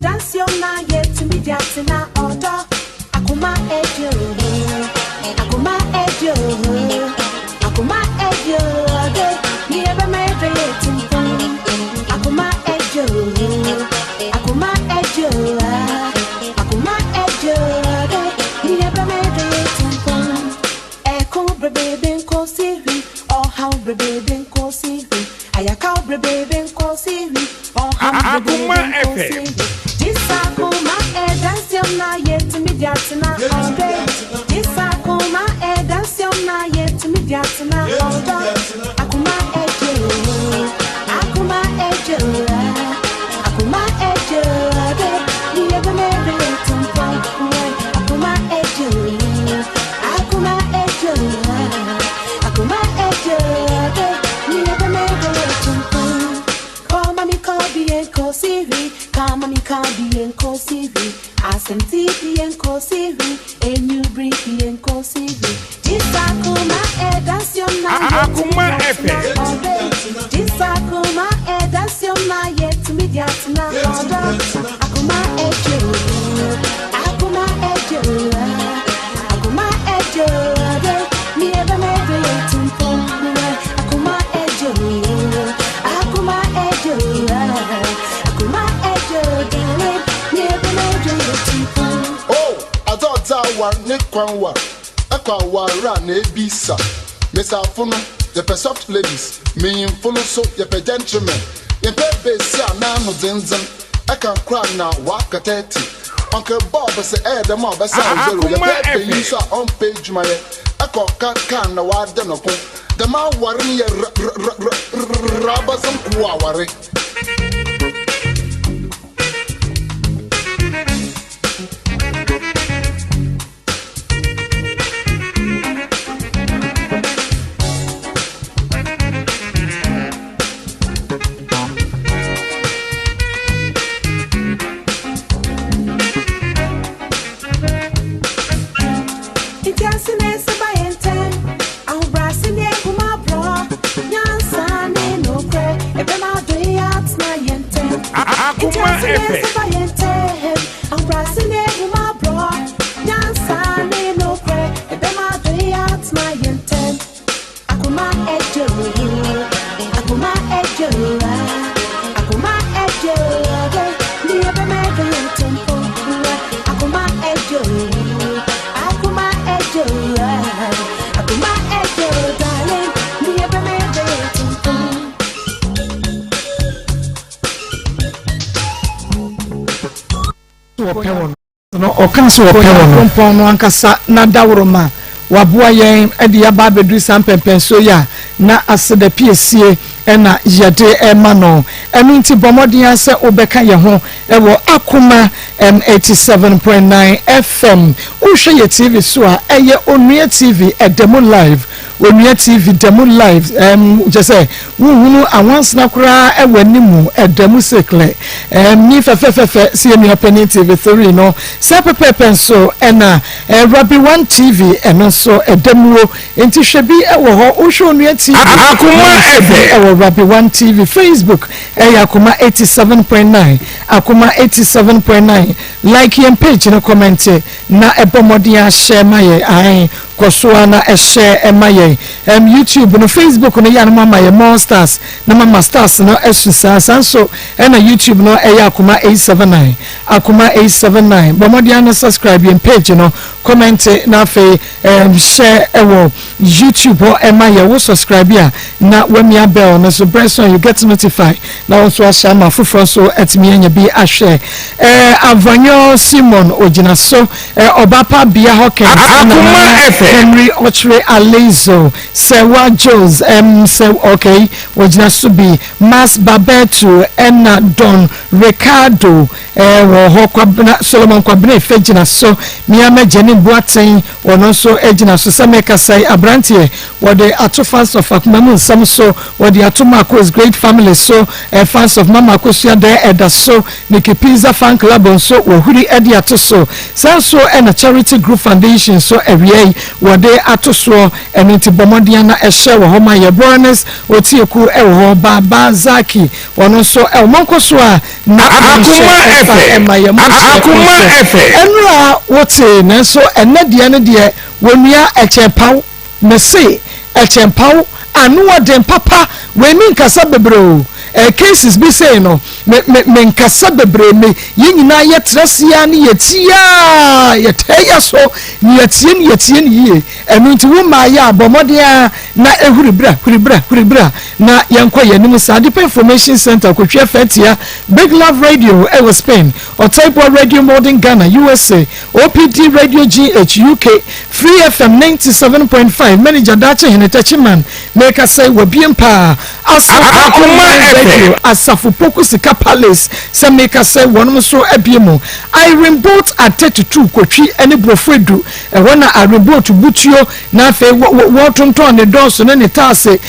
Dance your night to me dancing na order. Akoma ejo, Akoma ejo, Akoma ejo. Ni ebe me dream. Akoma ejo, Akoma ejo, Akoma ejo. Ni ebe me dream. Eko baby nko siri, oh how baby nko siri. Ayaka baby nko siri, oh how baby nko siri. This Akoma dance your night to me dancing na all day. This Akoma dance your night to me dancing na all day. Akoma ejo, Akoma ejo, Akoma ejo. Ni ebe me dream. Akoma ejo, Akoma ejo, Akoma ejo. Ni ebe me dream. Call mommy, call the enko siri. Come on, Kabi and Kosivi. Asenti and Kosivi. And you bring the and Kosivi. This Akoma dance your night. Akoma This Akoma dance your night to me dancing order. Akoma ejo, Akoma ejo, Akoma ejo. Me ever made it to Akoma ejo, Akoma ejo, Akoma ejo. Oh, I thought I was Nikwanwa. Akwa ran a bisa. Miss Afuno, the soft ladies, me in full so the gentlemen. In Pepe, man who's in them. I can cry now, walk at 30. Uncle Bob say, the mob, as I was the you saw on page my Akwa can the wild dinner. The man worrying robbers and Kuawari. Okanso opon no ankasa na dawroma waboa yen e de yaba bedru sampempen so ya na aseda piesie e na yede e ma no enu nti bomodin ase obeka ye ho e wo Akoma 87.9 FM uhwe ye TV so a eye onua TV e demo live onua TV demo live je say wuhunu awansna kura e wanimu e demo sekle ni fefefefe si emi opening TV 3 no se pepepen so e na Rabbi 1 TV eno so e demo enti hwebi e wo ho uhwe onua TV Akoma e wo Rabbi 1 TV Facebook e Akoma 87.9 Akoma 87.9 like your page no comment na ebomodia share my ai kosoa na share emaye YouTube no Facebook no ya no mama monsters na mama stars no esusa sanso na YouTube no Akoma 879 Akoma 879 bomodia no subscribe your page no comment na fe share ewo YouTube or emaye wo subscribe ya na wemia bell no so press on you get notified na also share ma fufro so etimi anya bi a share Avanyo Simon Ojina so Obapa Bia Hawkins Henry Ochre Alezo Sewa Jones se okay Ojina Subi Mas Babetu Enna Don Ricardo Hokwabna Solomon Kwabne Fejina so Miame Jenny Boatin ono so ejina so Sameka Sai Abrantie wode ato fans of Akoma some so wode ato Maa Akos great family so fans of Mama Akosua there eda so Niki Pizza fan club so wohuri edi ato so so and a charity group foundation so every wode atoso eno nti bomodia na ehye wo homa ye Brones otieku ewo baba Zaki wono so monko so a na Akoma efe enra wote na so enade ne de wonua echepaw mese echempaw anu odem papa we mi nkasa bebreo cases be say no me nkasa bebreo me yinyina yetrasia ne yetia yeteya so ne yetie ne ye enu nti wo ma ya abomodea na ehuribra na yenko yenim sa Deep Information Center kotwe fatia Big Love Radio ewo Spain Otaibo Radio Modern Ghana USA OPD Radio GH UK Free FM 97.5 manager dache henetachiman make us say we biempa asafu poku sika palace se make us say wonum so abiemu Irene boat at2 kotwi ene brofedu wana areboat butio na afi wotonton ne donso ne tase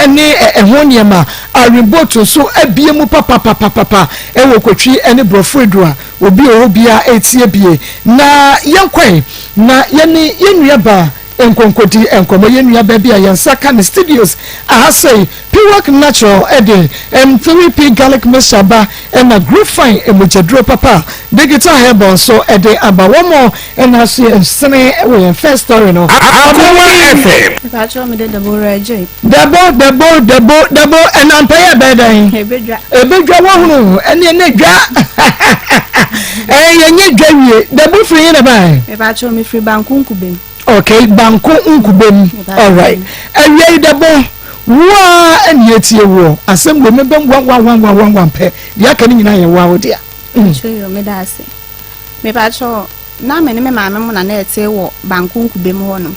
ene ehoniema areboat so abiemu papa ewo kotwi ene brofedu a obi a etie bie na yenkwen na yeni yenuaba enkonkodi enkomo yenua baby a yansaka ne studios ahasei P-Work Natural ede M3P garlic mixture and group fine emojadro papa digital hairball so ede abawomo and as sene we first story no Akoma FM Pacho me de double reje double and ampaya bedan ebedwa wo hunu ene dwa yenye dwawie double free na bai Pacho me free banku nkubem. Okay, banku nkubem. All right. Awie debo wa eniyetie wo asem me bem wan pe dia kan nyina ye wa wo dia. Choyo me da ase. Me pacho na me ne me maame mo na na ete wo banku nkubem ho no.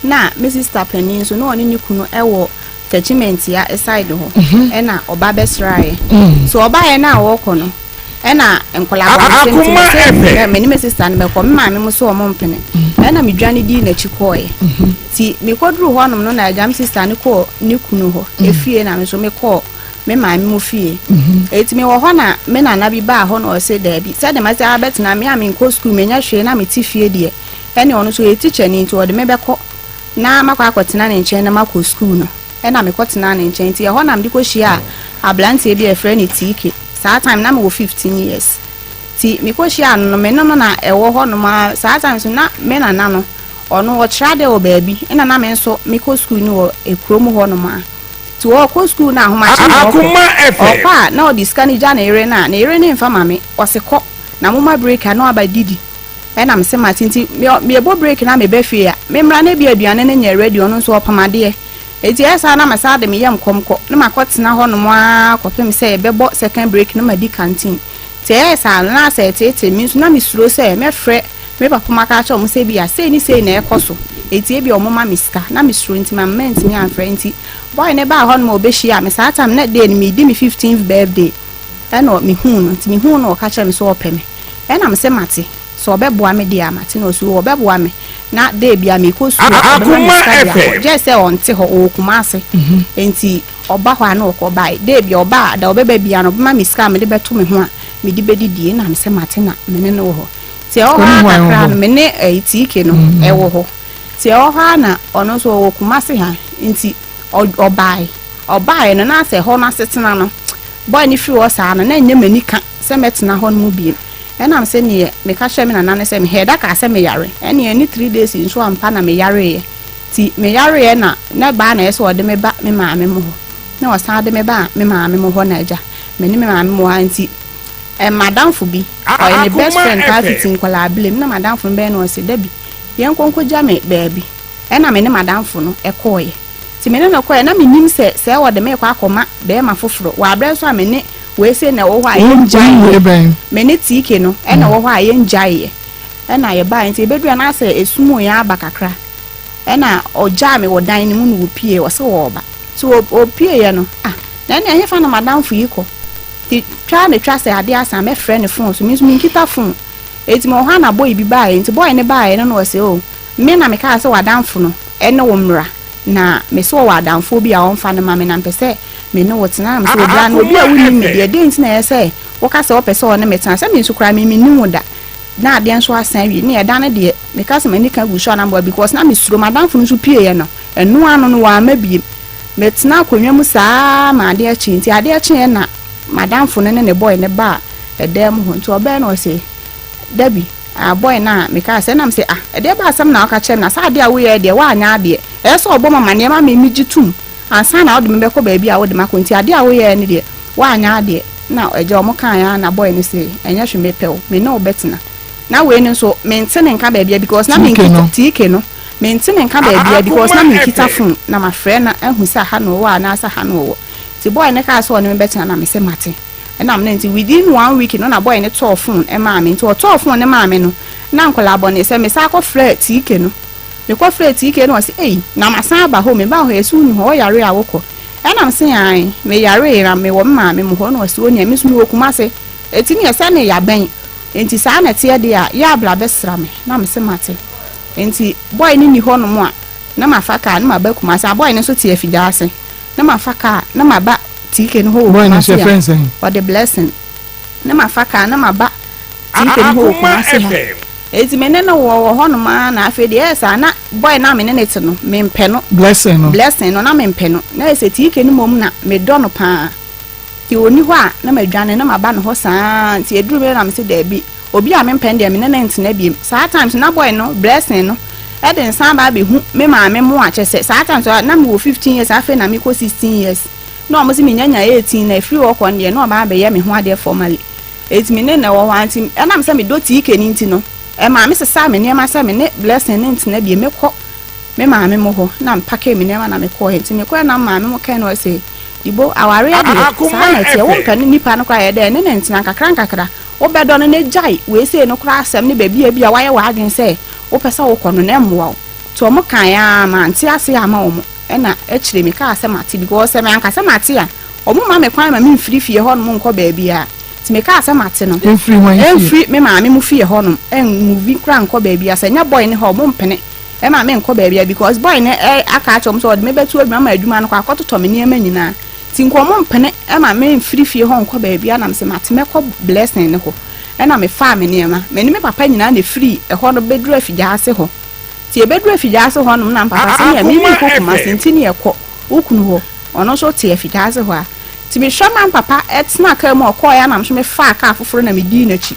Na me sister pani so no oni ni kunu e wo attachment ya side ho. E na oba besrae. So oba ye na wo kono. Ena enkola Akoma me ni me sister me ko maame mo so o mo mpene ena me dwane di na chikoye ti me kodru ho nom no na jam sister ne ko ni kunu ho efie na me so me ko me maame mo fie eti me wo ho na me na na bi ba ho na o se da bi se de ma se abet na me am ko school me nya hwe na me ti fie de ene ono so e teacher ni nti o de me be ko na makwa akotena ne nchen na makọ school no ena me kotena ne nchen ti ho na me ko hia ablante bi e friend TK saa time na me wo 15 years ti me ko hia no me no na ewo ho no ma saa time so na me na no ono wo trade o baabi ena na me nso me ko school ni wo ekrom ho no ma ti wo ko school na ahoma Akoma FM opa na o diskani ja na ere na ere ne mfa ma me osekọ na moma break na abadidi ena me se matinti me ebo break na me be fie ya me mra na bi aduane ne nya ready ono nso opamade eti esa na masade me yam komko na makotena ho no ma kopem se bebo second break na madi canteen te esa na se tete mi so na mi suro se me frɛ me papa maka cha o mo se bi ya se ni se na ekoso eti e bi o mo ma miska na mi suro nti ma ment mi an frɛ nti boy ne ba ho no obe hia me saa time na day ni mi di mi 15th birthday ena mi hu no nti mi hu no ka cha me so opɛ me ena me se mate so obeboa me dia mate no so obeboa me na de bia me ko su je se on te ho o kuma ase enti oba ho ana ko bai de bia oba da obeba bia no ma me ska me de beto me ho a me di bedidie na me se mate na me ne no ho ti o ha akra me ne etike no e wo ho ti o ha na ono so o kuma ase ha enti obai no na se ho na setena no boy ni free o sa na nya manika se metena ho no bi ena am se ne me ka hwe me na nane se me heda ka se me yare ene ni 3 days nso ampa na me yare ti me yare na ba na eso ode me ba me maame mo ho na o sa de me ba me maame mo ho na aja me ni me maame mo anti madam fu bi o ni best friend ka fitin kwala blame na madam fu be na o se dabi yen konko ja me baabi ena me ni madam fu no ekoye ti me na koye na me nim se o de me kwa akoma be ma foforo wa abre so a me ne we say na wo hwa yen me ne tike no e na wo hwa yen jaye e na ye ba nti bedua na ase esumu ya abakakra e na oja me wo dan ni mu no opie wo se wo ba so opie ye no na na hefa na madam fu yiko ti twa na twa se ade asa me frɛ ne phone so mi nkita phone eti mo hwa na boy bi ba nti boy ne ba no no se o me na me ka se wadamfo no e ne wo mra na me so wadamfo bi a wonfa ne ma me na mpese me no wotena me so bla no bi a wuni me de nti na ye se wo ka se wo pese wo ne metena se me nso kra me nim da na ade nso asan wi ne eda ne de me ka se mani ka gu so anamba because na me suro madam funu so pie ye no enu anu no wa mabie metna akonwa mu saa ma ade achi nti ade achi na madam funu ne boy ne ba edem ho nti obe na o se dabi a boy na me ka se na me se ede ba asam na aka chem na sa ade a wo ye de wa anya ade so obo mama ne ma me gitum ansa na wo de me be ko ba bi a wo de makonti ade a wo ye ne de wa anya ade na eje omo kan ya na boy ne se enya hwe me pew me no betina na we no so mentene nka ba bia because na me nkita tike no mentene nka ba bia because na me nkita phone na ma frɛ na ehu sa ha no wa na sa ha no wo ti boy ne ka so ne betina na me se mate na am nti within 1 week no na boy ne to phone e ma me to phone ne ma me no na nkola abone se me sa ko frɛ tike no me ko frɛ tike no se na ma san ba ho me ba ho yesu ni ho yare a wokɔ na am se an me yare ra me wo ma me mo ho no se oni me so ni okuma se etini ese ne ya ben enti saa na tie de a ya bla besra me na me se mate enti boy ni ho no mo a na ma faka na ma ba kuma sa boy ne so tie afida ase na ma faka na ma ba tike no ho boy ne se friends for the blessing na ma faka na ma ba tike no ho kuma se enti me ne no wo ho no ma na afede esa na boy na me ne net no me mpe no blessing no na me mpe no na ese tike no mom na me do no pa ti oni ho a na madwane na maba no ho saa ti eduru me na me se da bi obi a me mpende me ne ntina biem saa times na boy no blessing no e den san ba be hu me ma me mo a chese saa times na me wo 15 years afa na me ko 16 years no mo se me nyanya 18 na free work on de no ba be ye me ho ade formally eti me ne na wo wanti e na me se me do ti ike ni nti no e ma me se sa me ne ma se me ne blessing ne ntina biem me ko me ma me mo ho na mpake me ne ma na me ko enti me ko na ma me mo kan no se dibo aware ade saa na tie won kan nipa no kwa ye de ne ntina kakra wo bedo no ne jai we se no kra asem ne ba bia bia waye wa adwen se wo pesa wo kono na emwa to mo kan ya ma nti ase ya ma wo mo e na e kire me ka asem ati because se me anka asem ati ya o mo ma me kwan ma me mfiri fie ho no mo nko ba bia ti me ka asem ati no emfiri me ma me mu fie ho no en movie kra nko ba bia se nya boy ne ho mo mpene e ma me nko ba bia because boy ne aka achom so me betu adwuma ma adwuma no kwa akototo me ne ma nyina tinkomo mpene e ma me mfiri fie ho nko ba bia na me se mate me ko blessing ne ho e na me fa me ne ma me ni me papa nyina na free e ho no bedru afigya ase ho ti e bedru afigya ase ho no na papa se ya mi ko kuma senti ne ekọ okunu ho ono so ti afigya ase ho a ti me hwa papa etna ka mu okọ ya na me fa ka afoforo na me di na chi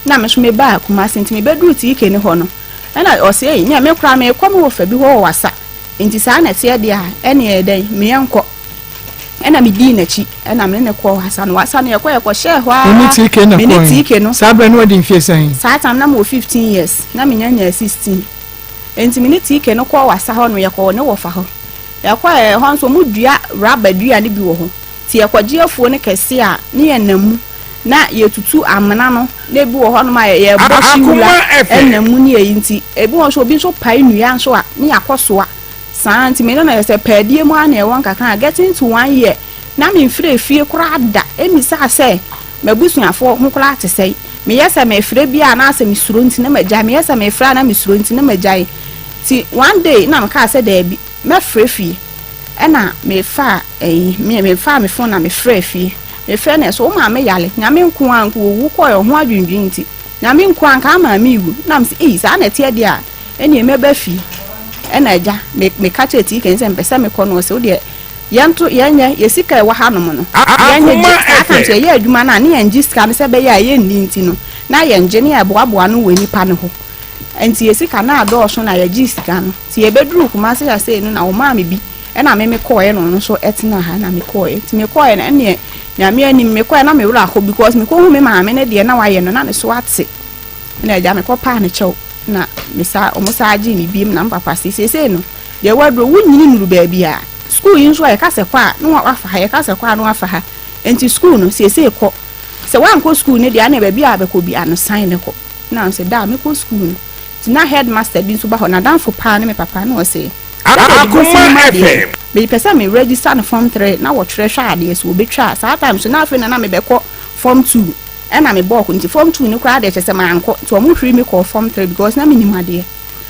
na me so me ba kuma senti me bedru ti ike ne ho no e na o se nya me kra me ko me wo fa bi ho wasa enti sa na tie de a e ne e den me enko ena mi di na chi ena me ne ko wasa no yekọ share ho a mi ti ke no sa bra no di mfie san sa tam na mo 15 years na me nyanya 16 enti mi ti ke no ko wasa ho no yekọ ne wo fa ho yekọ ho nso mu dua rubber dua ne bi wo ho ti yekọ giafuo ne kese a ne yenamu na yetutu amana no ne bi wo ho no ma ye boshi wula enamu ne yinti ebi wo so obi so pai nua nso a ne yakoso a santi me na se pedie mu ana e won kakra getting to 1 year na me mfire fie kura da emi sa se mabusuafo ho kura te sei me yesa me frɛ bia na ase me suro nti na magya me yesa me frɛ na me suro nti na magya ti one day na me ka se da bi me frɛ fie na me fa me fa me phone na me frɛ fie me frɛ na so ma me yale nyame nko anko wu ko yo ho adwendwen nti nyame nko anka ma me iwu na me se sa na tie dia eni me ba fie ena eja me catch it ike nse mpesa me kono se wo de yanto yenya yesika wa hanom no yenya aka nche ye adwuma na ne yenji sika me se be ya ye nni nti no na yenje ne aboaboa no we nipa ne ho enti yesika na adosho na yeji sika no ti ye bedru kuma se ya se no na wo ma me bi ena me koye no so etina ha na me koye ti me koye na ne nyame ani me koye na me wura ho because me ko hu me ma me ne de na wa ye no na ne so ate na eja me ko pa ne chew na misa omusaji mi biem na papa sese no ye wadro wunyini nuru baabi a school yin so ya kase kwa no wafa ha ya kase kwa no wafa ha enti school no sese ko se wanko school ne dia na baabi a beko bi ano sign ne ko na se da me ko school no ti na headmaster bi so ba ho na danfo pa ne me papa no se Akoma FM be pesa me register no form 3 na wo twere hwa ade so obetwa saa time so na afi na me beko form 2 ena me bọọkụ nti form 2 ni kra de chese ma anko to mo hwiri me call form 3 because na minimum ade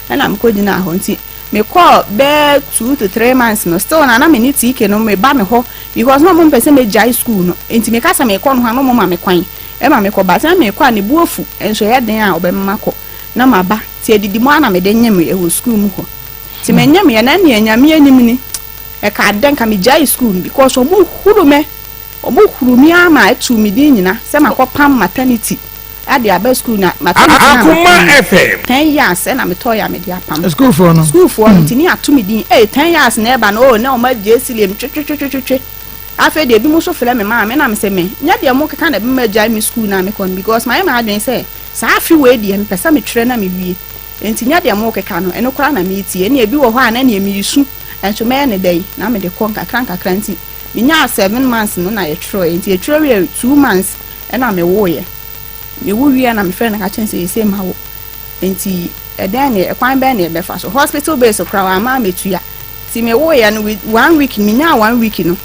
ena me ko dina ho nti me call be 2 to 3 months no still na me ni tike no me ba me ho because no mo pese me jai school no nti me kasa me call no ha no mo ma me kwan ma me ko ba se me ko ani buofu enso ye den a obemma ko na maba ti edidi mu ana me de nyem e wo school mu ho ti me nyem ye na ne anyame anim ni e ka den ka me jai school because omo huru mi ama etu mi din nyina se makopam maternity ade aba school na maternity Akoma FM 10 years na me to ya me dia pam school for no tini atu mi din 10 years na eba na na o ma jesilem twetwetwetwe afa de bi mu so fele me ma me na me se me nya de mo keka na be ma jai me school na me kon because my ma adwen say sa afi we de me pesa me twere na me wie enti nya de mo keka no eno kra na me tie na ebi wo ho ana na me yisu enso me ne dai na me de kon kakra nti me nya 7 months no na ye twere enti ye twere 2 months na me wo ye me wo wie na me frɛ na ka chen say ma wo enti edan ne kwan be na e be fa so hospital base kra wa ma metua ti me wo ye no with 1 week me nya 1 week no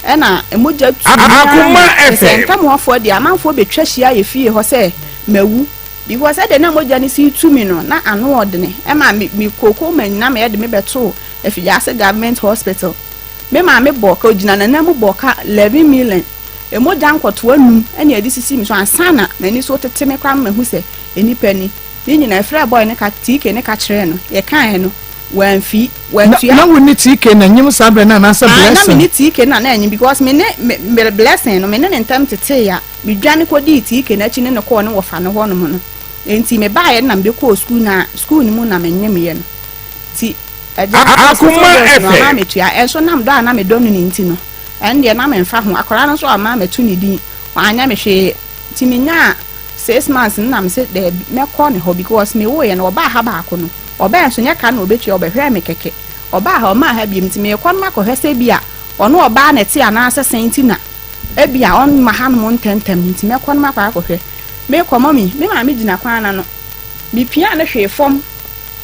ena emoja tu Akoma FM ntam wafo de amanfo betwa hia ye fie ho se mawu because e de na moja ni si tu mi no na ano odene e ma mi koko man na me de me beto efija se government hospital me ma me boka ogina na mu boka 11 million emoja nkoto anu ena edi sisi mi so ansana na ni so tete me kwa mahu se enipa ni nyina efra boy ne ka tike ne ka kire no ye kan no wanfi na woni tike na nyim sabre na na sa blessing na me ni tike na anyim because me blessing no me ne ntam tete ya me dwane ko di tike na chi ne ko no wo fa no ho no mo no enti me ba ye na me ko school ni mu na me nyim ye no ti Akoma FM na me tua enso nam do na me do no ni nti no ende na me mfa ho akora no so ama me tu ni din anya me hwe ti me nya 6 months na me se de me ko ne ho because me wo ye no ba ha ba ko no oba enso nya ka na obechi obehwe me keke oba ha o ma ha biem ti me kon ma ko hwese bia ono oba na ti ana asesenti na e bia on ma ha no ntentem ti me kon ma kwa ko hwe me ko mami me ma me gina kwa na no mi pia na hwe fom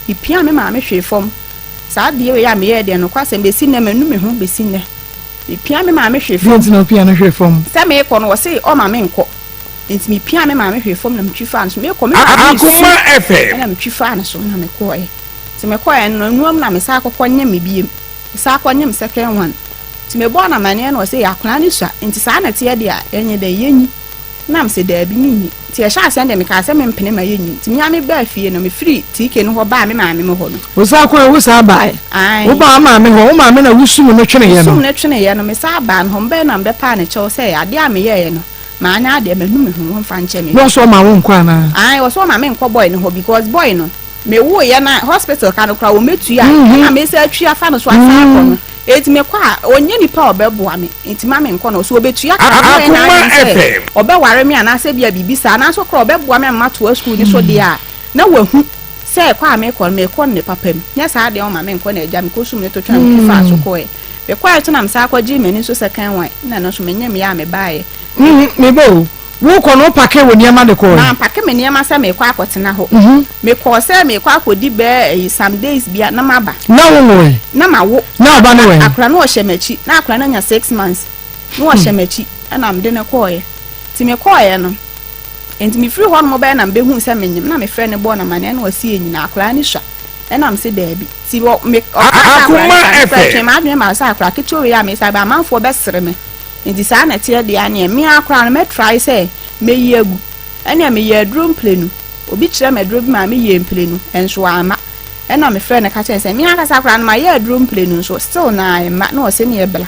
mi pia me ma me hwe fom sa de we ya me ye de no kwa se besi na manu me ho besi ne mi pia me ma me hwe fom ti no pia na hwe fom se me ko no wo se o ma me nko enti mi pia me ma me hwe fom na mtwi fa no me ko me Akoma FM na mtwi fa no so na me ko e ti me ko e no nuom na me sa akokɔ nya me biem sa akɔnya me second one ti me bo na mane no se yakona ni sua enti sa na te ye de a enye de yenyi na me se da bi minyi ti e sha ase de me ka se me mpene ma yenyi ti me ame ba fie no me free tike no ho ba me ma me ho no wo sa akɔ wo sa ba wo ba ma me ho wo ma me na wusum no twene ye no wusum no twene ye no me sa ba no ho be na me pa ne kyɛw se ade a me ye no ma anya ade me nu me ho mfa nche me wo so ma wo nkwa na wo so ma me nkɔ boy no ho because boy no me wo ye na hospital ka no kra wo metu ya na me sa atwi afa no so asa akɔ no eti me kwa onye nipa obeboa me enti ma me nkɔ no so obetu ya ka Akoma FM obeware me ana se bia bibisa na so kra obeboa me ma to school ni so de a na wahu se kwa me kɔ ne papam nya sa de o ma me nkɔ na agya me kosum ne to twa me fa so kɔ e be kwa to na me sa akɔ gi me ni so second one na no so me nya me ya me baaye me bo wo ko no pake wo niam de ko na pake me niam asa me kwa akɔtena ho me kɔ se me kwa akɔdi be some days bia na maba na wo we na ma wo na aba ne we akra na o hyemachi na akra na nya 6 months na o hyemachi na me de ne kɔ ye ti me kɔ ye no enti me free ho no be na me hu se me nyim na me frɛ ne bo na mane na o si enyi na akra ni sha na me se da bi ti wo me Akoma FM ma adwen ma sa akra keto we ya me sa ba manfo be sere me enti sa na tie de ane me akra no me try say me yegu ene me ye drum plenu obi kire me drum ma me ye plenu enso ama ena me frɛ ne ka kyerɛ say me aka sa akra no ma ye drum plenu so still na ma na o se ne ebla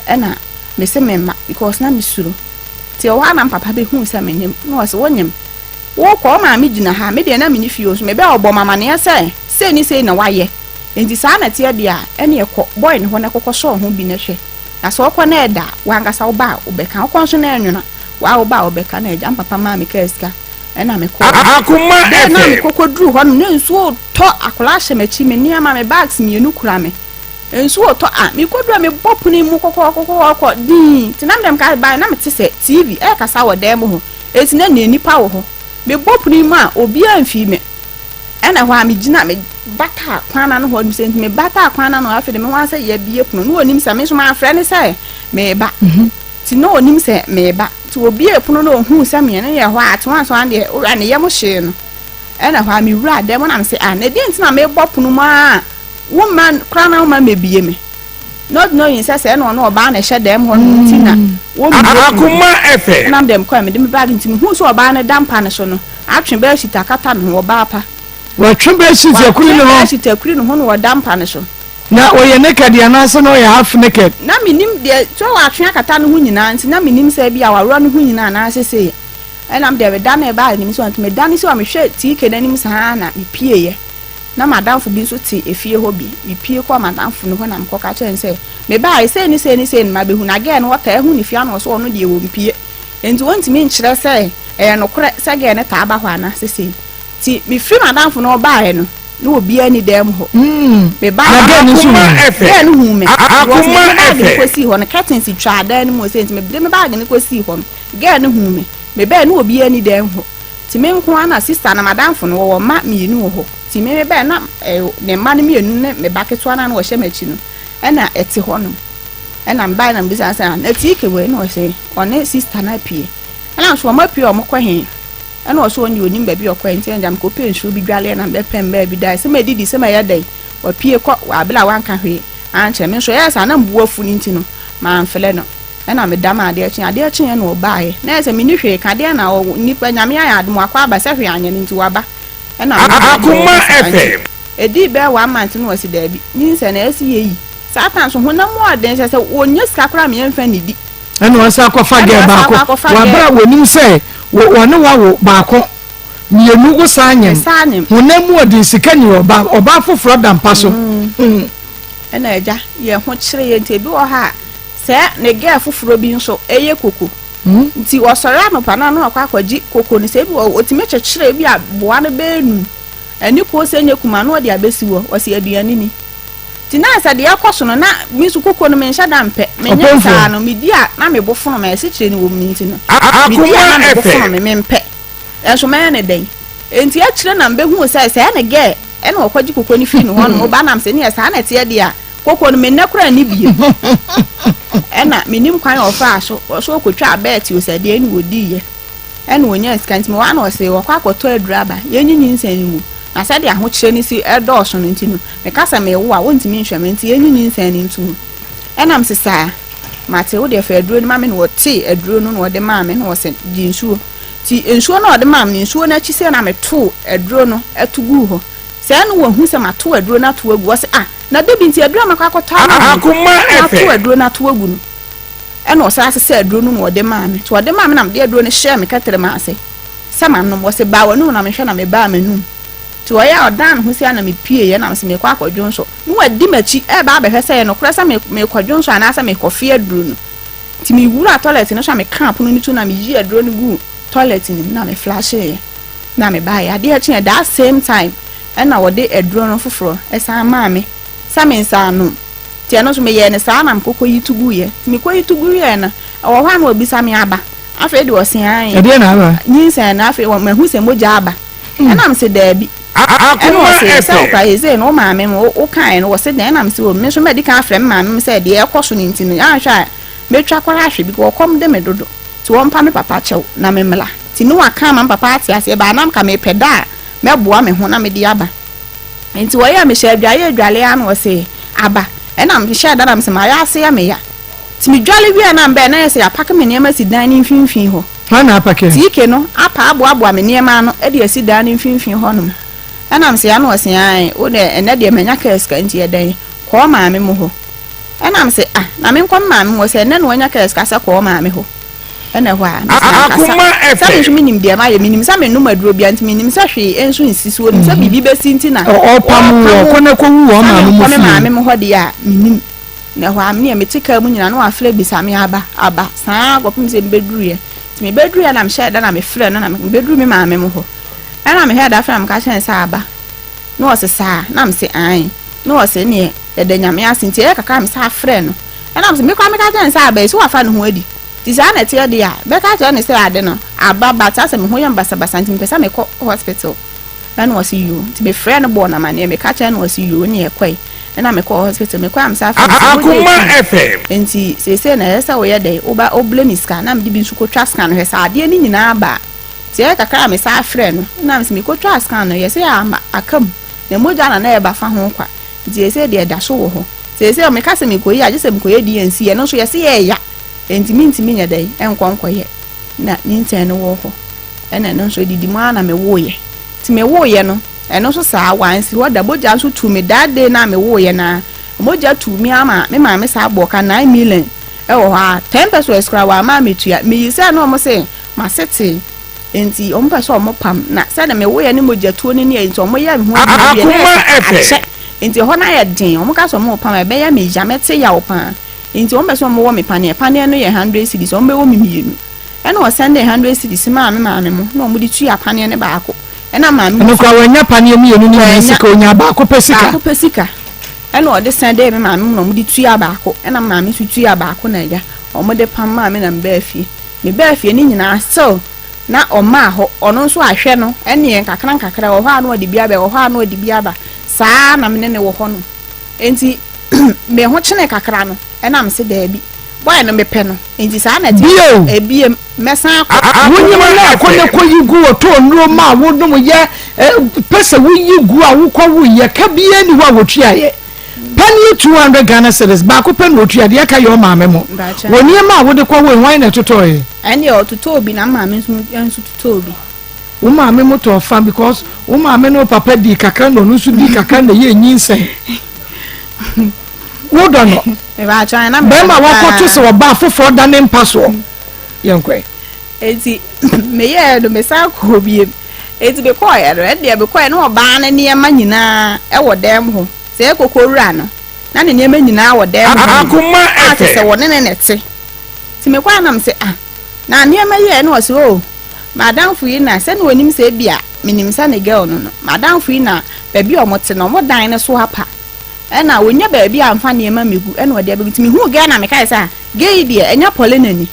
ena me se me ma because na me suro ti o ha na papa be hu se me nyem na o se wonyem wo ko ma me gina ha me de na me ni fio so me be obɔ mama ne se ni se na waye enti sa na tie de a ene ekɔ boy ne ho na kokɔ so ho bi na hwɛ na so okɔ na eda wangasa wo ba obeka okɔ so na enwuna wa wo ba obeka na eja papa ma me kaska ena me kɔ Akoma na me FM kokɔ duru hɔ no na nsuo tɔ akola hye machi me nia ma me bags me enu kura me nsuo tɔ a me kodura me bɔpuni mu kokɔ din tinam dem ka ba na me te sɛ TV e kasa wɔ dem ho eti na nipa wo ho me bɔpuni mu a obi amfi me ena hɔ a me gina me bata kwana no ho sent me bata kwana no afi de me wan say ye bie puno no onim se me so ma frɛ ne say me ba ti no onim se me ba ti obi epuno no hu se me ne ye hɔ atwa so an de ora ne ye mo hye no ena hɔ a me wura de mo na me say na de ntina me bɔ puno ma wo man kwana wo ma me bie me not knowing say no oba na hye dem ho ntina Akoma FM nam dem kwa me dem bag ntimi hu so oba na dampa ne so no atwe ba shita kata no oba pa wa twe ba shita kuri no ho shita kuri no ho no dampa ne so na oye naked ya na so no oye half naked na minim de so wa atwe kata no ho nyina nti na minim say bia wa ro no ho nyina na sese enam de da na ba nim so ntime da ni so me hwe tike nanim sa na me pie ye na madamfo bi so ti efie ho bi me pie kwa madamfo no ho na mko ka chen say me ba say ni ma behu na ge no wata ehu ni fia no so no de wo mpie enti wonti me nkyere say no kure say ge ne ta ba ho ana sese ti me firi madamfo no ba he no na obi ani dem ho me ba Akoma FM no hu me Akoma FM ko si ho no curtains twa da ni mo say enti me de me ba ge ne ko si ho ge ne hu me me ba na obi ani dem ho ti me nko ana sister na madamfo no wo ma me nu ho ti me be na ne ma ne me nu ne me ba keto ana na wo hye machi no ena eti ho no ena mba na mbisa say na ti ke we no say one sister na pie ena so ma pie o mo kwahe ena so oni onim ba bi o kwahe nti njam ko pe nsu bi dwale na be pem ba bi dai se ma didi se ma ya dai wa pie ko wa bela wan ka hwe an che me so yes ana mbuwa fu ni nti no ma mfele no ena me dama ade achi na o baaye na ese me ni hwe ka de na o nipa nyame ya adom akwa ba se hwe anya nti waba ena Akoma FM edi be 1 month no wasi da bi ni nse na esi yeyi satan so honam mo den se wonya sika kra me yemfa ni di ena wasa akwafa ge baako wa bra wonim se wone wo baako mienu go sanyem honam mo den sika ni oba foforo dampa so ena eja ye ho kire ye nti bi wo ha se ne ge foforo bi nso eye koko nti osore anopa na no akwaji koko ni se bi otime kyekire bi aboa ne benu ani ko se nye kuma no de abesi wo wose aduane ni ti na asa de yakoso no na misu koko no menhya da mpe menye sa no medi a na me bofono ma ese kire ni wo minti no medi a na me bofono me mempe enso me ne den enti a kire na mbehu se ne ge ene okwaji koko ni fi no ho no ba nam se ne esa na te de a koko no menna kura ni bie ena minim kwan ofa so okotwa abeti osade ani wodi ye ena onya skanti me wa na ose wakwa akoto aduraba yenyinyi nsani mu na sade aho kire ni si edoso no ntino me kasa me wo a wontimi nhweme nti yenyinyi nsani ntu ena msesa mate wo de fa aduro ni ma me no wote aduro no de ma me no wose di nsuo ti nsuo no de ma me nsuo na chise na me to aduro no atugu ho se no wo hu se ma to aduro na to agu wose na debi nti aduro makwa akota Akoma FM to aduro na to agu no ena osa se aduro no wo de ma me to de ma me na me de aduro no share me katere ma ase sama no wose ba wonu na me hwe na me ba manu ti wo ya odan ho sia na me pie ye na me se me kwa akwadwo so no wadi machi ba hwe se no kura se me kwadwo so ana se me kofi aduro no ti me wura toilet no sha me camp no ni tu na me yi aduro no gu toilet ni na me flash ye na me ba ya de a chin that same time ena wo de aduro no foforo esa ma me saminsa no ti eno so me ye ne sa na mkoko yitugu ye mi ko yitugu ye na wo hwa na obi sami aba afa de osen an e de na aba nyinsa na afa ma hu se moja aba ena m se da bi Akoma FM ka eze no ma me o kan no wo se den na m se o me so medical afre ma me se de ekoso ni ntino ya hwa metwa kwara ahwe bi ko kom de me dodo ti wo mpa me papa chew na me mla ti no aka ma papa ati ase ba na m ka me peda me boa me ho na me di aba enti wo ya me hye adwale an wo se aba ena m hye da na m se ma ya ase ya me ya ti me dwale wi na mbe na ya se apaka me niam si dan ni mfinfin ho ha na apaka ti ke no apa aboa me niam no e de asi dan ni mfinfin ho no ena m se ya no wo se an wo de ena de manya ka eska enti ya dan ko ma me mo ho ena m se na me nkom ma me wo se ena no nya ka eska sa ko ma me ho ena hwa Akoma FM sabe so minim de ma ye minim sa me no maduro bia enti minim sa hwe enso insisi wo sa bibi be sinti na o pam wo ko na ko wu o ma mo fi ma me mo ho de ya minim na hwa me me tika mu nyina no afle bi sa me aba saa go pim se beduru ye ti me beduru ya na me share da na me fle no na me beduru me ma me mo ho ana me head afra me ka chen sa aba no o se sa na me se an no o se ne e de nyame asinti e kaka me sa afre no ana me se me kwa me ka chen sa aba e so afa no ho adi ti sa na tie dia be ka chen se ade no aba bata se me ho yam basa nti me pesa me ko hospital ana o se you ti be friend bo na ma ne me ka chen no o se you ne e kwai ana me ko hospital me kwa am sa afre Akoma FM enti se na esa wo ye dey oba oblemi scan na me di bi nsu ko twa scan he sa ade ni nyina ba ti e kakra me sa afre no na me se me ko twa scan no ye se ya akam na moja na e ba fa ho kwa ti se de da so wo ho say o me ka se me koyi a je se me koyi DNC e no so ye se ye ya ntimi nya dai enkonkoye na ninten no wo ho ena no so didi ma na me wo ye ti me wo ye no eno so saa wansi woda boja so tu me that day na me wo ye na boja tu me ama me ma me saa boka 9 million e wo ha 10 pesos kra wa ma me tua me yi say no mo say ma sete enti o mpa so o mo pam na say na me wo ye ni moja tu ni enti o mo ya me ho Akoma enti ho na ye den o mo ka so mo pam e be ya me ja mete ya wo pa enti o mpa so mo wo me pane no ye 100 cedis o mbe wo me mienu ena o send 100 cedis ma me mo na o mo di tu ya pane ne ba ako ena ma me no kwa wanya pane mienu ni sika onya ba ko pesika ena o de send me ma me no mo di tu ya ba ako ena ma me tu ya ba ako na ya o mo de pam ma me na mba afie me ba afie ni nyina still na o ma ho ono nso ahwe no ene ye kakra o ho anu odi bia ba o ho anu odi bia ba saa na me ne wo ho no enti me ho chene kakra no ena me se da bi boy no me pe no enti saa na ti ebie mesan wonyi na akone koyi gu o to nro ma wo no ye pesa woyi gu a wo ko wo ye ka bia ni wa wo tuaye pani 200 Ghana cedis ba ko pen wo tuade ya ka yo ma me mo woni ma wo de ko wo hwan na totoye ene o totobi na ma me nso totobi wo ma me mo to fa because wo ma me no papa di kakra no nso di kakra na ye nyinsen wo do no e ba cha na be ma wo ko to se wo ba foforo da ne mpaso yenkwe eti me ye do me sa ko biem eti be ko ye do e de be ko ye no ba na ne ma nyina e wo dem ho se kokowura no na ne ma nyina wo dem ho Akoma ate se wo ne nete ti me kwa na me se na ne ma ye no se o madam fu yi na se no onim se bia minim sa ne girl no madam fu yi na ba bi o mote no mo dan ne so hapa ena wonya ba bi amfa ne ma megu ena wo de ba bitimi hu girl na me kai sa gay die enya polenani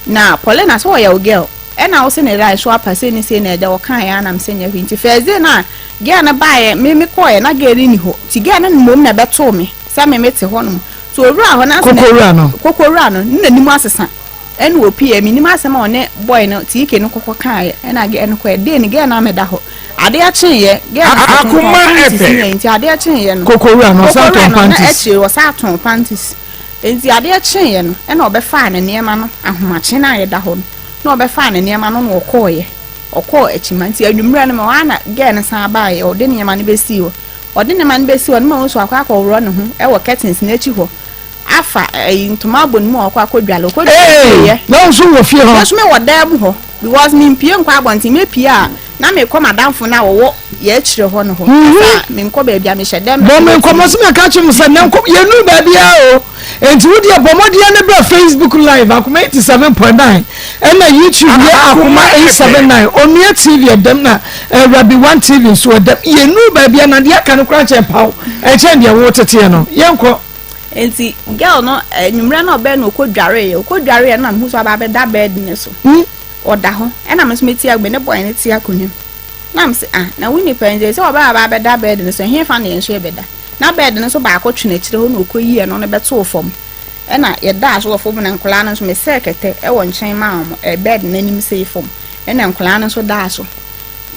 na polena so ya girl ena wo se ne rai so hapa se ni se na de wo kan ya na me se nya hwinti feze na girl na ba ye me koye na girl ni ho ti girl na mom na beto me sa me mete ho no so owura ho na kokowura no na nimu asesa ena wo pie me nimu asema one boy no ti ike no kokko kan ya ena girl no ko de ni girl na me da ho ade a chen ye girl Akoma enti ade a chen ye no kokowura no sa ton panties na echi wo sa ton panties enti ade a chen ye no ena obefa na niema no ahomache na ye da ho no obefa na niema no no okoye okọ echima nti adwumra no ma wana girl no san ba ye ode niema no besi wo ode niema no besi wo no ma so akwa woro no ho e wo curtains na echi ho afa ntoma abon mu akwa kodwale ye no so wo fie ho yes me wo dam ho because me mpie nkwa abonti me pie a na me koma damfo na wo ye chire ho no ho me nkọ ba bia me hyedem bo me nkọmọ so me ka chim se ne nkọ ye nu ba bia o enti wo dia bomodia ne bra Facebook live Akoma 87.9 na YouTube ye Akoma 879 Onua TV edem na Rabi 1 TV so edem ye nu ba bia na dia kan kra che paw e che dia wo tete no ye nkọ enti girl no nwumra na obe na okodware ye na me so aba be da bed ne so oda ho na me so meti agbe ne boy ne ti akonwam na me se na wini penje se oba aba be da bed ne so he fa na ye so ebeda na bed ne so ba akotwene kire ho na okoyi no ne beto fom na ye da so fom na nkola no so me sekete e wo nchen ma bed na nim se fom na nkola no so da so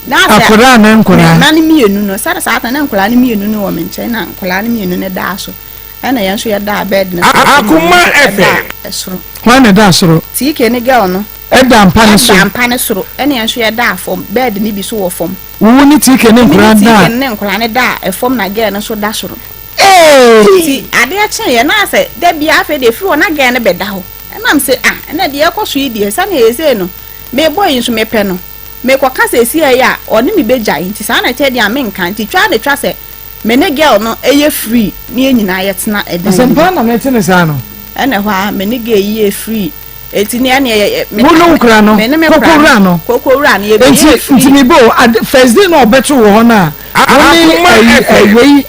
na akora na nkola na ni mienu no sa na nkola ni mienu no wo me nchen na nkola ni mienu ne da so ena ye so ye da bed ne Akoma FM esoro wana da soro ti ke ne girl no eda mpane soro ena ye so ye da fom bed ni bi so wo fom wo ni ti ke ne nkora da ti ke ne nkora ne da e fom na girl no so da soro ti ade a chen ye na se da bia afa de firi na girl ne be da ho ena am se ena de ekoso yi de sa na ye se no me boy nso me pe no me kwa kasa esi ya oni mi beja nti sa na che de a me nkan ti twa de twa se me ne girl no eye free ni enyina yetena eden sempa na me tene sa no ena hwa me ne girl ye free eti ni ane me no nkura no kokowura no ye be nti mi bo first day no obeto wo na oni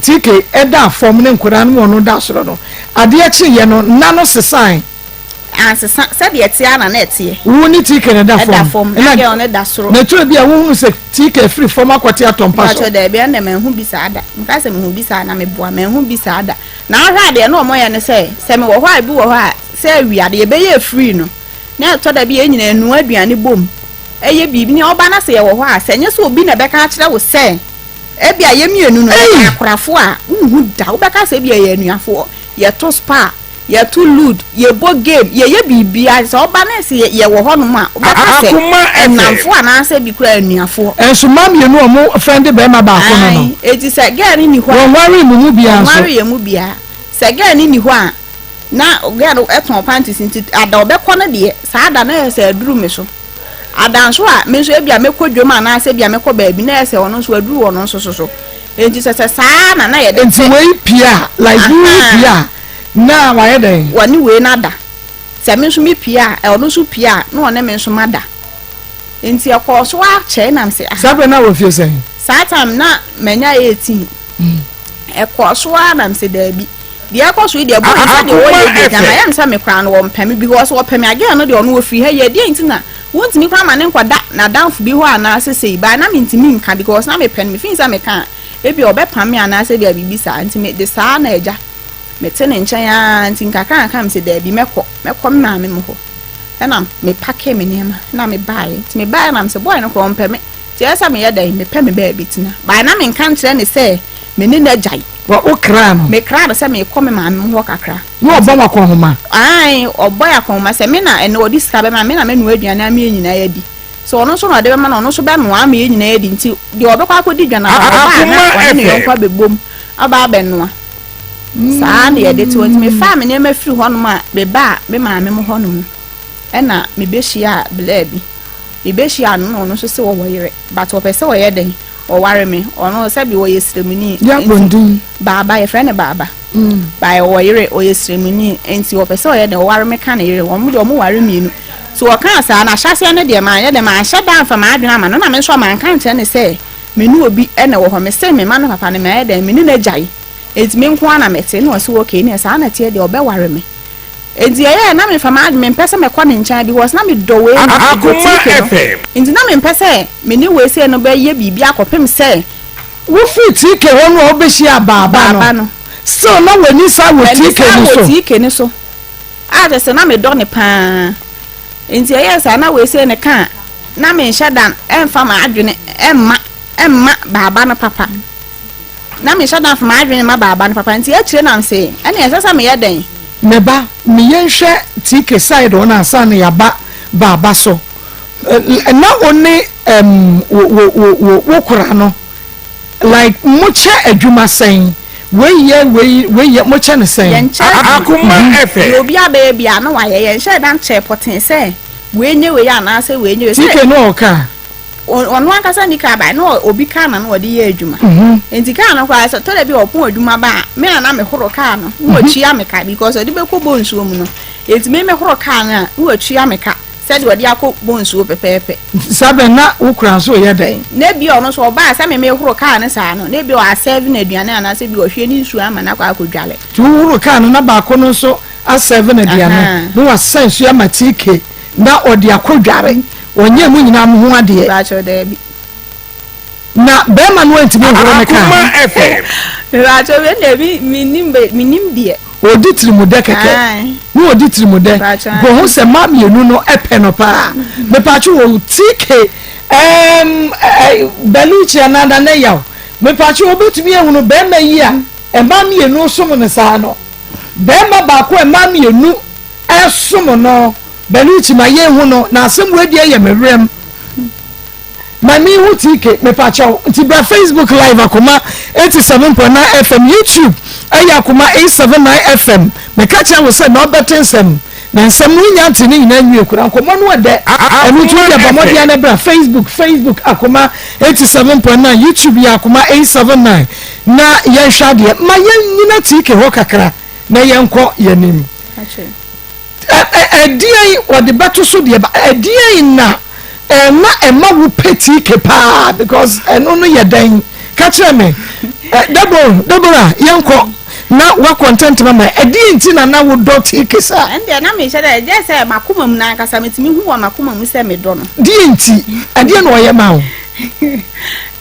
tike eda form ne nkura no no da soro no ade a chi ye no na no sesan ansesa se de etia na etie wo ni tike ne da form na girl ne da soro na tro bia wo hu se tike free form akwati atompa so acho de bia na me hu bi sa ada nka se me hu bi sa na me boa me hu bi sa ada na ahwa de no mo ye ne se me wo hwa bi wo hwa se wi ade be ye free no na to da bia enyina enu aduane bom eye bibi ni oba na se ye wo hwa se nye so obi na be ka kire wo se Ebia ye mienu no akorafo a hu da wo beka se bia ye anuafo ye to spa ye to lude ye bo game ye bibia so oba na se ye wo hono ma wo beka se enamfo ana se bi kura anuafo enso ma mienu o mo friend be ma ba ko no eti se girl ni ho won worry mu bia so worry mu bia se girl ni ho a na girl eton panties nti ada obekọ na de sa ada na se aduru me so adanso a me so ebia mekodwom na se bia mekọ baabi na se ono so aduru ono so enti se saa na ye de enti we pia like you pia na wa ye den wani we na da se me so me pia ono so pia na one me so mada enti akọ so a che na se sabe na wo fie sen saa time na menya 18 ekọ so a na se da bi the akos we dey boy say dey wo dey na yam say me kra no wo mpem because wo pem again no dey ono wo free he ye dey ntina wonti mi kra ma ne nkwada na danfo bi ho ana sesei ba na me ntimi nka because na me pen me finza me ka ebi obepam me ana say bia bibi sa nti me de saa na eja me te ne nchen ya nti nka kan me say da bi mekọ ma me mo ho na me pake me niam na me buy nti me buy na me say boy no kro mpem ti esa me ye da me pem me ba bi tina ba na me nka ntre ne say me ni na jai wa okra no me kra se me come ma me ho kakra no obo ma ko homa ai obo ya ko ma se me na ene odi ska be ma me na me nu aduane am ye nyina ya di so ono so no de be ma na ono so be no am ye nyina ya di nti de obo kwa akodi dwana ba na ne yonkwa bebom aba be no saa na ye de ti wonti me fa me ne ma firi ho no ma be ba be ma me mo ho no e na me be hia bla bi me be hia no ono so se wo yere but opese wo ye den o ware me ono se bi wo yesremuni ya bondun baba ye friend baba ba wo yere o yesremuni enti wo pese o ye de o ware me ka na yere wo mu de o mu ware mienu so o kan sa na hyase ne de ma ye de ma hye dan fa ma adwena ma no na me so ma kan nche ne se me nu obi ene wo ho me se me ma no papa ne ma ye de me ni na jai enti me nko ana me te no so okay ne sa na te de o be ware me enti ye na me fa ma me pese me ko ne ncha because na me do we Akoma FM enti na me pese me ni we se no be ye bibia akopem se wo fi tike ho no obehia baba no so na wani sa wo tike ni so a de se na me do ne pa enti ye sa na we se ne ka na me hya dan emfa ma adwene emma baba no papa na me hya dan fa ma adwene ma baba no papa enti e kire na se ene esesa me ye den me ba me yenhwe tike side on asan ya baba so na oni wo kura no like mucha adwuma sen we mucha ne sen Akoma FM obi abia na wa ye hye dan che poten se we nye we ya na se we nye tike no ka onu akasa ni ka ba na obi ka na no de ye adwuma enti ka na kwa se to le bi opon adwuma ba me na me horo ka no wo chia me ka because odi be ko bonsuo mu no enti me horo ka na wo chia me ka said odi akọ bonsuo pepepe sabe na ukura so ye den na bi ono so ba sa me horo ka na sa no na bi o a serve na aduane ana se bi o hwe ni nsuo ama na kwa akodwale tu horo ka no na ba ko no so a serve na aduane no wa sense ama tike na odi akodware onye mu nyina mu ho ade ba cho de bi na be ma no ntimi horo me ka Akoma FM ba cho be na bi minim die odi trimude keke ni odi trimude go ho se ma mienu no epe no pa me pa chu wo tike beluchi anada na yaw me pa chu obetumi ehunu be ma yi a e ma mienu so mo ne sa no be ma ba ko e ma mienu esomo no beluchi ma ye hu no na asem we die ye mewrem mami hu tike me pa chu ti bra Facebook live Akoma 87.9 FM YouTube aya Akoma 879 FM me ka cha wo se no betensem na nsem nya ntini nyina nwie kura Akoma no de enu tu de bamodia na bra Facebook Akoma 87.9 YouTube ya Akoma 879 na ye hwade ma ye nyina tike ho kakra na ye nko yanim edie wo de beto so de edie na na ema wo peti kepa because eno no ye dan ka kire me Deborah yanko na wa content mama edi nti na wo dot ikesa ende na me hye de say makoma mu na kasa metimi hu wa makoma mu se me do no di nti ade na oye ma wo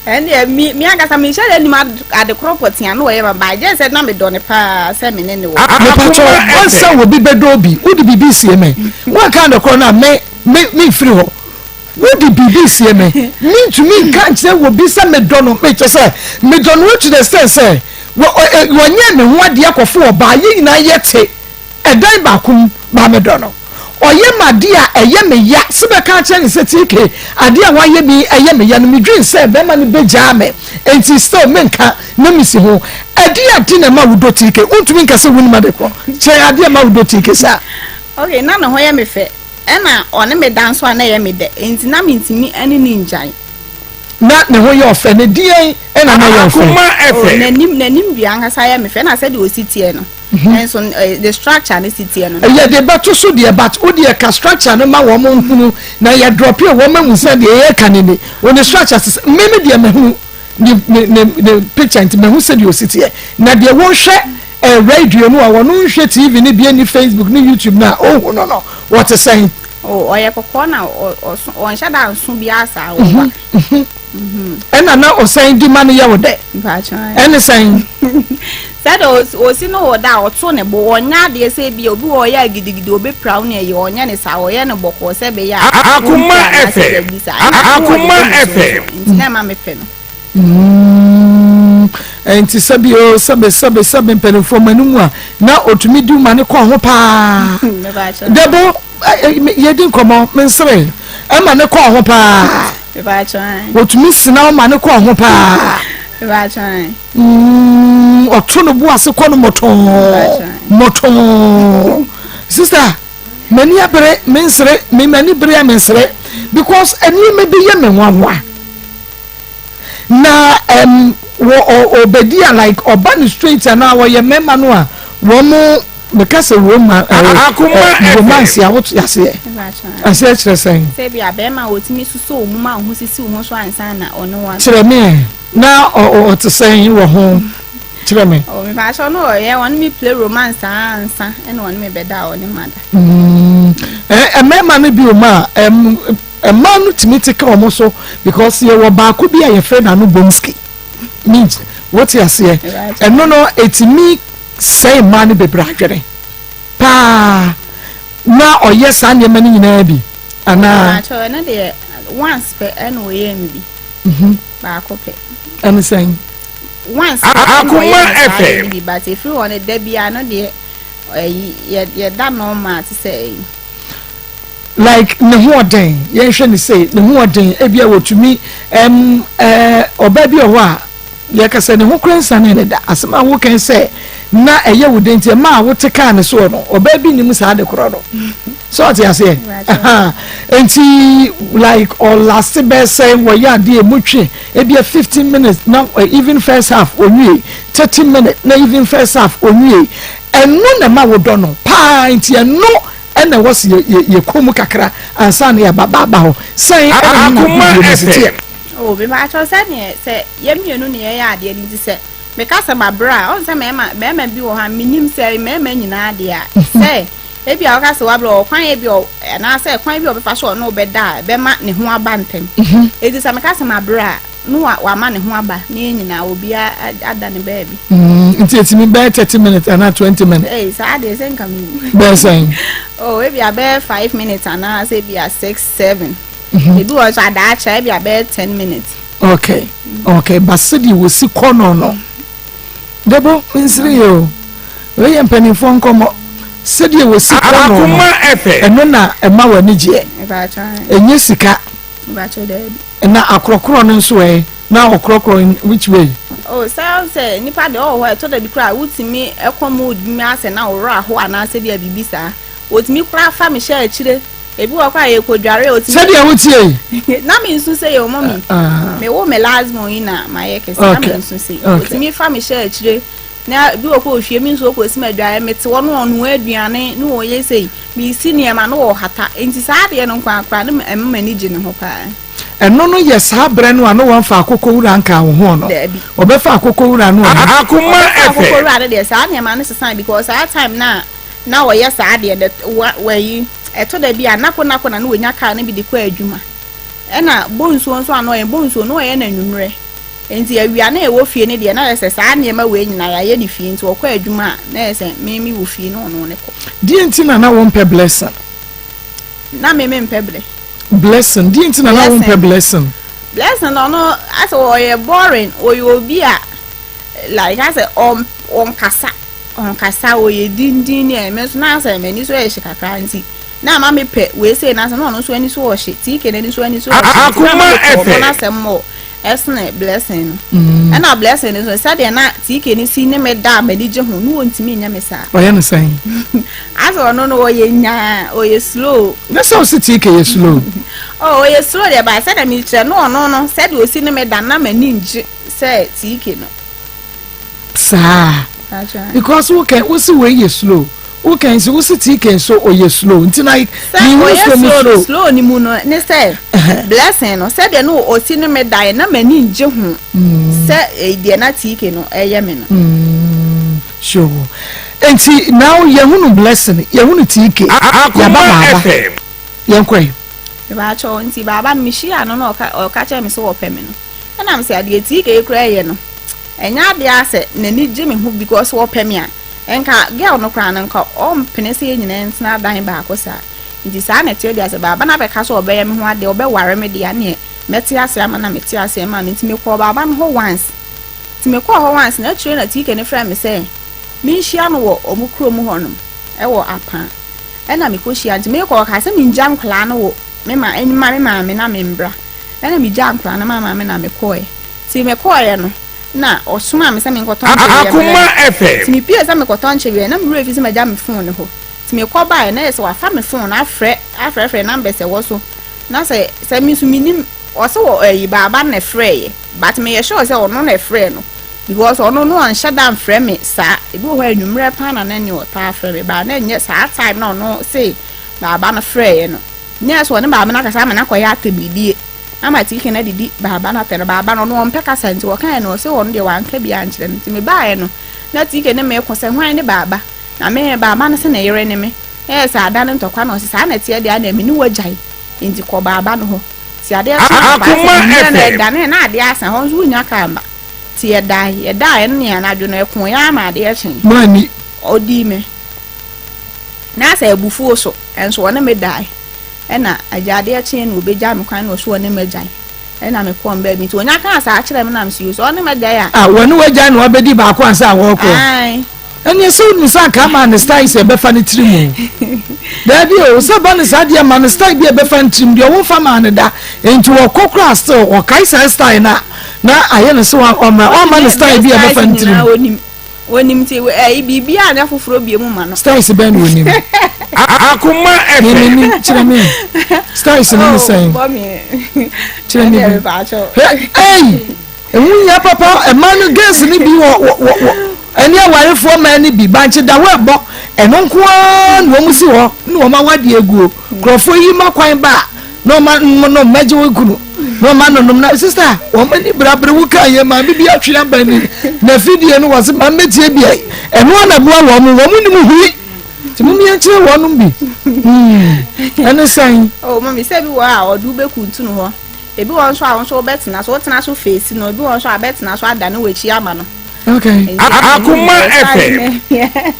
ende mi akasa me hye ni ma ade crop tia na oye ma ba je say na me do ne pa se me ne ne wo me pacho onsa wo bi bedo bi wo di BBC me wa kan de ko na me free ho what the BBC me to me can't say will be some McDonald me to say McDonald to the say when you me what the akofo ba ye na yete e dan ba kum ba McDonald oye ma dia eye me ya sebe kan che ni setike ade a waye mi eye me ya no me dream say be ma ni beja me enti still menka na mi si ho ade na ma wudo tike untumi nka se woni ma de ko che ade ma wudo tike sa okay na no ho ye me fe ena one me dance one na ye me de enti na me ntimi ene ni njan na ne ho ye ofe ne die ena na ye ofe Akoma nanim bi anka ye me fe na se de ositie no and so the structure is it here no yeah the but so the but o the ka structure no ma wo mo hunu na ya drop here wo ma mu say the ye kanene when the structure me the me hu the picture nti me hu say the city here na the won hwe radio no wo no hwe TV ni bi ni Facebook ni YouTube na oh no what is saying oh oye kokko na on shada nso bi asa wo and na o saying di man ye wo de and saying said o si no oda oto ne bo onya de se bi obi wo ya gidigidi obi praw ne ye onya ne sa o ye ne boko se be ya Akoma FM Akoma FM na ma me pe no enti sabi o sabe penfo manum a na otumi di mane ko ho pa debo yedi nkomo mensere e mane ko ho pa be ba chan otumi sina mane ko ho pa be ba chan oto no bu ase ko no moton sister mani abere mensere me mani bere mensere because eni me be ye me nwanwa na wo obedia like urban street na wo ye mema no a wo mo because wo ma romance ya what yase ase kire sen se bia be ma otimi suso omu ma ho sisi ho so ansa na ono wa kire me na o to sen wo ho kire me o me ba so no ye won me play romance ansa ene won me beda o ne mada mema no bi o ma man no timiti ka omo so because ye wo ba ko bi a ye friend na no bomski means what you say and no etimi say man be bragere pa na oyes anye mani nyina bi ana cho na de once pe en wo ye mi bi ba ko pe am saying once Akoma FM but if you want de bia no de ye da normal to say like ne ho oden ye hwe ni say ne ho oden e bia wotumi oba bi o wa ye ka say ne ho krensa ne da asema wo kan say na eye wo denti ma wo te ka ne so no oba bi ni mu sa de kro no so ti ase enti like all last be say wo ya de emutwe e bia 15 minutes now even first half onwie 30 minutes na even first half onwie eno na ma wo do no pa enti eno ena was ye komu kakra ansa na ya baba ho say Akoma FM oh be ma cho say ne say ye mienu ne ye ade ni ti say me ka say ma bra on say me bi wo ha minim say me nyina ade a say e bi a ka say wa bra kwan e bi o na say kwan bi o be fa so no be da be ma ne ho aba ntem e ti say me ka say ma bra no wa ma ne ho aba ne nyina obi ada ne baby nti etimi be 30 minutes and 20 minutes eh say ade say nka mi be saying oh e bi a be 5 minutes and say bi a 6 7 e bi was ada cha e bi a be 10 minutes okay basidi wo si kono no debo insiri yo we ye mpanifo nkomo sedi wo si kono Akoma FM eno na ema wani je e ba cha enye sika ba cha de na akrokro no nso na akrokro in which way oh say nipa de oh to da bi kra wutimi ekomo odumi ase na oro aho ana se bia bibisa otimi kra fa me sha akire ebi wo kwa ye kodware otimi sedi a wutie na me nsu say yo mommy me wo me lasmo ina ma ye kese na me nsu say otimi fa me sha akire na bi wo ko hwie mi nso ko si madware mete wo no onu aduane no wo ye say mi si ne ma no wo hata enti saa de no kwa akra na emma ni gye ne ho pa eno no yes ha bre no ano wan fa akoko wura nka wo ho no obe fa akoko wura no Akoma FM akoko wura de saa ne ma no sesan because that time na wo yes saa de we eto da bi anako na no wonya ka na bi de kwa adwuma ena bonsu nso ano ye bonsu no ye na nwumre enti awia na e wo fie ne de na yese saa ne ma we nyina ya ye ne fie enti wo kwa adwuma na yese me wo fie no no ne ko di enti na won pe blessing na me mpeble blessing di nti na na won pe blessing no as o boring o you be like I say on kasa o ye din e me so na say me ni so e shikakra nti na ma me pe we say na say no so ani so o she ti ke ni so ani so Akoma FM na say mo esne blessing and a blessing is so say na ti ke ni si ne me da ma di je ho no ntimi nya me sa o ye no say as no o ye nya o ye slow na so si ti ke ye slow oh o ye slow de ba say na me kire no say de o si ne me da na ma ni nje say ti ke no sa because we see where you slow we can see we see can so or you slow until like you slow ni mu no ne say blessing no say de no o si ne me die na mani nje ho say de na tike no eye me no sure enti now you hunu blessing you hunu tike ya baba yankwai ba cho nti baba mi shia no no o ka che me so wo pe me no na me say de tike e kura ye no enya de ase na ni gye me ho because wo pɛ me a enka girl no kra nka o mpene se nyina ntina dan ba akosa nti sa na tie de ase baba na be ka so obeye me ho ade obeware me de ane meti ase ama na meti ase ama nti me ko baba no ho once ti me ko ho once na tire na tike ne fra me se me nhia no wo omukro mu ho no e wo apa na me ko hia nti me ko ka se me njam kla no wo me ma enima me na me mbra na me jam kla na mama me na me ko e ti me ko e no na osuma me se me nkoton Akoma FM ti me pie se me koton chewe na me refi se me jam phone ne ho ti me ko ba na se wa fa me phone afre number se wo so na se me su minim o se wo baba na frɛ but me ye sure se ono na frɛ no because ono no an shada frɛ me sa e bi ho anwumre pa na ne o ta frɛ me ba na nye sa time na ono se baba na frɛ no nya so ne baba na kasa ma na koya atabidie ama tike na didi baba na tere baba no no mpeka santi wo kan no se won de wan ka bia nkyere nti me baaye no na tike ne me ko se hwan ne baba na me baba na se na yere ne me sa ada ne ntokwa no se sa na tie de ana me ni wajai nti ko baba no ho ti ade asa Akoma FM da ne na ade asa ho nzu nya ka mba ti e dai ne ya na adwo no ekun ya ma ade echen mani odi me na sa ebufu so enso wona me dai ena ajade eche na obeja me kwan no so ne magyan ena me ko mba mi to onya kan asa akire me na me si so ne magyan woni wagyan no obedi ba ko ansa wo ko ai eni so ni san ka ma ne style se be fa ne trimu dabi o so ba ne sadia ma ne style bi e be fa ne trim de wo fa ma ne da enti wo kokra still o kai style na aye ne so o ma ne style bi e be fa ne trim wonim ti bibia na foforo bi mu ma no style ben wonim Akoma FM ni chira me style no say chira me hey emu ya papa e man gas ni bi wo eni awarefo ma ni bi banche da we bo eno nko an wo musi ho ni wo ma wade eguo krofo yi makwan ba no ma no maje wo kunu no ma no na sister wo ma ni brabre wo kan ye ma bi atwe abani na fidie no wo se ma metie bi eno na bo wo mu ni mu hui ti mu mi anche wo no bi ene san oh mami se bi wa odu be kuntu no ho ebi won so awon so betina so face no ebi won so abetina so ada no wechi ama no okay Akoma FM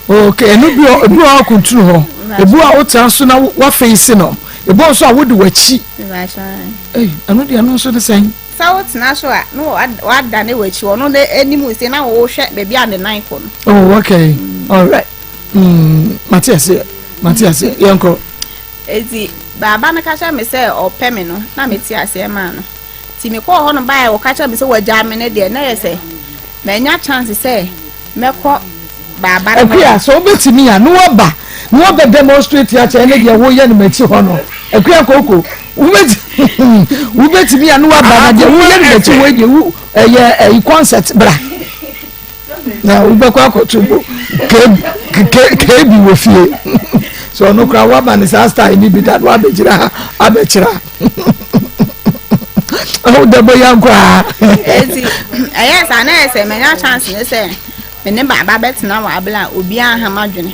okay eno bi o kuntu ho ebi a otan so na wa face no ebi won so a wodi wachi eno de eno so de san so tina so a no wa ada ne wechi wono de enimu se na wo hwe bebi ande nine ko no oh okay all right Matias yanko ezi baba na kacha me se ope me no na me ti ase ma no ti me ko ho no ba o kacha me se waja me ne de na yese me nya chance se me ko baba na ekua so betimi ya no oba demonstrate ya che ne de wo ye ne mati ho no ekua koko wo betimi ya no oba na de wo ye ne mati wo de wo ye concert bra na wo be kwa akotubo kebi wo fie so no kra wa ban sa star ni bi that wa abejira oh the boy yankwa ezi yes ana ese me nya chance ne se me ne baba betina wa abla obi aha madwene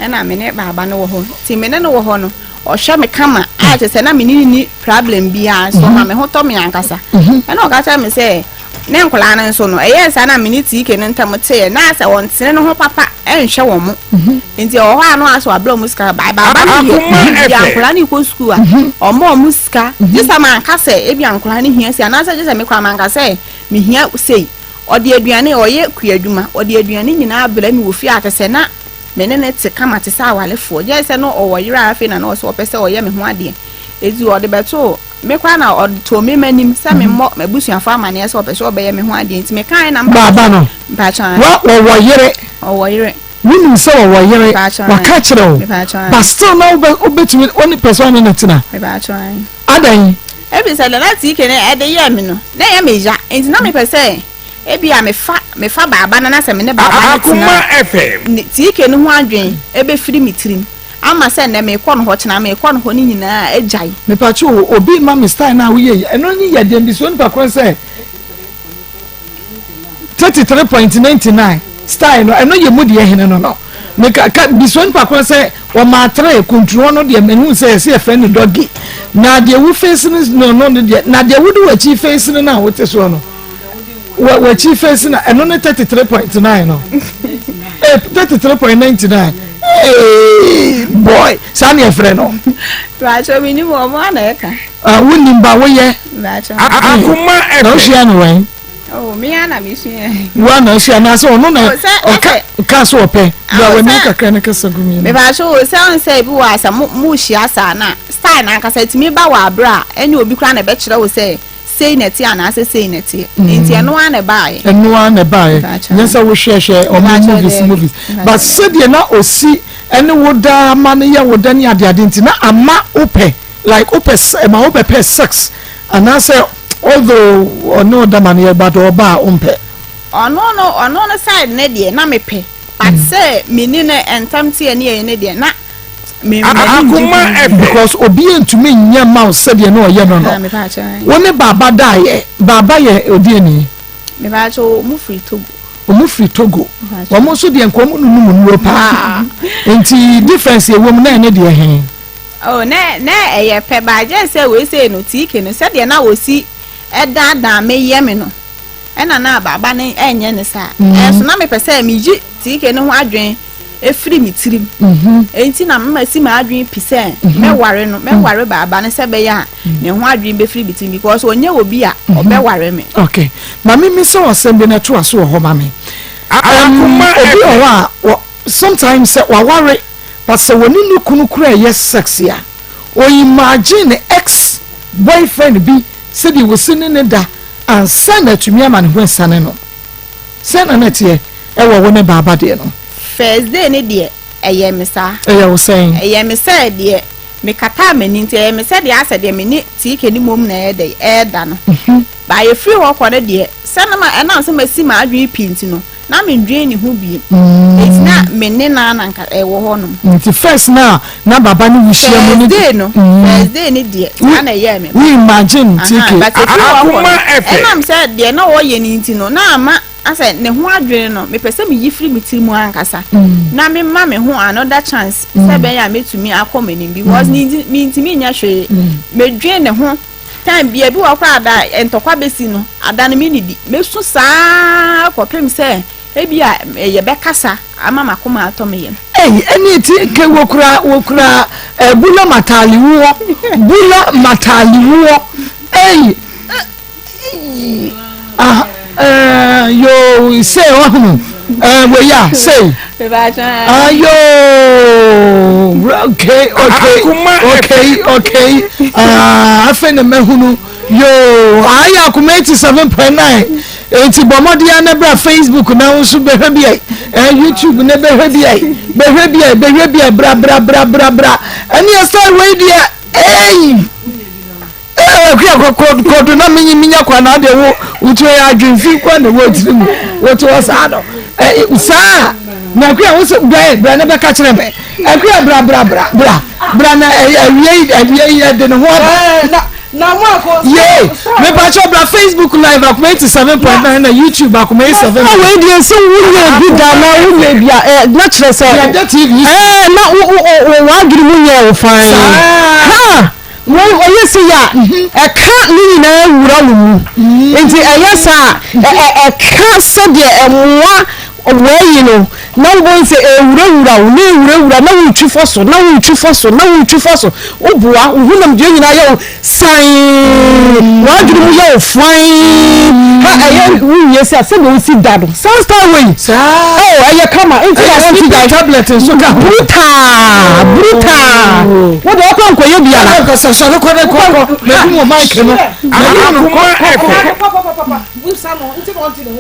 na me ne baba no wo ho ti me ne no wo ho no o hwe me kama a che se na me ni problem bia so ma me ho to me ankasa na o ga cha me se ne nkola nan so no eye sa na minute ike no ntam te na asa won tene no ho papa enhwe wo mo enti o ho ano aso abla musika baba ya nkola ni ko school a omo musika jisa man ka se ebi nkola ni hia si anasa jisa me kwa man ka se me hia sei odi aduane oye kuadwuma odi aduane nyina abla mi wo fi atese na menene te kama te sa walefo je se no o woyira afi na no so opese oye me ho ade ezi odi beto me kwa na oto me manim se me mo mabusuafo amane se opese obeye me ho ade nti me kan na baba no ba chan wo woyire winu se wo woyire waka kire o but still no obetumi only person na tina ba chan adan ebi se na ti ke na ede ye me no na ye me ja nti na me pese ebi a me fa baba na se me ne baba Akoma FM ti ke no ho adwen ebe firi mitirim ama se na me kɔ no ho kyena me kɔ no ho ni nyina agyae me pa chu obi ma me style na wo ye eno ni ye dem bi so ni pa kron se 33.99 style no eno ye mudi ehene no me ka bi so ni pa kron se wo ma tre control no de me hu se se friend no doggy na de wo face no de na de wo do achi face no na wo te so no wo achi face na eno ne 33.9 no 33.99 Hey boy, sani e frɛ no. Racho mi ni mo na e ka. Woni mba wo ye. Racho. Akoma No FM hia no wen. Oh, mi ana mi hia. Wa na hia na so no na ka so ope. Ya we make kakra na kasa gumi. Me ba so se on say bi wa sa mu hia sa na. Style na kasa timi ba wa abra, ene obi kra na be kyerɛ wo say say neti ana say say neti. Enti eno ana bae. Eno ana bae. Nyesa wo hwehwe o movies. But said ye na osi ene woda man ye woda ni ade enti na ama ope like ope ma ope per sex and I say although no da man ye but oba ompe ono no side ne de na mepe but say menine entamte ene ne de na me Akoma FM because obi entumi nya ma said ye no ye no woni baba da ye baba ye odi eni me ba cho mu free Togo omu free Togo omo so de enko mu nunu mu pa enti difference e wom na ene de hen oh na eye pe ba je say we say no tike no say de na wo si eda me ye me no ena na baba ne enye ne sa so na me pese me ji tike no ho adwen e free mi tirim enti na mma si ma adwen pise me ware baba ne se be ya ne ho adwen be free bitim because onye obi a obe ware me okay mami mi so osembe na to aso ho mami Akoma obi FM o sometimes say wa ware but say woni nu kunu kura yes sexy a o imagine ex boyfriend bi say di wo sini ne da and send to me man ho sane no send na tie e wo ne baba de no first day ne de eye me sa wo saying eye me sa de me kata mani nti eye me sa de asa de me ni tike ni mom na e da no ba ye free ho kwode de send ma e na so ma si ma adwi pinti no na me ndwen ni ho bi it's na me ne na nka e wo ho no nti first na baba ni wishia mo ni day no first day ni de na ye me we imagine tike Akoma FM am say de na wo ye ni nti no na ama asa ne ho adwene no me pese me yifri me tiri mu ankasa na me ma me ho another chance say ben ya metumi akoma ni because ni ntimi nya hwe me dwen ne ho time bia bi wa kwa ada entokwa besi no ada ne me nidi me su saa kopem say ebia ye bekasa ama makoma atome ye eni ti ke wokura bula mataliwo yo say we ya say ayo okay afene mehunu yo aya kuma 87.9 enti bomodia na bra Facebook na unsu behwe bia YouTube na behwe bia bra ani style we dia kwa na minya kwa na de wo utu ya adwemfi kwa na wo tirimu woto wasado sa na kwa wo se bra na be ka kire me bra na awie de no ho na Maa Akos me pa cho bra Facebook live akuma 87.9 na YouTube akuma 87 we dey so wunya bi da na wunya bia na kire say ya TV na wo agiri wunya wo fine ha oyɛ si ya ɛka ne nyinaa wura wo mu nti ɛyɛ saa ɛka sɛdeɛ ɛmoa ɔwɔyi no na wo nse ewurawura wo na ewurawura na wo twi fo so na wo twi fo so na wo twi fo so oboa wo hunam de nyina yɛ san wa duru mu yɛ ofan ha ɛyɛ wo yɛ sɛ sɛ wo si dado san star way ɛyɛ kama nti ya wɔn ti da tablet so ka bruta wo de ɔkɔ nkɔ yɛ bia na ka so no kɔ na mu mic no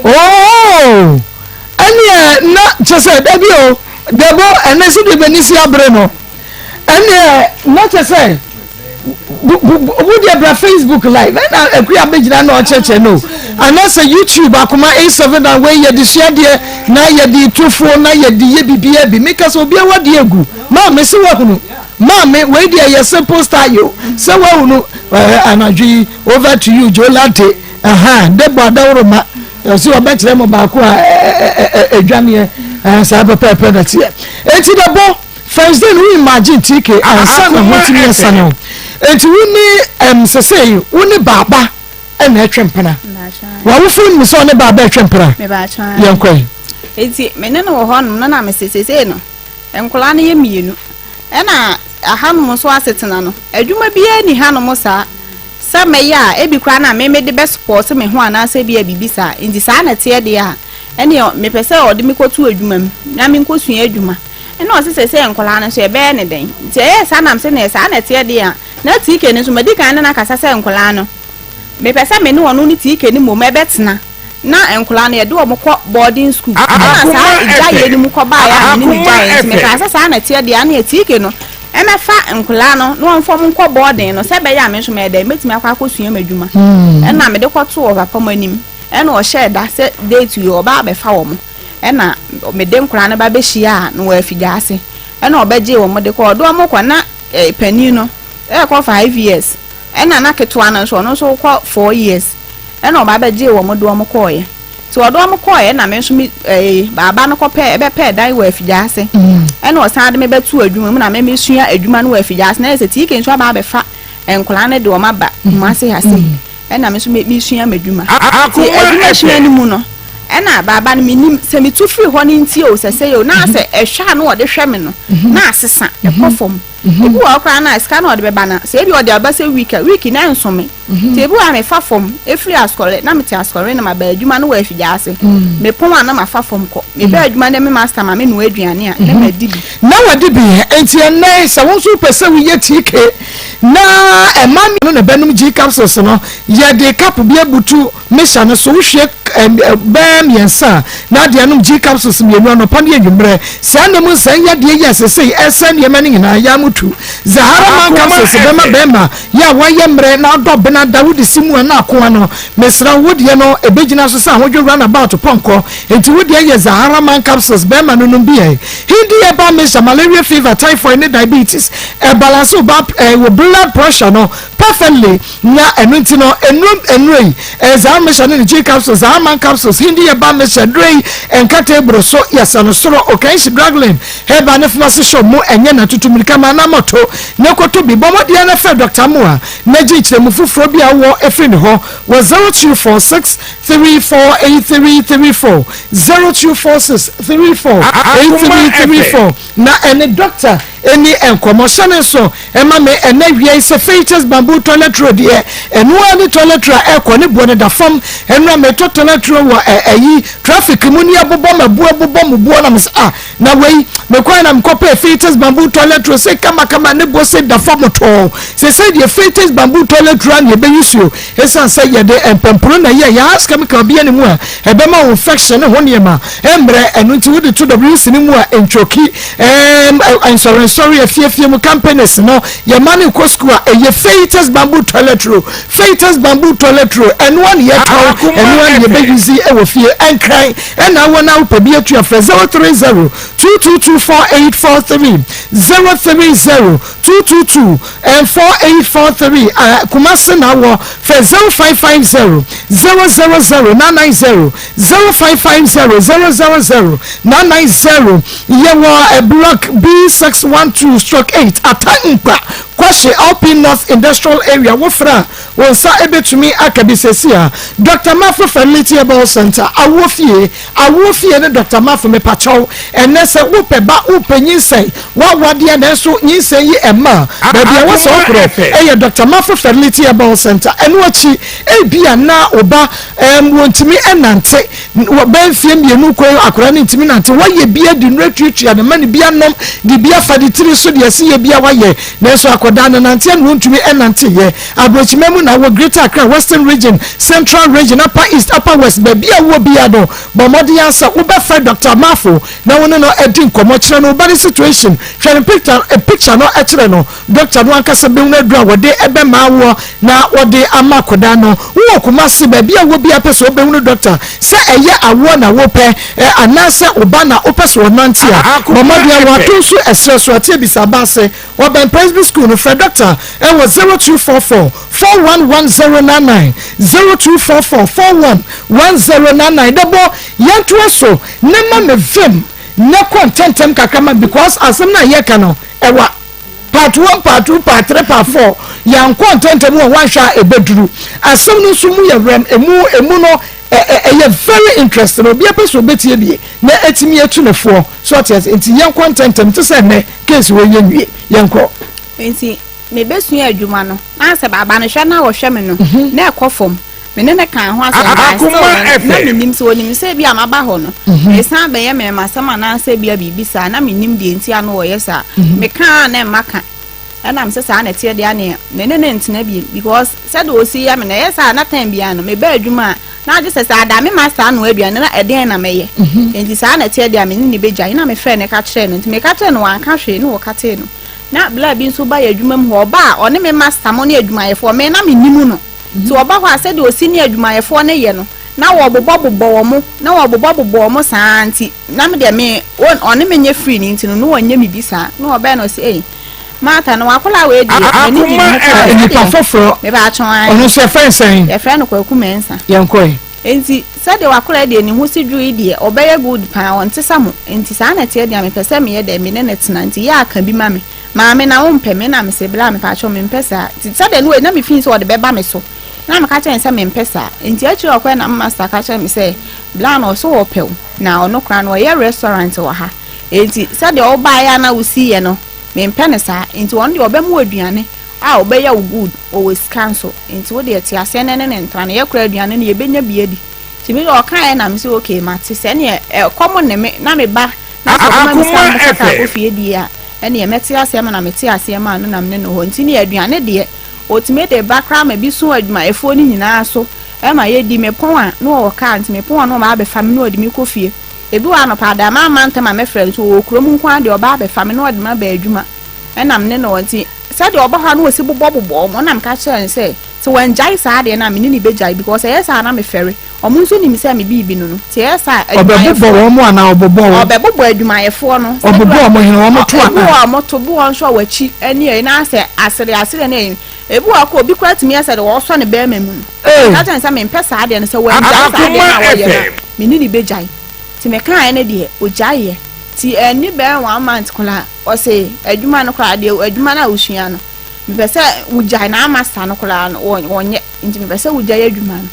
oh ɛnɛ na kyesɛ dabi o debo ɛnɛ si de beni si abre no ɛnɛ na kyesɛ bu de bra Facebook live na akuya begina na ɔkyɛkyɛ no anasa YouTube Akoma A7 na we ye de hyiade na ye de tufo na ye de ye bibia bi meka so bia wade egu ma me si wa hunu ma me we de ye simple style yo se wa hunu anadwi over to you Jolate debo adawroma so obekere mo ba ko edwane sa pepe na tie enti debo first day we imagine TK ansa na motimi asano enti woni sesei woni baba na etwempena wa wo fun mi so ne baba etwempena me ba chan yenkoi enti mene no ho no na me sesei no enkola na ye mienu na ahanum so asetena no adwuma bia ni hanum saa sama ya ebi kra na me de best support me ho ana se bia bibisa enti saa na tie de a ene me pese ode me kotu adwuma m na me nkosua adwuma ene o sese enkola na so e be ne den enti saa na me se na saa na tie de a na tike ne so medika na kasa se enkola no me pese me ne wono ni tike ni mo me betena na enkola na ye de o mokọ boarding school na saa ijaye ni mokọ ba ya ni ijaye me kasa saa na tie de a na tike no emefa nkola no mfom nkọ boarding no se be ya me so me da metimi akwa akosua madwuma na me de kọto o papa manim na o share da se date yo ba be fa wo mo na me de nkola na ba be hia no wa afiga ase na obeje wo mo de ko do mo kwa na pani no ko 5 years na ketwa na so no so ko 4 years na o ba beje wo mo do mo ko ye ti o do mo ko ye na me so mi baba no ko pe be pe dai wa afiga ase na o san de me betu adwuma mu na me sua adwuma no wa afiga ase na ese ti ke nso ba be fa enkola na de o ma ba mo ase ase na me so me sua madwuma ti adwuma sua ni mu no na baba no minim se me tu free ho ni nti o sese yo na se ehwa no o de hwe me no na asesa e kofom ebu wa kra na ska na o de be ba na se bi o de aba se week na nsome ti ebu wa me fa fom e free askore na me ti askore na ma ba adwuma no wa afiga ase me pon na ma fa fom ko me ba adwuma na me master ma me no aduane a na ma dibi na wadi bi enti enai se won so pese we ye TK na e ma no na benum G capsules no ye de cap bi abutu mesha no so hwe bam yensa na de anum G capsules mienu no pon ye nwumre sa na mu san ye de ye sesei esa ne ma ni na ya mutu Zahara man capsules bema ya wa ye mre na do bena Dawudi simu na akoa no mesra wodie no ebegina so sa hodwo run about ponko enti wodie ye Zahara man capsules bema no bi e hindi e ba mesha malaria fever typhoid and diabetes e balance ba blood pressure no perfectly na enunti no enrei Zahara mesha ne G capsules Zahara man capsules hindi e ba mesha drei enkate bro so yasano soro okay she draggling he ba ne fuma se show mo enye na tutumilika ma na moto ne koto bi bomodie na fe Dr. Moa na ji chemu fufuro bi awo efin ho was 0246 348334 0246 348334 na ene doctor eni enkomoshane so ema me ene wie se features bamboo toilet road ye enu ani toilet ra eko ne bo ne da fam enu me toilet road wo ayi traffic mu ni abobo mabuo na mes na wei me kwa na mkope features bamboo toilet road se kama ne bo se da fam to se the features bamboo toilet road ye be yusu esan se ye de empempro na ye ya ask me ka bia ne mu a ebe ma infection ho ne ma embre enu ti wudi 2WC ne mu a enchoki sorry afie mu companies no ye mani ko school ye features bamboo toilet roll and one ye town and one ye be use e wo fie enkran and I want out be at your 030 2224843 030 222 and 4843 Kumasi na wo 0550 000 990 0550 000 990 ye wa a block B61 012/8 Atankpa Kwashe LP North Industrial Area Wofra wonsa ebetumi akabisesia Dr. Mafo Fertility Herbal Center awofie ne Dr. Mafo mepacho enese wopeba upenyinsen wawade na so nyinsen yi ema babia woso okro eye Dr. Mafo Fertility Herbal Center eno achi ebia na oba wontimi enante benfie mienu ko akora ne ntimi nante waye bia di nretwitwa na mani bia nom di bia fadi tiri so de se ye bia waye na so akoda na nante no ntumi enante ye abrochimemu na wo Greater Accra Western Region Central Region Upper East Upper West babia wo bia do bomodi ansa wo be fa Dr. Mafo na wono no edin komo kire no body situation hwere picture no ekire no doctor no ankasa be wona dura wode ebe maawo na wode amakoda no wo kumasi babia wo bia pese obe wona doctor se eye awo na wo pe anase oba na opese wonante a bomodi awo so esreso ate bisabase wo ben Presby School no for doctor e was 0244 411099 0244 411099 debo yanto so nema me vim ne contentem kakama because asem na ye ka no ewa part 1 part 2 part 3 part 4 yan contentem wo wanhwa ebeduru asem no so mu ye rem emu no very interesting obi apeso betie bie na etimi etunefo so ties enti yan contentem to say ne case wo yenwie yanko enti me besu adwuma no na se baba no hwe na wo hwe me no na ekofom me ne kan ho asem na minim se onim se bia maba ho no me san be ye me masama na se bia bibisa na minim de enti ano wo yesa me kan na maka and I'm saying na tie dia ne ne ntena bi because said o si ya me na yesa na time bia no me ba adwuma na je se sa da me master no aduane na eden na meye enti sa na tie dia me ni beja na me fe ne ka kire no enti me ka kire no wan ka hwe no wo ka te no na bla bi nso ba ya adwuma mu ho ba o ne me master mo ne adwuma ye fo me na me nimu no ti oba ho asede o si ne adwuma ye fo ne ye no na wo bobobobbo wo mo na wo bobobobbo wo mo santi na me de me o ne me nye free ni nti no wo nya mi bisa na wo ba no se Mata no akola we di ni pa foforo me ba chon ai onu se fensen ye fe no kwaku mensa yankoi enti sade wakola de ni husi dru di obeye good pa won tesamo enti sa na tie dia me pese me ye de me ne netena enti ya aka bi ma me maame na wo mpe me na me se bla me pa chon me mpesa ti sade no we na me fin so de beba me so na me ka chen se me mpesa enti achi okwa na master ka chen me se bla no so wo pew na ono kra no ye restaurant wa ha enti sade oba ya na usi ye no me penesa into on the obemu aduane a obeya good always cancel into wo de ti ase ne ntra na ye kura aduane ne ye benya bia di ti me o kan na me say okay ma ti se ne common ne me na me ba na so ma me say ka ofie di a ene ye meti ase ma na meti ase ma no na me no ho nti ne aduane de ultimate background me bi so aduma efo ni nyina so e ma ye di me pon a no o kan nti me pon a no ma be fam no odi me kofie ebi wa no pada ma ntama me friend so okrom nkwa de oba be fam no odi ma ba adwuma enam ne no nti said oba ha no osi bobo mo nam ka kire say so when jai sa de na me ni be jai because yes na me ferry omo nso ni mi say me bibi no ti yes obobo mo ana obobo adwuma yefo no obobo mo hin omo to ana omo to bu on so wachi eni na say asere na ebu akọ obi kwat mi say de wo so ne be ma mu ka tan say me mpesa de no say when jai sa de na wo ye me ni be jai ti me kan ene de o jai ye ti eni be 1 month kola o say adwuma no kola de adwuma na usua no me pese ujai na master no kola no wonye nti me pese ujai adwuma no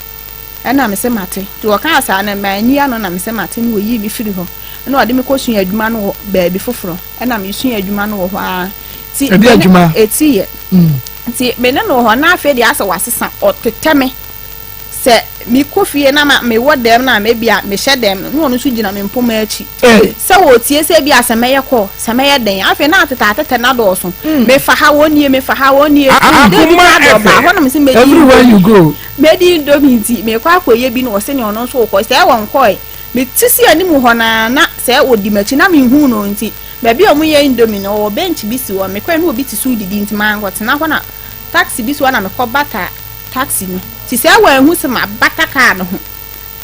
ena me se mate ti o kan asa na mani ano na me se mate no yi bi firi ho na o de me ko sua adwuma no ba bi foforo ena me sua adwuma no ho a ti adwuma eti ye ti me no ho na afi de asa wasesa o teteme se mi kofie na ma me wodem na me bia me hyedem no no so gina me mpoma achi se wo tie se bia se meye ko se meye den afi na atete na do so me fa ha woni me ho na me se me everywhere you go me di domiti me kwa akoye bi no se ne ono so ko se won koi me tisi ani mu ho na se odi machi na me hu no nti be bia omu ye indomi no bench bi si wo me kwa no obi ti su didi nti man got na ho na taxi bi si wo na me ko bata taxi ni ti se wa hu se ma bata car no ho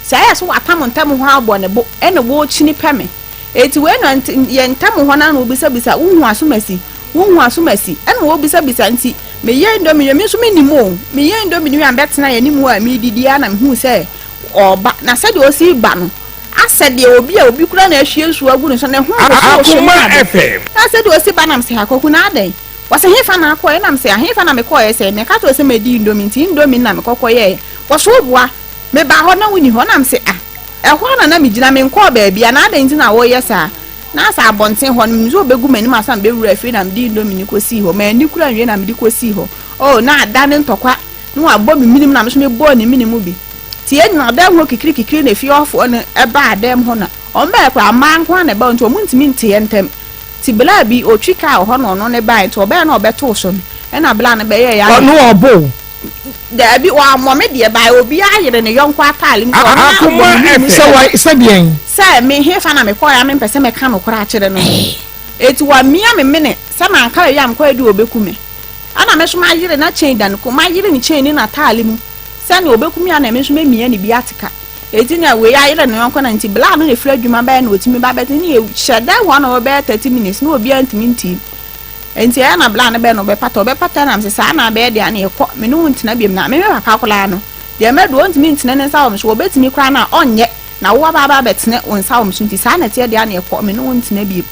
se ya so atam ntam ho abo ne bo ene wo chini peme eti we no ye ntam ho na no bisa hu asomasi ene wo bisa nti me ye indomi me so me ni mo me ye indomi ni am betena ye ni mo a me didi ana me hu se oba na se de o si ba no said the obi kura na ahwie su agu ne so ne ho Akoma FM. I said o si banam se hakoku na adan was a hefa na akoye na mse ahefa na me koye se me ka to se me di indomi na me kokoye was so boa me ba ho na wuni ho na mse ehwa na me gina me nko ba bia na adan ntina wo yesa na sa abonten ho no zo begu mani ma sam be wura afi na me di indomi ni kosi ho me ni kura nwe na me di kosi ho oh na adan ntokwa no abo me minim na me so me bo ni minimu bi tie na da ho kikiri na fi ofo no eba adem ho na o mba kwa amanko na ba nto mu ntimi ntie ntem ti bla bi otwika ho no ne ba nto oba na obeto so no na bla na be ye ya no obo da bi wa mo me de ba obi ayere ne yonko atale nko Akoma se bien se me hefa na me koya me pese me ka no kora akere no eti wa mia me mene se man ka ya mko edi obekume ana me so ma yire na chain dan ko ma yire ni chain ni na atale mu se na obekumi ana me so me mia ni bi atika eti na we ya yire no yonko na nti bla no ne fra adwuma ba na otimi ba beti ni sheda ho na obe 30 minutes na obi antimi nti enti ya na bla na be no be pata na mse sa na be de ana ekọ me no ntina biem na me papa kola no de me do ntimi ntina ne nsa wo so obetimi kra na onye na wo ba betene wonsa wo so nti sa na te de ana ekọ me no ntina biem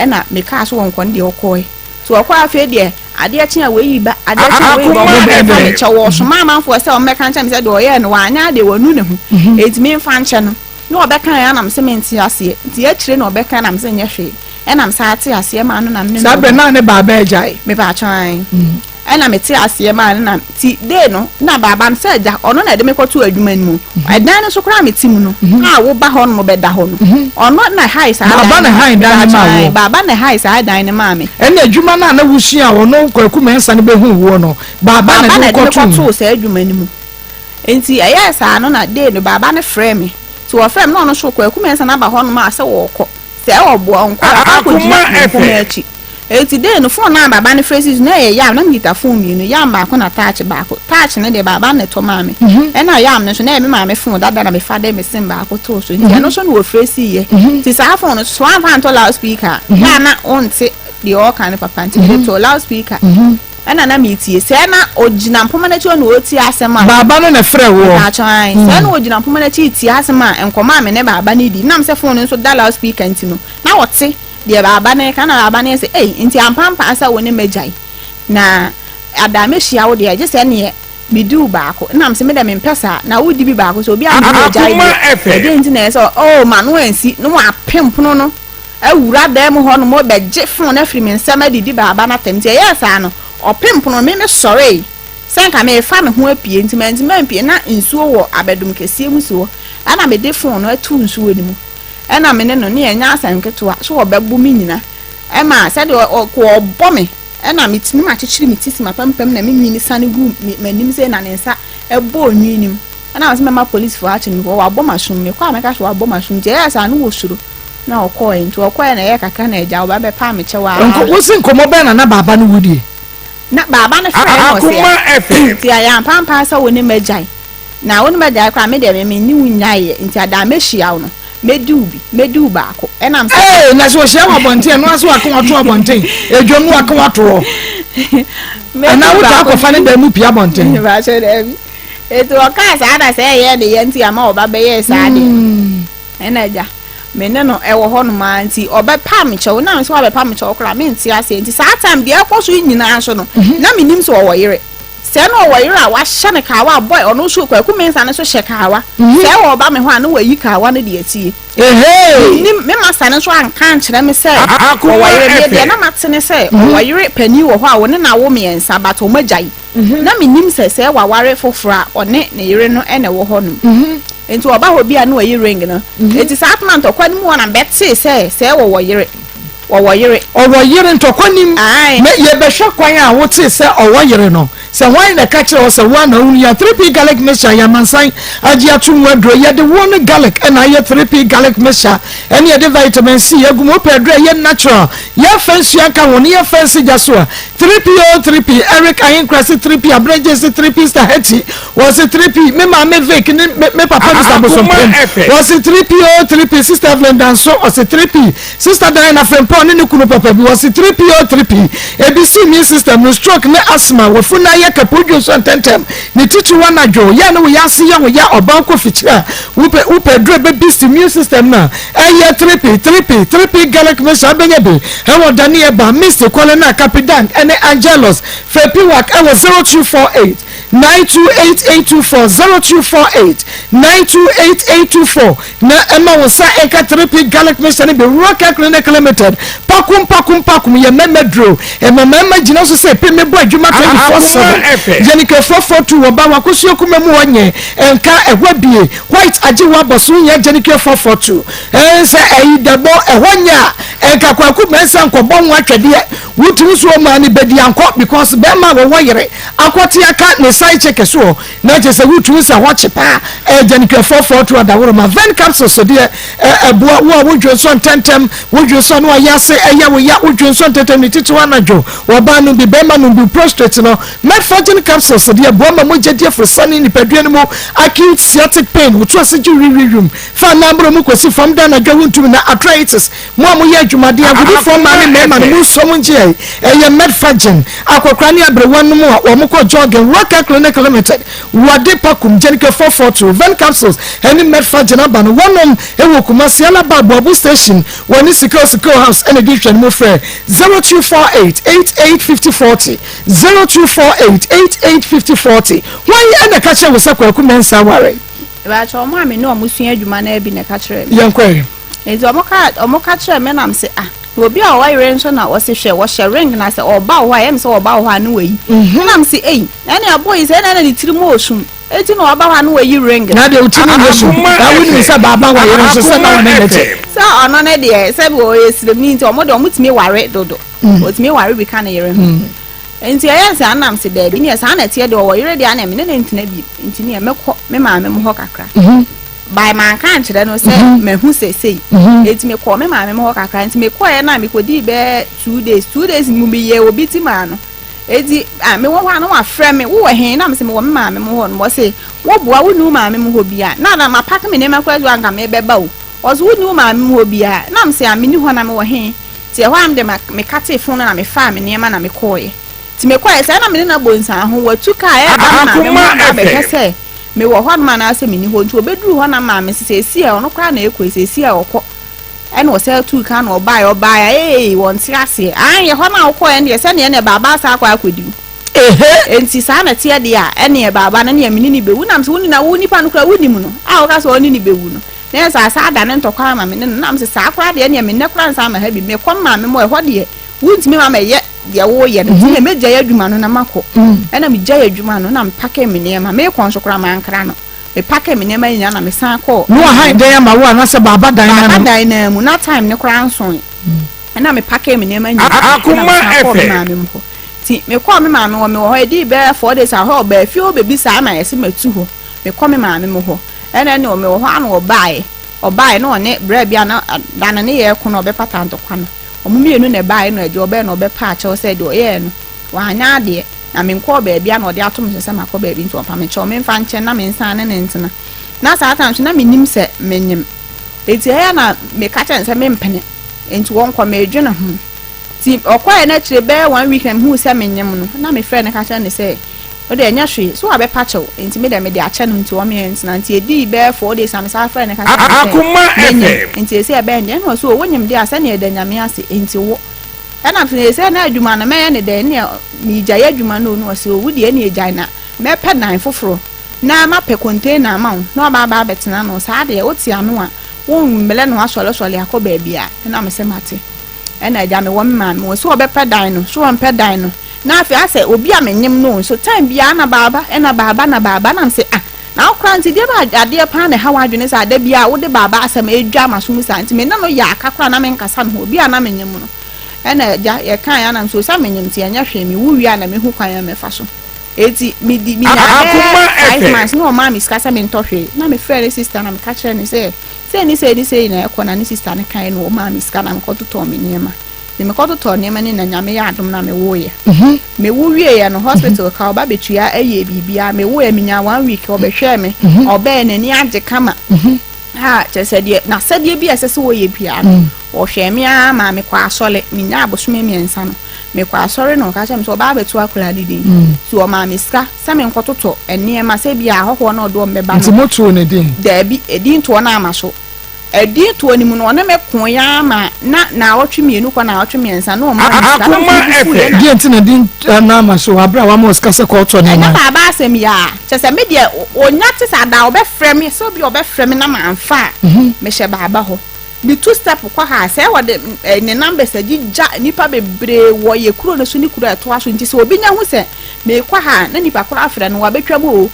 na me ka so won kon de okoi to okwa afi de ade akye we yi ba ade akye we ba mo be cha wo so mama fo se o me kan cha me se de oye no anya de wonu ne ho etimi mfa nche no no obekan ya na me se menti ase nti akire na obekan na me se nye hwe na me sa ate ase ma no na me sa be na ne baba ejai me ba chan na me te ase ma na ti de no na baba me se ja ono na de me kotu adwuma ni mu edan no so kra me ti mu no ha wo ba ho no mo be da ho no ono na hai sa baba na hai dan ma wo baba na hai sa dan ne ma me ene adwuma na wuhia wo no kwaku mensa ne be hu wo no baba na de kotu sa adwuma ni mu enti eya sa no na de no baba ne frɛ me ti wo frɛ me no so kwaku mensa na ba ho no ma se wo kɔ se obo onko akoma echi eti de no phone na baba ne phrases na ye yam na ngita phone mi no yam ba ko na touch ne de baba ne to ma me e na yam ne so na me ma me phone dada na me fa de me sim ba ko to so ni no so no phrase ye ti sa phone no so an fan to loudspeaker ya na onte de all kind papa nti to loudspeaker na me tie se na ogina mpoma na chi no oti asema baba no na frɛ wo achai se na ogina mpoma na chi tie asema enkoma me ne baba ne di nam se phone so da loudspeaker nti no na wote de baba ne kana baba ne se nti ampampa asa wo ne magai na adame hia wo de je se ne bidu ba ko nam se me de me mpesa na wo di bi ba ko so obi am magai de nti na se oh manu ensi no apempono no awura dem ho no mo be je phone na free me nsama di baba na tem ti yes ano opempono me sorry senka me fa me ho apie nti ma apie na nsuo wo abedum kesie mu suo ana me de phone no atu nsuo ni mu ana me ne no ne nya asam ketoa so obebu mi nyina e ma se de ko obo me ana me tini ma chichiri mi tisi ma pampam na me nwini sane gu manim se na ne nsa ebo onwinim ana was me ma police for action wo abo mashum me kwa me ka so abo mashum je ya sa no wo suro na okoy nti okoy na ye kaka na eja oba be pa me chewa wo sin komo be na baba no wudi na baba na friend was Akoma FM. ti aya pampa sa woni magai na woni magai kwa me de me ni wunyaye nti ada me hia no medu ba ko enam say na so hia wabonten no aso akon to abonten edwonu akon wato na wuta ko fa ne da mu pia abonten ba che de eto ka sa ada say ye de ye nti ama oba be ye sa de enaja me ne no ewo ho no ma nti oba pa me chewo na so oba pa me chewo kra me nti ase nti sa time de ekoso nyina so no na menim so wo yire se no wo yire a wa hye ne kawa boy ono so kwaku mensa ne so hye kawa se wo ba me ho a no wayi kawa ne de atie ni me masa ne so anka nkere me se wo yire de na matene se wo yire pani wo ho a wo ne na wo mensa bato magai na menim se wa ware fofora one ne yire no ene wo ho no enti oba ho bia na wayi ring no enti sa atman to kwani mu na betse se wo yire ntokwanim me ye be hwekwan a wote se owo yire no se wan na ka kire wo se wa na unu ya 3p garlic mixture ya mansan agi atum wadro ye de one garlic na ye 3p garlic mixture ene ye de vitamin C ye gumo pedro ye natural ye fancy aka woni ye fancy jaso 3p Eric ayin krasi 3p abreje se 3p star heti was 3p me ma me vek me papa mi sabo so was 3p sister Evelyn Danso was 3p sister Diana Frempo ne kunu papa bi was 3p ebisi mi system no stroke ne asthma wafuna ya kapuju so tentem ni titu wana jo ya no ya se ya wo ya oban ko fichira upe dre be beast immune system na eye 3p garlic mix abenya be e wo dani e ba mr kwale na capidan ene angelos fepi wak e wo 0248 928824 0248 928824 na ema wo sa eka 3p garlic mix ne be rocket clinic limited pakum ye memedro e mama gina so say pe me bo adwuma 24/7 jenike 442 oba wakosuo kuma mu onye enka ehwa bie white ajiwa boso nya jenike 442 say debo ehonya enka kwaku mensa nkobo nwa twede wutumi so ma ni bedi anko because be ma wo yere akoti aka ne sai cheke so na je say wutumi sa ho chepa jenike 442 adaworo ma ven capsule so de eboa wo wodwo so tentem wodwo so no ayase eya wo ya wodwo so tentem ni titi wanajo woba no bi be ma no bi prostrate no metformin capsule so de eboa ma mogedie for sani ni pedua no mo acute sciatic pain wo to asiji rirum fa na mbro mu kwesi fam da na dwa wontumi na arthritis mo amoye adwumade agudi fo ma ne me ma no mu so mu nje eye metformin akokra ne abrewan no mu wo mo ko jogging rocket clinic limited wade pakum jenike 442 ven capsules any metformin aba no wonom ewo kuma siala babu station woni sikosiko house and edition mo frɛ 0248885040 0248885040 why ena ka che wo sakwa ku mensa ware ba cho mo ame no omusua adwuma na bi na ka kire me yankwe enti omoka kire me nam se obi a wa yire nso na wo se hwe wo hye ring na se oba wo em se oba wo anu wi nam se na ne aboy se na ne tiri mo osum eti no oba wo anu wi ring na de utimi osum na woni se baba wa yire nso se na wo ne nete so ono ne de se bo yeslim ni nti omo de omutimi ware dodo otimi ware bi ka na yire enti ayanse anam se da bi ne sa na tie de wo yire de ana me ne ntina bi enti ne mekọ me maame mo ho kakra by man kan kire no se mehu sesei enti me kọ me maame mo ho kakra enti me kọ ye na me kodi be 2 days mu bi ye obi ti ma no edi me wo ha no wa frɛ me wo he na me se me wo me maame mo ho no mo se wo boa wo nu maame mo ho bia na ma pack me ne makwa zo anga me beba wo ozo wo nu maame mo ho bia na me se amini ho na me wo he ti e ho am de me kate fon na me fa me ne ma na me kọ ye ti me kwa ese na me na bonsa ho watu ka e ba na me ma be kese me wo ho na na se me ni ho nti obeduru ho na ma me se esi e ono kwa na ekọ esi e okọ ene wo se tu ka na obai won ti ase an ye ho na okọ e ne se ne baba sa akwa akwedi enti sa na tie de a ene baba na ne me ni bewu na me se woni na wo nipa no kra woni mu no a wo ka so oni ni bewu no ne sa ada ne ntokwa ma me ne na me se sa akwa de ne me ne kra nsa ma ha bi me kom ma me mo e ho de wuntimi ma me ye de wo ye no me meja ya adwuma no na mako ena me ja ya adwuma no na me pake me ne ma me kon so kra ma nkra no me pake me ne ma nya na me san ko no ha de ya ma wo na se baba dan na mu na time ne kra nso ena me pake me ne ma nya Akoma FM ti me ko me ma me wo me ho e di be 4 days a ho ba fi o be bi sa ma yesi matu ho me ko me ma me mo ho ena ne o me ho anu obae no ne bra bia na dana ne ye ko no be patanto kwa no omumienu ne bae no ajo be no be pa a che se de oye no wa anya de na me nko ba bia no de atom se makọ ba bi nto pa me che me mfa nche na me nsan ne ntina na sa atan na me nim se menyim eti ya na me ka che se me mpene enti won kwa me dwene ho ti okwa na chire be 1 week na hu se menyim no na me frɛ ne ka che ne se o de anya hwe so abe pa chew enti me de me de a che no nti wo me ntina nti edi be 4 days am sa frɛ ne ka che Akoma FM enti ese be nde no so wonyim de asa ne de nyame ase enti wo ana fune ese na adwuma na me ne de ne mi gya ya adwuma no no ase owu de ne gya na me pe nan foforo na ma pe container ma wo na ba betena no sa de o ti ano a wo mbele no asole akọ bia na me se mate ena gya me wo ma me so obe pe dan no so won pe dan no na afi ase obi a menyem no so time bia na baba na me se na okra nti de ba ade pa na ha wadwene sa ade bia wo de baba asem edwa maso mu sa nti me na no ya akakra na me nkasa no obi a na menyem no ena ja ye kan ya na so sa menyem ti anya hwe me wuwi a na me hu kwan ya me fa so eti mi ya 5 months no ma mi skasa me ntohwe na me frere sister na me ka kire ni se na ekọ na ni sister ne kan no ma mi skana me ko to me niema de me ko to niema ni na nyame ya adom na me wo ye me wo wie ya no hospital ka oba betua eye bibia me wo ya minya 1 week obehwe me oba na ni age kama ha chesedie na sedie bi asese wo ye bia no o hwe me a ma me kwa asole minya abosome miensa no me kwa sorry no ka chem so ba betu akura didi so o ma me ska se me nkototo ene ma se bia hoho na odo mbeba nti moto ne din da bi edin to na amaso edin to ni mu no ne me kon ya ma na awotwe mienu ko na awotwe miensa no ma ska na di nti na din na amaso abra wa mo ska se ko to ne ma na baba asem ya chese me de onya ti sa da obe frame so bi obe frame na ma amfa me hye baba ho bi two step kwa ha se wo de ne numbers agija nipa bebre wo ye kuro no so ni kuro eto aso nti se obi nya hu se me kwa ha na nipa kuro afra no wabetwa mu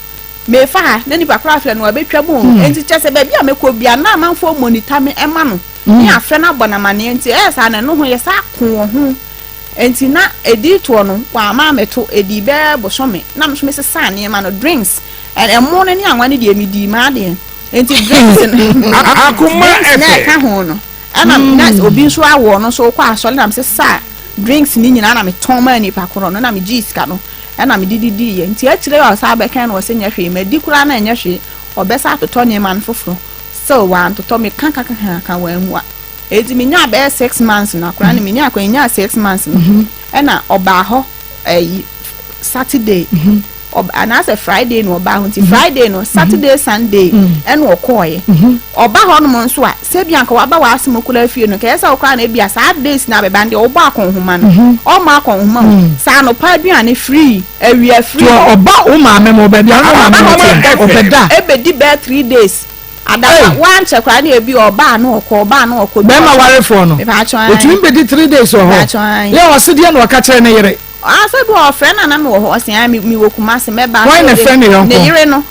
me fa ha na nipa kuro afra no wabetwa mu enti chese ba bia me ko bia na manfo monitor me ema no ni afra na bona mane enti sa na no ho ye sa ko ho enti na edi to no kwa ma meto edi be bosome na mso me sesa ne ma no drinks and emo no ni anwa ne de mi di ma de enti drinks Akoma na ka ho no ana na obi nso awo no so kwa asole na sesa drinks ni nyina na me ton ma ni pa koro no na me jiska no ana me didi ye enti akire wa sa be kan no se nya hwe ma di kura na nya hwe obesa atoto ne man foforo so wa atoto me kan wa enwa edi me nya be 6 months na kura ni me nya kwa nya 6 months no ana oba ho Saturday and as a Friday no oba ho Friday no Saturday Sunday and okoye oba ho no nso a se bia nka waba wa asem kula fie no ka esa okra na bia Saturdays na be bande oba akonhoma no o ma akonhoma sa no pa aduane free awia free oba o ma me mo ba bia no ma me obeda ebedi be 3 days ada one check kwa na ebi oba na okọ be ma ware for no otumi bedi 3 days o ho ye o se dia no ka kire ne yere asa bi o friend na me wo ho se mi wo kuma se me ba why na friend yo ne yire no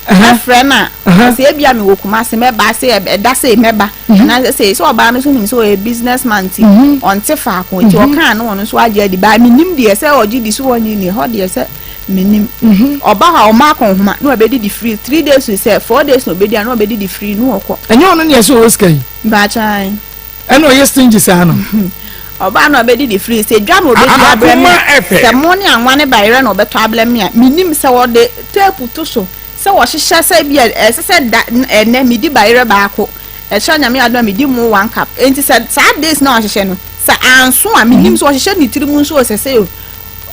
friend na se e bia me wo kuma se me ba se e da se me ba na se so oba no so nim so a businessman ti on te fa ko ti o kan no no so age di ba mi nim de se o gi di so woni ni ho de se minim oba ha o ma kon homa no be di free 3 days we say 4 days no be di no be di free no okọ enyo no ne so o skai ba chan eno ye stingy sa no oba no be di free say dwa no be di abrem se money anwane bayre no be to ablem ya minim se wo de tape to so se wo hihye se bia se ene mi di bayre ba ko e sha nyame adon mi di mu 1 cup enti se sad days na wo hihye no se anso a minim so wo hihye ni tirimu so se se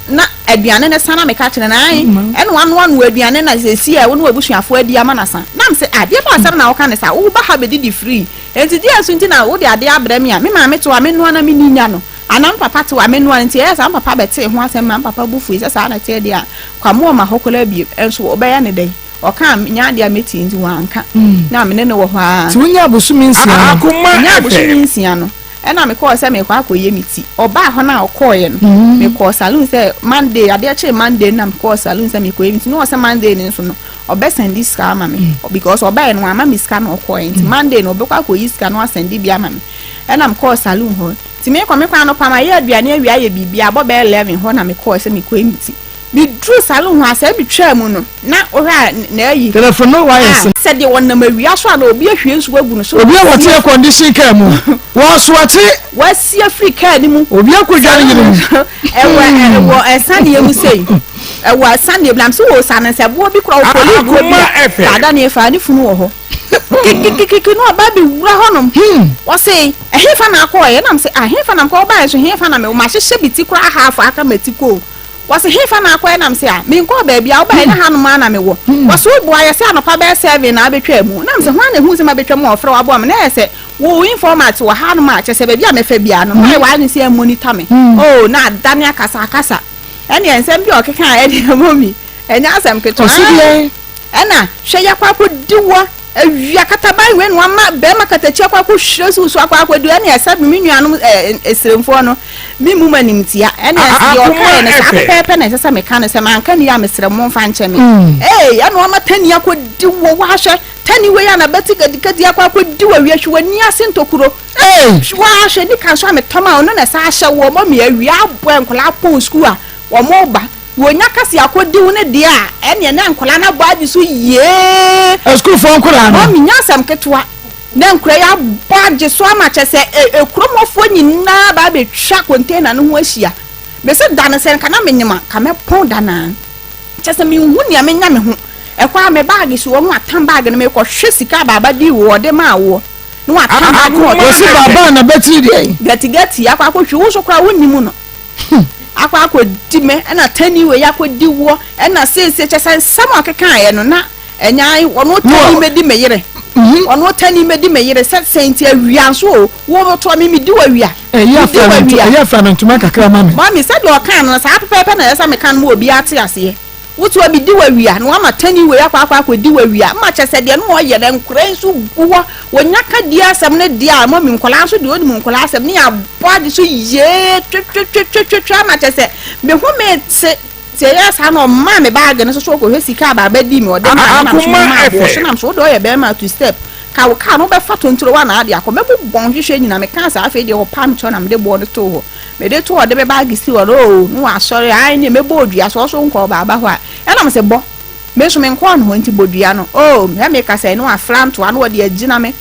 na aduane ne sana me ka kire na ai ene wanu aduane na sesi e wo no abusuafo adi ama na san nam se ade ba asem na wo ka ne sa wo ba ha be di free enti dia so nti na wo de ade abrem ya me ma me to wa me no na me ninya no anam papa to wa me no nti e sa papa be te ho asem ma papa bufu se sa na te dia kwa mo ma hokola bi enso obeya ne dai o ka nya ade ameti nti wa anka na me ne wo ho a ti wonya abusumi nsia Akoma nya abusumi nsia no ena me call say me kwa akoye miti oba ho na okoye no me call salon say Monday ade ache Monday na me call salon say me koye miti no say Monday ni so no obe send this ska ama me because oba no ama me ska no okoye nti Monday no obe kwa akoye ska no send bi ama me ena me call salon ho ti me kwa no pa ma ye aduane awia ye bibia bo be 11 ho na me call say me koye miti bi dru salon ho asa bi twa mu no na ohwa na ayi telephone no wires said the one na mawia so na obi ahwie nso agu no so obi a wote condition ka mu wo so ate wasi Africa ni mu obi akodware yire mu ewo esane ye mu sei ewo asane blam so wo sane se bo bi kura opoli go bi ada na efa ni funu wo ho kiki no ba bi wura honom wo sei ehefa na akoye na se ahefa na ko ba so hefa na me ma hyehye biti kura half aka matiko wasi hefa na akoye na mse a me nko ba bia wo ba na hanoma na me wo wasi wo boa yese anopa ba 7 na abetwa mu na mse hwan na hu se ma betwa mu ofre wabo am na yese wo informat wo hanoma chese ba bia me fa bia no na wa ni se monitor me oh na dania kasa ene ensem bi okeka ene momi enya asem keto ena hwe yakwa ko diwo awia kataban we no ama be makatachi akwa ko hwire susu akwa ko du ene esa bi menuanom esremfo no mi mu manimtia ene esi okara ne sa pepe na sesa meka ne se manka ni ya mesremo mfa nche me ya no ama tani akwa diwo wa hwe tani we ya na beti gadikadi akwa ko diwo awia hwe ni ase ntokuro wa hwe ni kan so ametoma no na sa hye wo mo me awia abo enkola po school a wo mo ba wonya kasi akodi wo ne dia ene na nkola na baadi so ye school for nkola no mi nya sam ketwa na nkura ya baadi so ama chese ekromofo nyina ba be twa container no ho ahia me se dan se nka na menyima ka me pon dana chese mi hu ne me nya me ho ekwa me baagi so wo atam baagi no me ko hwe sika baba di wo de ma wo no atam baagi wo si baba na beti de gati akwa ko hwe wo so kra wo nyimu no akwa di me na tani we yakwa di wo na se chese sama keka ye no na enya wono tani me di me yere wono tani me di me yere senti awia so wo to me di wa wia ya fa no ntuma kakra mami said o kan no sa pepe na yesa me kan mo obi ate ase wotu obi di wa wia no ama tani we akwa di wa wia ma chese de no ye den kran so guwo wonya ka di asem ne di a mami nkola so de odi mu nkola asem ne ya body so ye twa ma chese me hu me se ya sa no ma me bag ne so ko hwesika ba di me o de ma na so na so do ye be ma to step ka no be fa tontro wa na ade akoma be bon hwehwe nyina me kan sa afi de ho pam cho na me de bo de to ho me de to o de be bag si o no asori ai ne me bo odua so nko ba ho a na me se bo me so me nko no nti bodua no ya me ka say no afram to anu o de agina me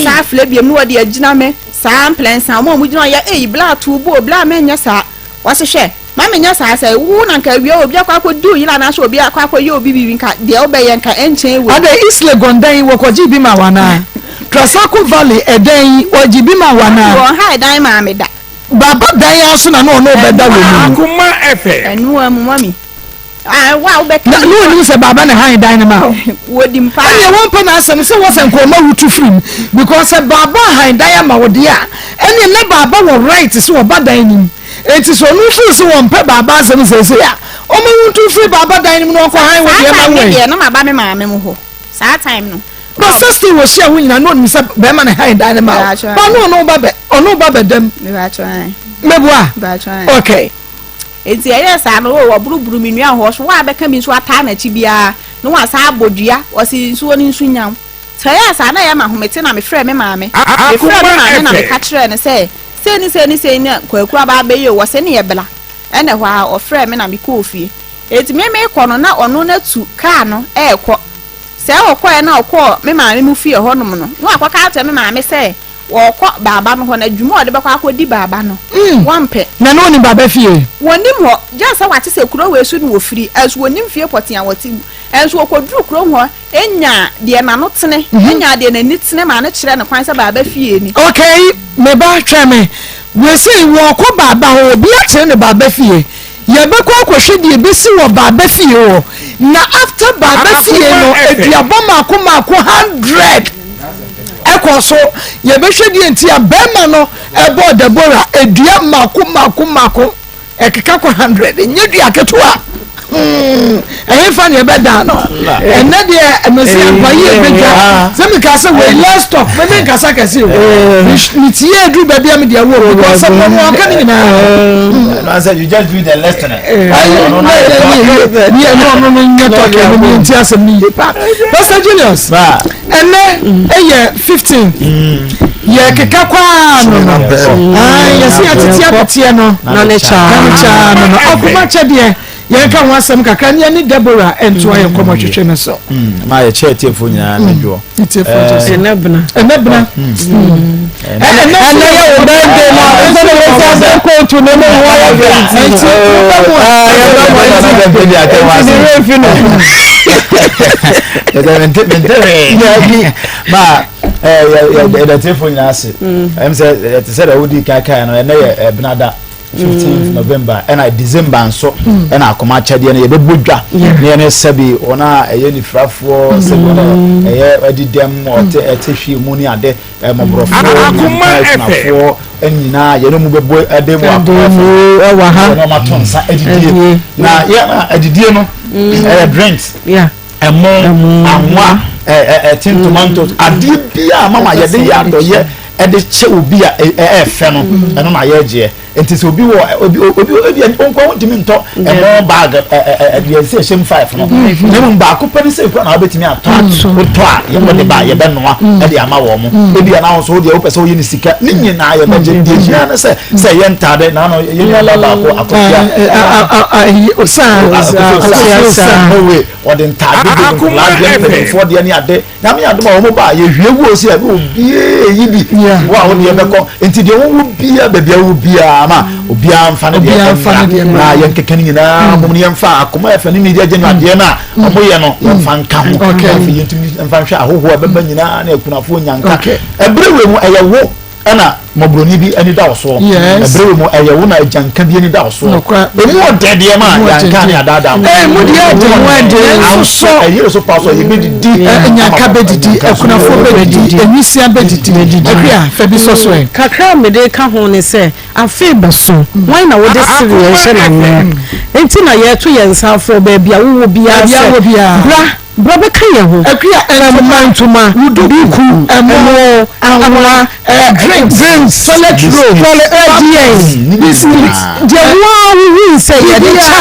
sa afle biem no o de agina me sa plan sa mo mu gina ya bla to bo bla me nya sa wase hwe ma me nya sa say wu na nka wi obi akwa du yila na so obi akwa ye obi bi nka de obeye nka enchen we ade isle gondan wo ko jibi ma wana Trasako Valley eden wo jibi ma wana wo ha dan ma me da baba dan ya so na no beda we mu Akoma FM enu amu mami wa be na no ni se baba na han dan ma wodi mpa ene won pa na asem se wo se nkoma wutu film because baba han dan ma wo de a ene ne baba wo right so wo badan nim enti so no so won pe baba asem se ya o me wutu free baba dan nim no ko han wo de ma we no ma ba me ma me mu ho sa time no but sister wo share wo nyina no ni se be ma na han dan ma ba no ba be dem me ba try mebua ba try okay enti eye sa no wo buruburu mi nua ho so wa be ka mi so ata na chi bia no wa sa abodua o si nsuo ni nsu nyam taya sa na ya ma homete na me frɛ me maame me frɛ me maame na me ka kyerɛ ne sɛ se ni kwakura ba be ye wo se ne ye bela ene hwa o frɛ me na me kɔ ofie enti me kɔ no na ɔno na tu car no kɔ sɛ o kɔ na o kɔ me maame mu fie hɔ nom no no akɔ ka atɛ me maame sɛ wo kɔ baba no hɔ na dwuma ɔde bɛkɔ akɔdi baba no wampɛ na no ni baba fie wonim hɔ jansa wate sɛ kuro we su no ofiri as wonim fie potia wate enso okoduru kuro hɔ enya de na no tene enya de na ni tene ma ne kyerɛ ne kwan sɛ baba fie ni okay me ba hwɛ me we say wo kɔ baba hɔ obi a kyerɛ ne baba fie ye bɛkɔ akɔhwɛ de besi wɔ baba fie hɔ na after baba fie no eduabɔ mako 100 ekoso ye behwe die ntia bema no ebo Deborah edua mako ekeka ko 100 nye dua ketua fa ne beda no ene de emesi abaye bedwa se me ka se we let's talk me ka sa ka se ni tie edu ba bia me de wo because some no kan ni no I said you just do the lesson no talk me ntia se ni pa Pastor Julius ene eye 15 ye keka kwa no ye si atitia no na le cha no Akoma chede ye ka ho asem kakra ne ni Deborah ento aye komo hwehwe ne so ma ye che tiefo nyina na dwo enebna ye o bende na so le sa ko to no mo wa the telephone ase em say te say da wodi kaka no na ye benada 15th November and December so and Akoma chade na ye bebodwa na ne sabi ona eye ni frafo se bona eye adidem ote etehwe mu ni ade mobrofo Akoma enina ye no mu bebo ade mu Akoma wa ha na matonsa adidie na ye adidie no drinks anwa tin tomatoes ade bia mama ye de ya do ye ede che obi a efe no eno na ye je enti se obi onko wontimi nto emo bag de se shem 5 no nemu ba ko pani se ko na obetimi ato a ye mo de ba ye be noa ede ama wo mo ebi na ho so de wo pese wo yini sika ni nyina ye be je de jia na se ye ntade na no ye nyala ba ko akofia osa we o de ntade de la de for de ni ade na me ade ma wo ba ye hwegu osi abi obi yi bi wa wo de be ko enti de wo bia be bia wo bia ama obia mfa ne de na ye nkeka ni na mo ne mfa Akoma efe ni media genu ade na omo ye no mfa nka ho afi yentumi mfa hwe ahoho abeba nyina na akunafo nyanka ebrewe mu eye wo ana mobroni bi ani da oso ebre mo eye wo na ajanka bi ani da oso emu odede ma yanka ne adada mu de de mo so eye so paso ye bedidi nyanka bedidi ekunafo bedidi enisia bedidi akria fa bi so so kakra me de ka ho ne se afi beso wan na wo de siri ye hye na me enti na ye to ye nsa afro ba bia wo bia bra be ka ye ho akria entuma wuduku emo anwa drinks solid road biscuit je wa wi se ye de cha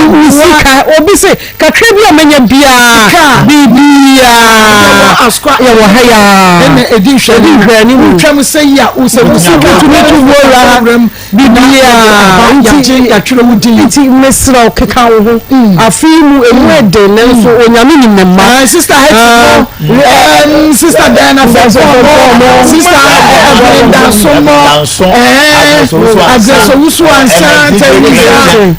musika obi se kakra bi amanya bia bibia askwa ye wo haya ene edi hwe ni twam se ya wo se musika to wora bibia ya twere wudi nti mesra okeka wo ho afi mu emu ede ne so onyame ni memma sister sister Diana sister Brenda Somo agreso wusu ansa television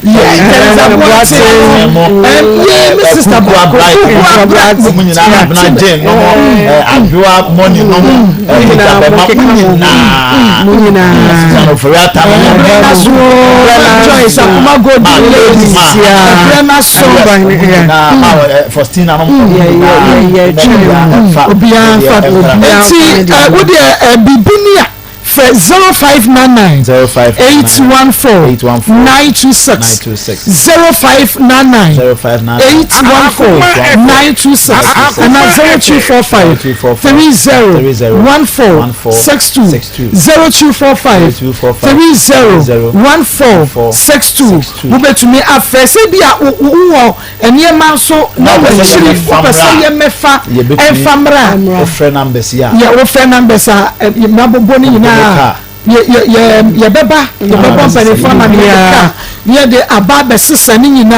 sister Brad munyina na den no adwa money no munyina no for ya ta Joyce Akoma go ladies Brenda Somo Faustina no obian fat wo de bibinia 0599 814 926 0599 814 926 and 0245 30 14 62 0245 30 14 62 wo betumi afese bia wo eniema so na wo chiri pesa ye mefa enfamra o friend numbers ya wo friend numbers na bobo ni nyina ye beba mpanyefo na ye de aba sesa ni nyina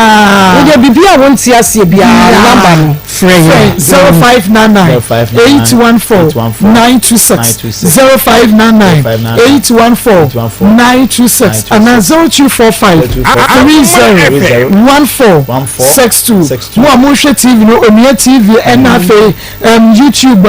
ye bibia wonti ase bia number no free 0599 814 926 0599 814 926 and 0245 30 14 62 mo amushe TV no Omia TV enafe YouTube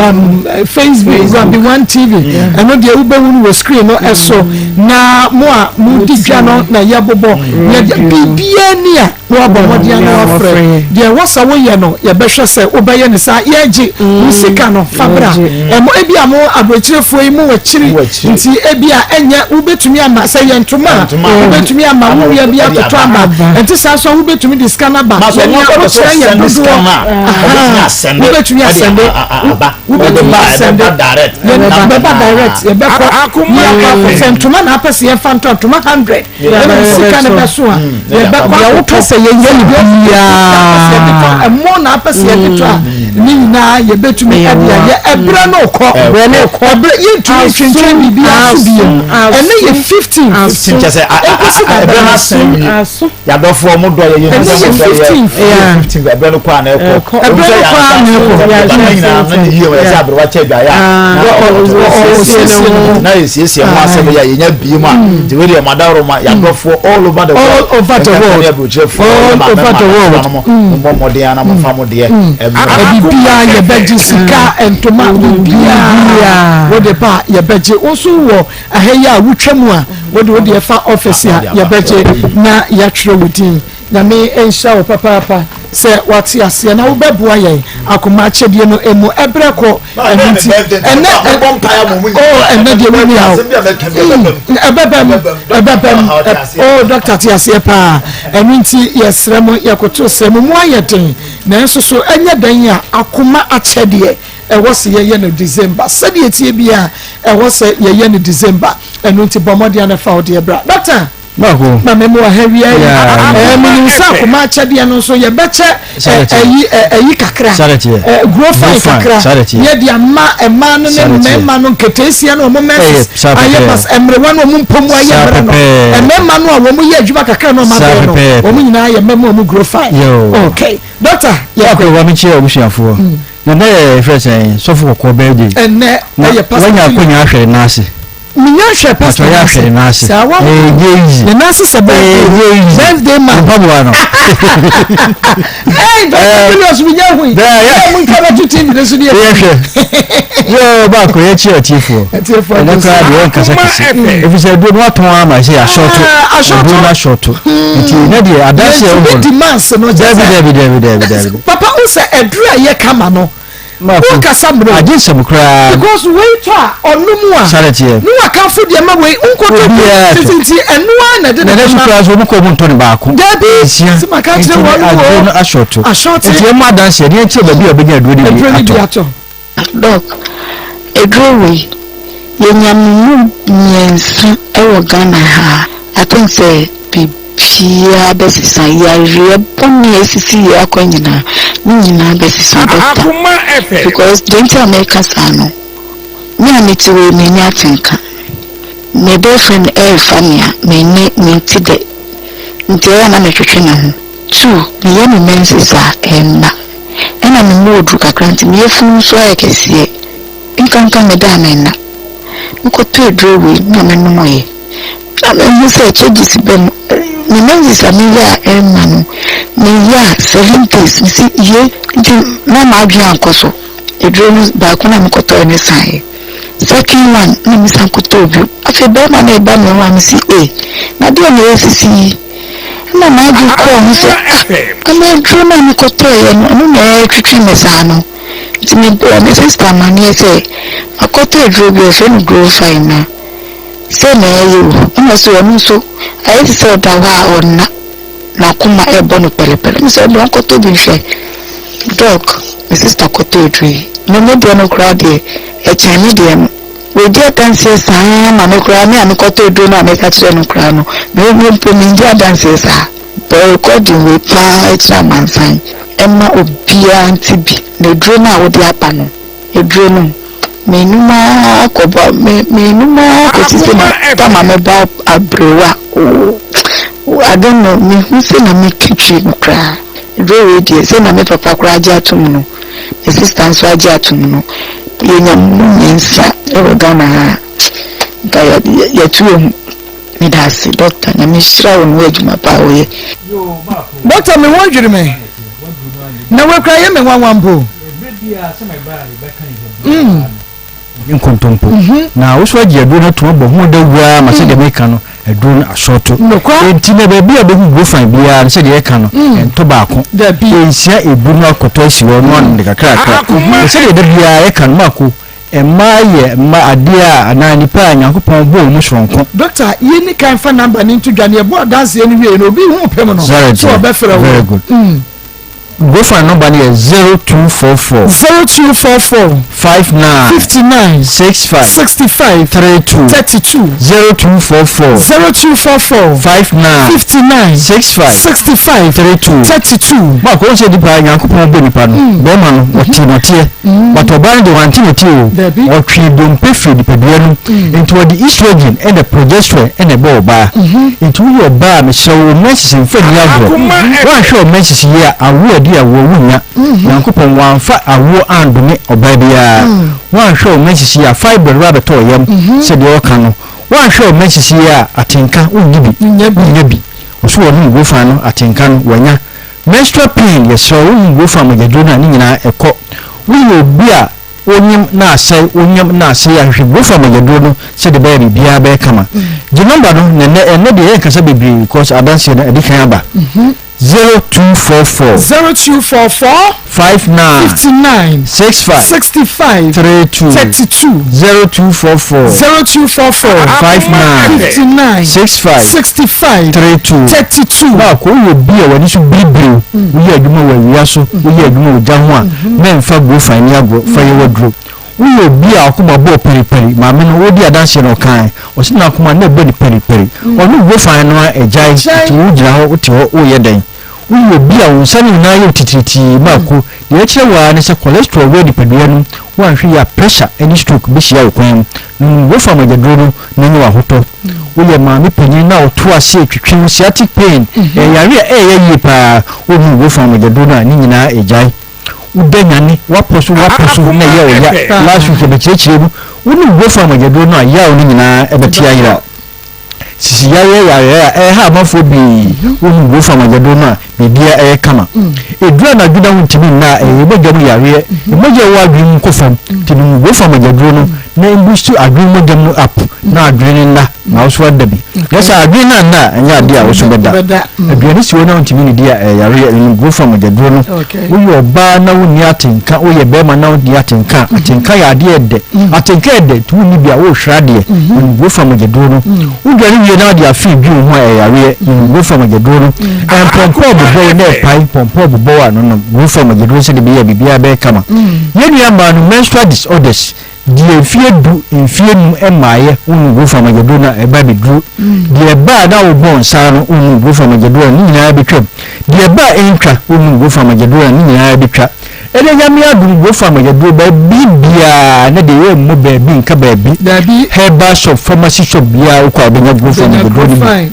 Facebook the one TV and no de ubewunu we screen no eso na mo a mo didwa no na yebobo ya bibia ni a no abomode na afre de wasa wo ye no ye behwe se obeye ni sa ye gi musika no fabra emo ebia mo abrochirefo yi mo wachiri nti ebia enye ubetumi ama se ye ntoma ubetumi ama wo ye bia to ama enti sa so ubetumi discount ba ye ni o chere ye discount ubetumi asende ubetumi asende direct ye be ko ntoma na apese ye fanto ntoma 100 ye sika na beso a ye be ko ya wo pese ye ye bia emo na apese ye to a ni na ye betumi adia ye ebra no ko ebra ye tumi twentwen bibia asubie ene ye 15 just ebra na sen ya dofo mo do ye 15 ebra no kwa na eko ebra no kwa na eko ya na ni ye ya abra wa che bia ya na yes mo asebe ya yenya bi mu a de we de madaro ma ya dofo all over the world mo modern na mo famode bibia ye beji sika entoma bibia wo de pa ye beji oso wo aheya wutwam a wo de fa office a ye beji na ya twere wudin na me ensha wo papa se wati ase na wo beboa ye Akoma achedie no emu ebreko enti ene bompaya mo mu ene de woni ha ebebem doctor ti ase pa enti yesremo yakoto sremo mu ayeden na enso so enye dan a Akoma achedie ewo se ye no December sadi etie bia ewo se ye no December enti bomode na fa ode bra doctor Mako mama wa hawia mi nsa Akoma achede no so ye beche eyi kakra grow fine kakra ye dia ma no ne mema no ketesia no mo mess ayebas emre wan mo mpomu ayebra no mema no a wo mo ye adwuma kakra no ma be no wo mo nyina ye mema mo grow fine okay doctor ya ko wa mi che obusuafo na na fresh so for ko be dey enne ye pass wanya konya ahwere na ase minya hwe pastor ya hwe na ase the nurse is a birthday man pabwa no Julius minya hui mun ka ba TV ne so ne yo ba ko ye chi atifo na ka de on kasa kisi if say do no ton ama say a short nti na de adase e wo demands no David papa o say edura ye kama no o kasa bro ajinsem kra because we twa onumu a sarete no aka fo de ma we nkoto nti enu a na de na so kra so mu ko mu ton ba ko David si maka kire wo no a short nti e ma danse de nti ba bi obenya aduro ato dog edrowe yenyamu nyensa ewo Ghana ha I think say bibia besisa yare bonni esisi ya kwanyina nyina besisa Akoma FM because don't America sano me ameti we me nya tinka my boyfriend famia me ne tide ntia na me twetwe na ho two me ye me mensisa emba ena me modu kakranti me yefunu so ayekese nkanka me da na na nkoto edrowe na me no moye na me say changes bem me mensisa me ya emma no me ya 7 days me see ye na ma adwe ankoso edrowe ba ko na me koto ne sai second one na me san koto bi afi be ma na e ba me wa me see na de me esisi na ma adwe ko me say I'm trying to make a no twetwe me sa no nti me sister mani say akoto edrobe fe no grow fine na say na you no so I say da wa onna na kuma e bono pelepele me say don koto bi fe dog me sister koto edrobe no me do no crowd e chani dem we dey dance sa ma no crowd me akoto edrobe na me ka tire no crowd no me po me dey dance sa recording we pa man sign emma obia ntibi na drum a wo dia pa no edrum menuma akoba menuma kotisi na tama me ba abrewa I don't know me who say na me kitchen no kra edrum we say na me papa kra aja atum no me sister nso aja atum no yenya munyensa e Ghana ha ga ya tuo me da se doctor na me shira won we djuma pa wo ye doctor me won dwere me na we kra ye me wanwambo nkontompo na wo so agi aduro na to bo hu da wua ma se de me ka no aduro na ashoto enti na ba bia be hu go fan bia se de ye ka no ento ba ko ensia ebu na akoto asi wo no an de kakra se de bia ye ka no mako emaye ma adia anani pa Nyankopon bo mu sonko doctor ye ni kan fa number ni to dwane e bo dance ye ni wie no bi hu pem no so obe fere very good go for number is 0244 59 65 32 0244 59 65 32 ma ko se di pa Nyankopon bo ni pa no be ma no otimotie watoban de wantimoti o twi dompe fi di pedua no into the estrogen and the progesterone and the ball ba into your ba me show message in fa ni agro wa show message here awo dia wo wunya Nyankopon wanfa awo andome obabia wa show message here fiber rabbit oyam se de o kan no wa show message here atenka ungibi nyabi oso wonu go fa no atenka no wanya menstrual pain yes so wonu go fa magedona ni nyina ekọ we obia onyim na asai ya hwe go fa magedona se de ba bia ba kama the number no ne de e kasa bebre because adanse na edikan aba 0244 59 65 32 0244 59 65 32 ba ko wo bia wani so bibiri wo ya dwuma wa wiaso wo ya dwuma wo jaho a memfa go fa ni agro fa ye wadro wo bia akoma bo periperi ma me no wo di adanse no kan o se na akoma na bo di periperi onu go fa no ejai ti wo gira ho ti wo ye den wo bia wo sani na ye titiriti ma ko de kire wa ne se cholesterol we di pedua no wo ahwe ya pressure any stroke bi hia wo kwan no wo fa magedro no na ni wa hoto wo ye ma me panyin na o to ase twetwe sciatic pain yare ye pa wo fa magedro na ni nyina ejai udanyane waposo na ye oya last week be chechire woni go from agedo no ya oni nyina ebetia yira sisi ya ha amafo bi woni go from agedo no bibia kama edura na dwuna wuntimi na ebogam yare emoje wa adwin ko fam tinu go from agedo no na imbustu adwin mogam no up na adwin na so wadabi yesa adwin na anya dia wo so beda adwin si wona wuntimi ni dia yare go from agedo no wo oba na woni atenka wo ye bema na woni atenka atenka ya de de atenka de tu ni bia wo hwrade go from agedo no wo gari wie na dia fi bi ho yare go from agedo no pompo bo ne pai pompo bo ano no go from agedo se de bia be kama yenu ya ma no menstrual disorders die fie du enfie nu emaye unu go from agedo na eba be dru die ba da wo bon sa no unu go from agedo ni nyina be twam die ba entwa unu go from agedo ni nyina be twa ele nyame adu go from agedo ba bibia na de we mo ba bi nka ba bi herbal shop pharmacy shop bia wo kwa be go from agedo ni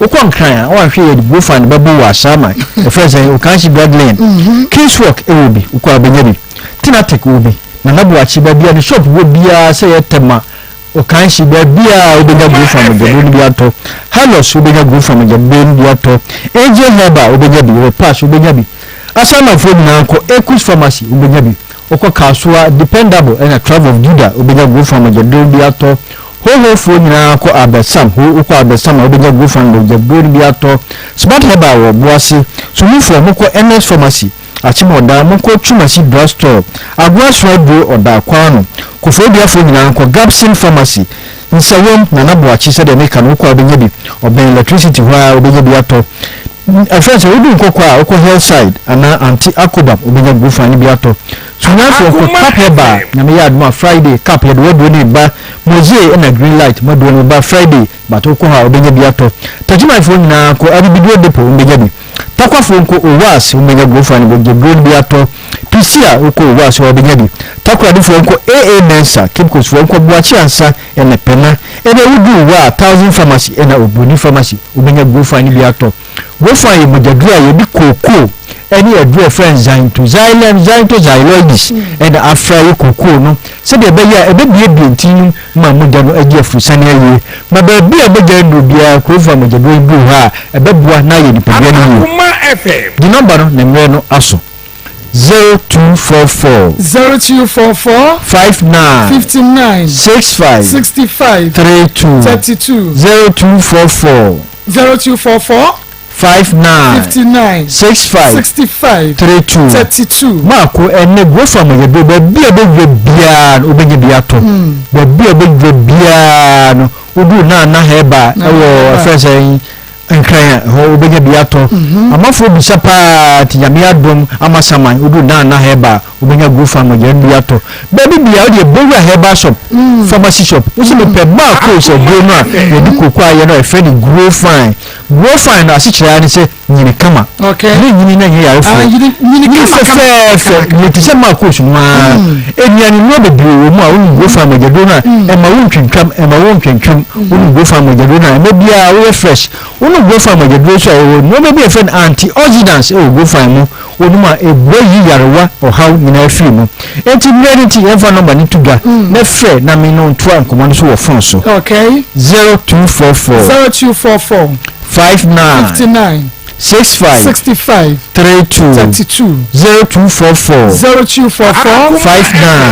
ukon kran a wan hwe go from babu wa sama e friends e kan shi bloodline case work e obi ukwa be nyabi tinatek obi na nabu achi ba bia ni shop wo bia se yetema o kan shi ba bia obenya go from agedo ni bia to halos obenya go from agedo ni bia to angel herba obenya bi we pass obenya bi asana fo na ko ekus pharmacy obenya bi okọ kasua dependable and a travel of juda obenya go from agedo ni bia to ho fo nyina ko abesam ho ko abesam obenya go from agedo ni bia to smart herba wo boase so mu fo mo ko ns pharmacy achimoda mko chumasi drugstore agwaswa do oda kwano kofobia fo nyina ko Gapsin pharmacy nsawom na nabo achi se de meka no ko abenye bi oben electricity ho obenye bi ato afense odu nkokwa okọ hillside ana anti Akoma obenye gufani bi ato sunafo ko kapeba na me yad ma Friday cap yad wodo ni ba mozie na green light modo ni ba Friday bato ko ha obenye bi ato tajima fo nyina ko abibido depo obenye bi takwa fo nko owas obenye gufani bo gebron bi ato pisia uko owas obenye bi takwa di fo nko aa mensa kipkos fo nko buachi ansa ene pena ene udu wa 1000 pharmacy ena obuni pharmacy obenye gufani bi ato gufani mojadua yebi koko any adre friends zain to xyloids and afra koko no se de be ya ebe bie ntin ma moja no agi afusane aye ma ba bia boja ndo bia ko fa moja do ibu ha ebe bua na ye nipadua no Akoma FM the number no nemre no aso 0244 59 65 32 0244 59 65 32 Marco ene go from agedo ba bia bia obenye bia to ba bia bia no odu na heba ewo afese nkran ho obenye bia to amafo bi sapa ti yame adom amasaman odu na heba obenye go from agedo bia to ba bia o de bowa heba shop pharmacy shop o se me pe Marco so go no e di kokwa ye no e fe ni grow fine na si kira ni se nyini kama okay nyini na ye ya fo nyini kama fe ti se Marco so ma eniani no be biwo mu a woni go from agedo na e ma won twentwam woni go from agedo na e bia wo fresh woni go from agedo so e no be be friend antioxidants e go from mu woni ma e boyi yarewa o haw nyina afi mu enti reality e fa number ni tuga na fe na me no ntwa nkomo so wo phone so okay 0244 59 65 32 0244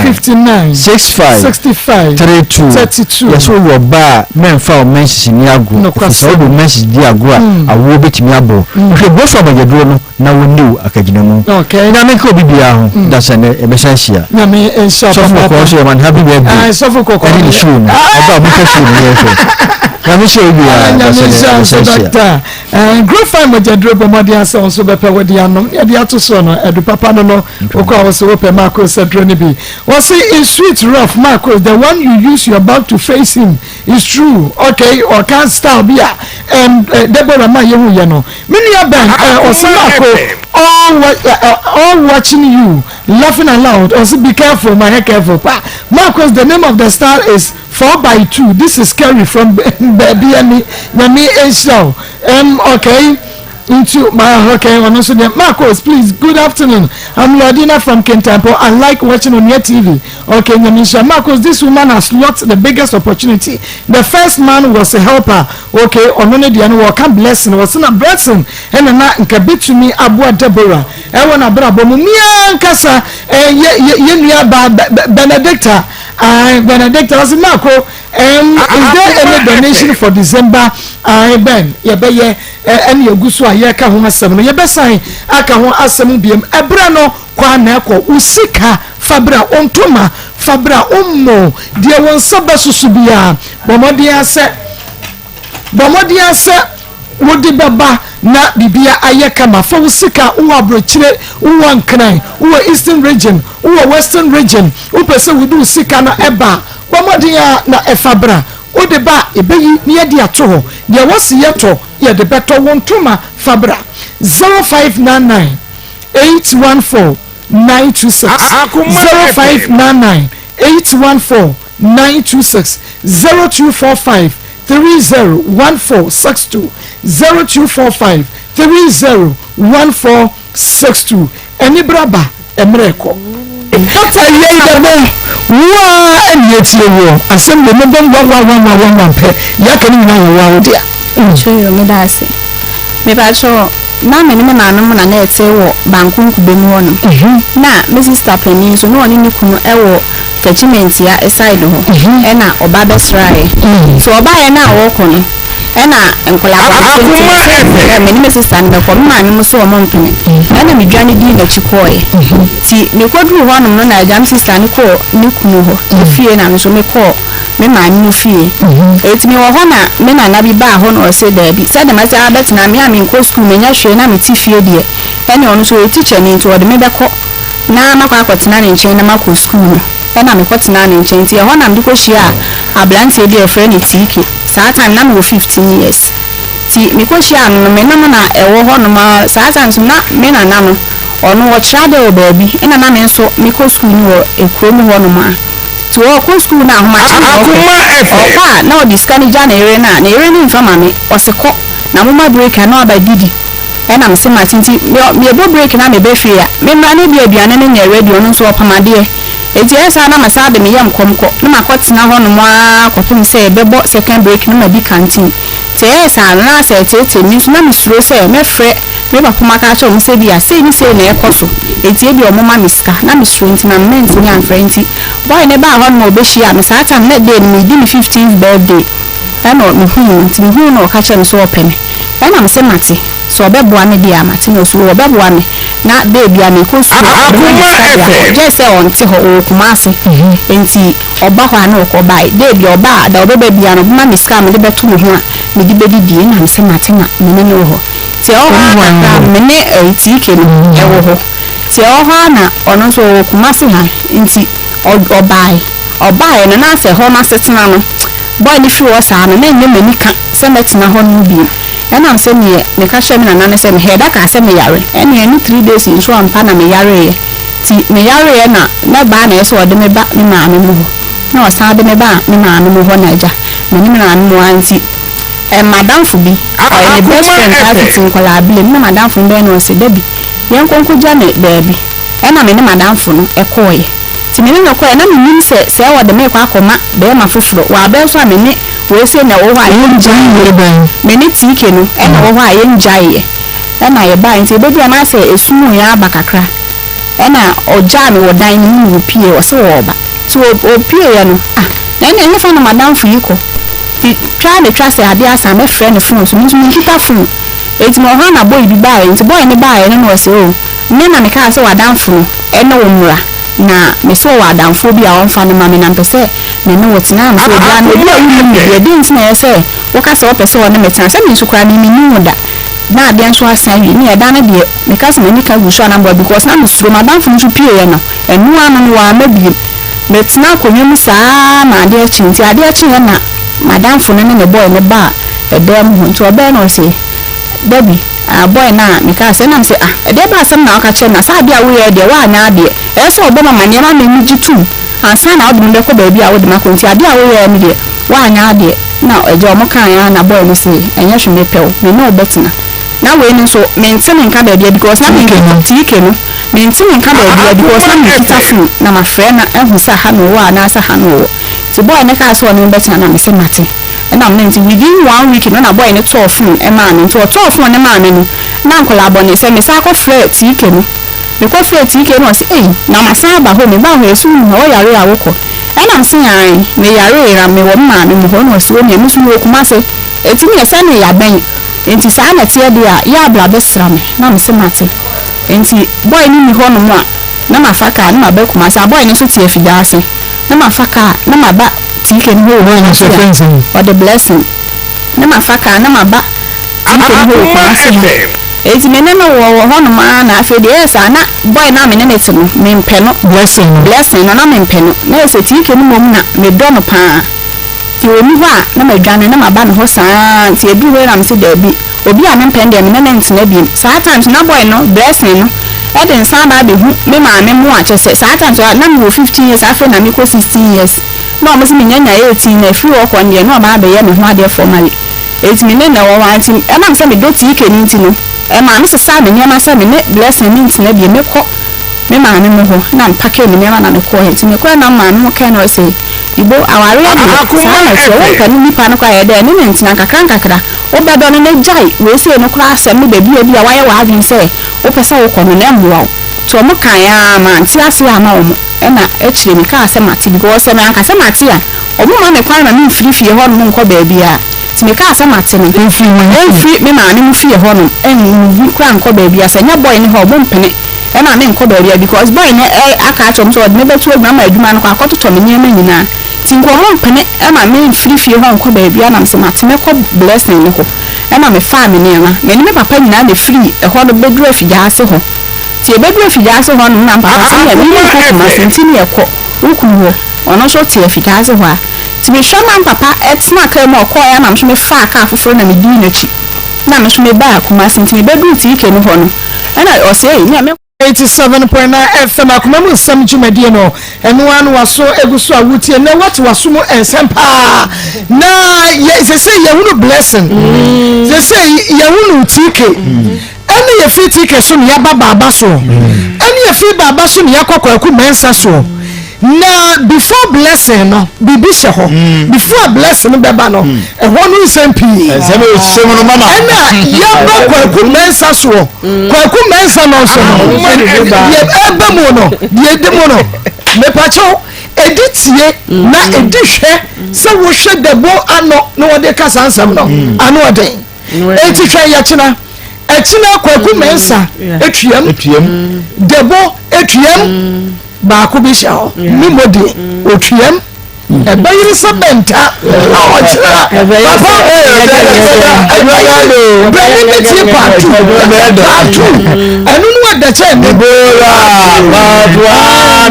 59 65 32 yes wo ba menfa o message ni ago so do message di ago a awo betimi abo hwe bo fa bagedo no na woniu akagina mu okay na me ko bibia ho da se ne e be sansia na me ensha papa ko so man happy birthday so for ko ni show no aba mo ka show ni so na me show bia da se doctor grow fine mo jadro mo dia so so be pe we dia no e dia to so no edu papa no no okwa wo so pe Maa Akos adro ni bi wo say is sweet rough Maa Akos the one you use your back to face him is true okay or can't style bia Deborah ma ye hu ye no menu ya ban Osmako all watching you laughing aloud also be careful my head careful Maa Akos the name of the star is 4x2 this is scary from baby and me show okay into my okay on also there. Maa Akos, please, good afternoon. I'm Lordina from Kentampo. I like watching on your TV. Okay, Nyamisha. Maa Akos, this woman has lost the biggest opportunity. The first man was a helper. Okay, on one the other can blessing was a blessing. And na nkabe to me Abua Deborah. I want to brabo mumia kasa ye Benedicta. Benedicta was Maa Akos. Is there any donation for December? Ben, ye any ogusu aye ka ho asem no ye be san aka ho asem biem ebra no kwa na ekọ usika fabra ontoma fabra ummo de won saba susu bia bomodi ase wodi baba na bibia aye kama fa usika wo abrochire wo nkran wo eastern region wo western region wo pese wo du usika na eba bomodi na efabra ode ba ebeyi ne yedi ato ho de wosi yeto ye de beto wontuma fabra 0599 814 926 0599 814 926 0245 301462 0245 301462 eni braba emreko Dr. Yendabo wa enieti ewo asem le mo bon wa pe ya kan ni na wa dia Choyo medase me ba cho na me me na no na ete wo bankunku be mu wono na me sister pani so no oni ni kunu ewo catchment ya aside ho e na oba besrae so oba ye na wo kono e na enkola ba me ni me sister ne ko ma ni mo so o mo mpene e na me dwane di na chikoye ti me kodru ho no na jam sister ni ko ni kunu ho fie na so me ko me ma ni fie eti me wo ho na me na bi ba ho no se da bi se da ma se abet na me am ko school me nya hwe na me ti fie de e ne ono so teacher ni nti wo de me be ko na makwa akotena ne nchen na makwa school no e na me kotena ne nchen ti e ho na me ko hia ablantie bi e friend ni tiki saa time na me 15 years ti me ko hia no me na na e wo ho no ma saa time so na me na na no ono wo kira de wo ba bi e na me nso me ko school ni wo ekuro mu ho no ma to ko school na ho ma Akoma na odi scan ja na ere ni infama me oseko na mama break na abadidi e na me se matinti me ebo break na me be fie ya me mra na bi aduane ne nya radio no so opamade eti esa na masa de me yam komko na makotena ho no ma kopim se bebo second break na ma bi canteen te esa na se tete mi so na me suro se me frɛ me ba kuma ka cha o se bi ya se ni se na ekoso eti e bi o mama miska na me suro ntina ment ni amfrenti boy ne ba ho no obeshi ya me sa ta na day ni di me 15th birthday e no me hu no ka cha me so opeme e na me se mate so obeboa me dia mate no so obeboa me na baby a me ko so just say on ti ho o kuma ase enti oba ho ana ko bai baby oba da obebe bia no ma me scam de beto me ho a me di bedi die na me se mate na me ne ho ti o ho me ne ti ke no e wo ho ti o ho na ono so o kuma se ha enti obai no na se ho ma setena no boy ni fi wo sa no na nye manika se metina ho no bi and I'm saying, the cashier and I said, head I can send me yare, and any 3 days in Swan Pana me yare. Me yare na banner so the me back me mammy move. No, sad me back me mammy move on Naja, Minimum Wansi. And Madame Fubi, I best friend in collabing, no Madame from Ben was a Debbie. Young Uncle Janet, baby. And I'm in Madame Funo, a coy. To me, no coy, and I mean, say, what the make Akoma, bear my foot, while bells are minute. We say na o wa yen jai me ne tike no e na o wa yen jai e na ye ba nti be bia na say esumu ya abakakra e na oja me wo dan ni mu pie o se wo ba so o pie ya no na ne fa na madam fu yiko ti try say ade asa me frɛ ne phone so mi kita phone eti mo ha na boy bi ba nti boy ne ba ye no se o me na me ka say wadam fu e na wo mura na me so wadam fu bi a won fa ne ma me na mpese me no wotina am so bia no bi a wuni ye din tina say wo ka say wo pese wo ne metina say me so kra me ni da na ade anso asan wi ni e da na de me ka say me ni ka gu so na bo because na me suro madam fu nso pie ye no enu anu no wa ma bi metina konwem saa ma ade achi nti ade achi ye na madam fu ne ne boy ne ba e dem ho nti oba no say baby boy na me ka say na me say e de ba asem na aka che na sa bia wo ye de wa anya ade e so oba mama ne ma me ji tu ansa na odum de ko ba bia wo de makonti ade a wo ye me de wa anya ade na eje o mo kan ya na boy no say enye hwe me pew me no betina na we ni so maintain nka baabi because na tike no maintain nka baabi because na me kita phone na ma friend na ehu sa ha no wa na sa ha no wo ti boy ne ka so no betina na me se mate na me nti within 1 week no na boy ne 12 phone e ma me 12 phone ne ma me no na nkola abone se me sa ko frɛ tike no me ko frɛ tike no se na ma sa ba ho me ba ho esu no o yare awoko e na nse yan me yare ra me wo ma me mo ho no se wo me musu wo kuma se eti me sa ne ya ben enti saa na tie dia ya bla besra me na me se mate enti boy ni mi ho no mo a na ma faka na ma ba kuma sa boy ni so tie fida ase na ma faka na ma ba tike ni ho na so for the blessing na ma faka na ma ba tike ni ho kuma se eti me na wo ho no ma na afi de esa na boy na me na ne no me mpe no blessing no na me mpe no na ese tike ni mo na me do no pa ti oni wa na ma dwane na ma ba no ho saa ti edu we na me se da bi obi a me mpende me na ntina bi saa times na boy no blessing no e den saa ba be hu me ma me mu a chese saa times na me 15 years after na me ko 16 years na mo se me nyanya 18 na free work on there no ba be ye me ho ade formally eti me na wo wa anti e na me se me do ti ke ni nti no e ma me se sa me nyama sa me ne blessing ni ntina bi me ko me ma me mu ho na mpake me nyama na me ko enti me ko na ma me mo kan no se ibo aware ya ni pa no kwa ya de ni ntina kakra o ba do ne jai we se no kra asem me baby abi a waye wa adin se o pesa wo kono na mboa to mo kan ya ma nti ase ya ma o e na e kire mi ka asem ati because se me anka asem ati a o mo ma me kwa na me mfiri fie ho no nko baby a ti me ka asem ati no mfiri me ma ne mu fie ho no en kwa nko baby a se nya boy ne ho bo mpene e ma me nko baby because boy ne aka achom so me betu adwuma adwuma no kwa akototo me nyema nyina tinko mo mpene e ma me free fie ho nko baby a na me se matime ko blessing ne ho e ma me family ne ma me ni me papa nyina de free e ho do bedru afija ase ho ti e bedru afija ase ho no na papa se me ni ko ma senti ne ko ukunu ho ono so ti afija ase ho a ti me shama papa etina ka mo ko ya na me so me fa ka afoforo na me di nachi na me so me ba kuma senti me bedru ti ike no ho no e na o se ni me 87.9 FM Akoma mu sam dwumadie no eno anu waso eguso awutie na what waso mu ensempa na ye se ye hunu blessing se ye hunu tike ene ye fi tike so ne ya baba so ene ye fi baba so ne ya kokwaku mensa so na before blessing no bibi she ho before blessing beba no e ho no nsempi seme no mama ena ya kokwaku mensa so kwaku mensa no so ye ebe mo no ye de mo no me pacho editie na edihwe se wo hwe debo ano no wode kasa ansam no ano oden etihwe ya china kwaku mensa etwiem debo etwiem ba ko bi sha ho mi modi otwiem e bayiri so benta o chira papa bẹ́ẹ̀ni ti patu enu nu ada che ne bora badwa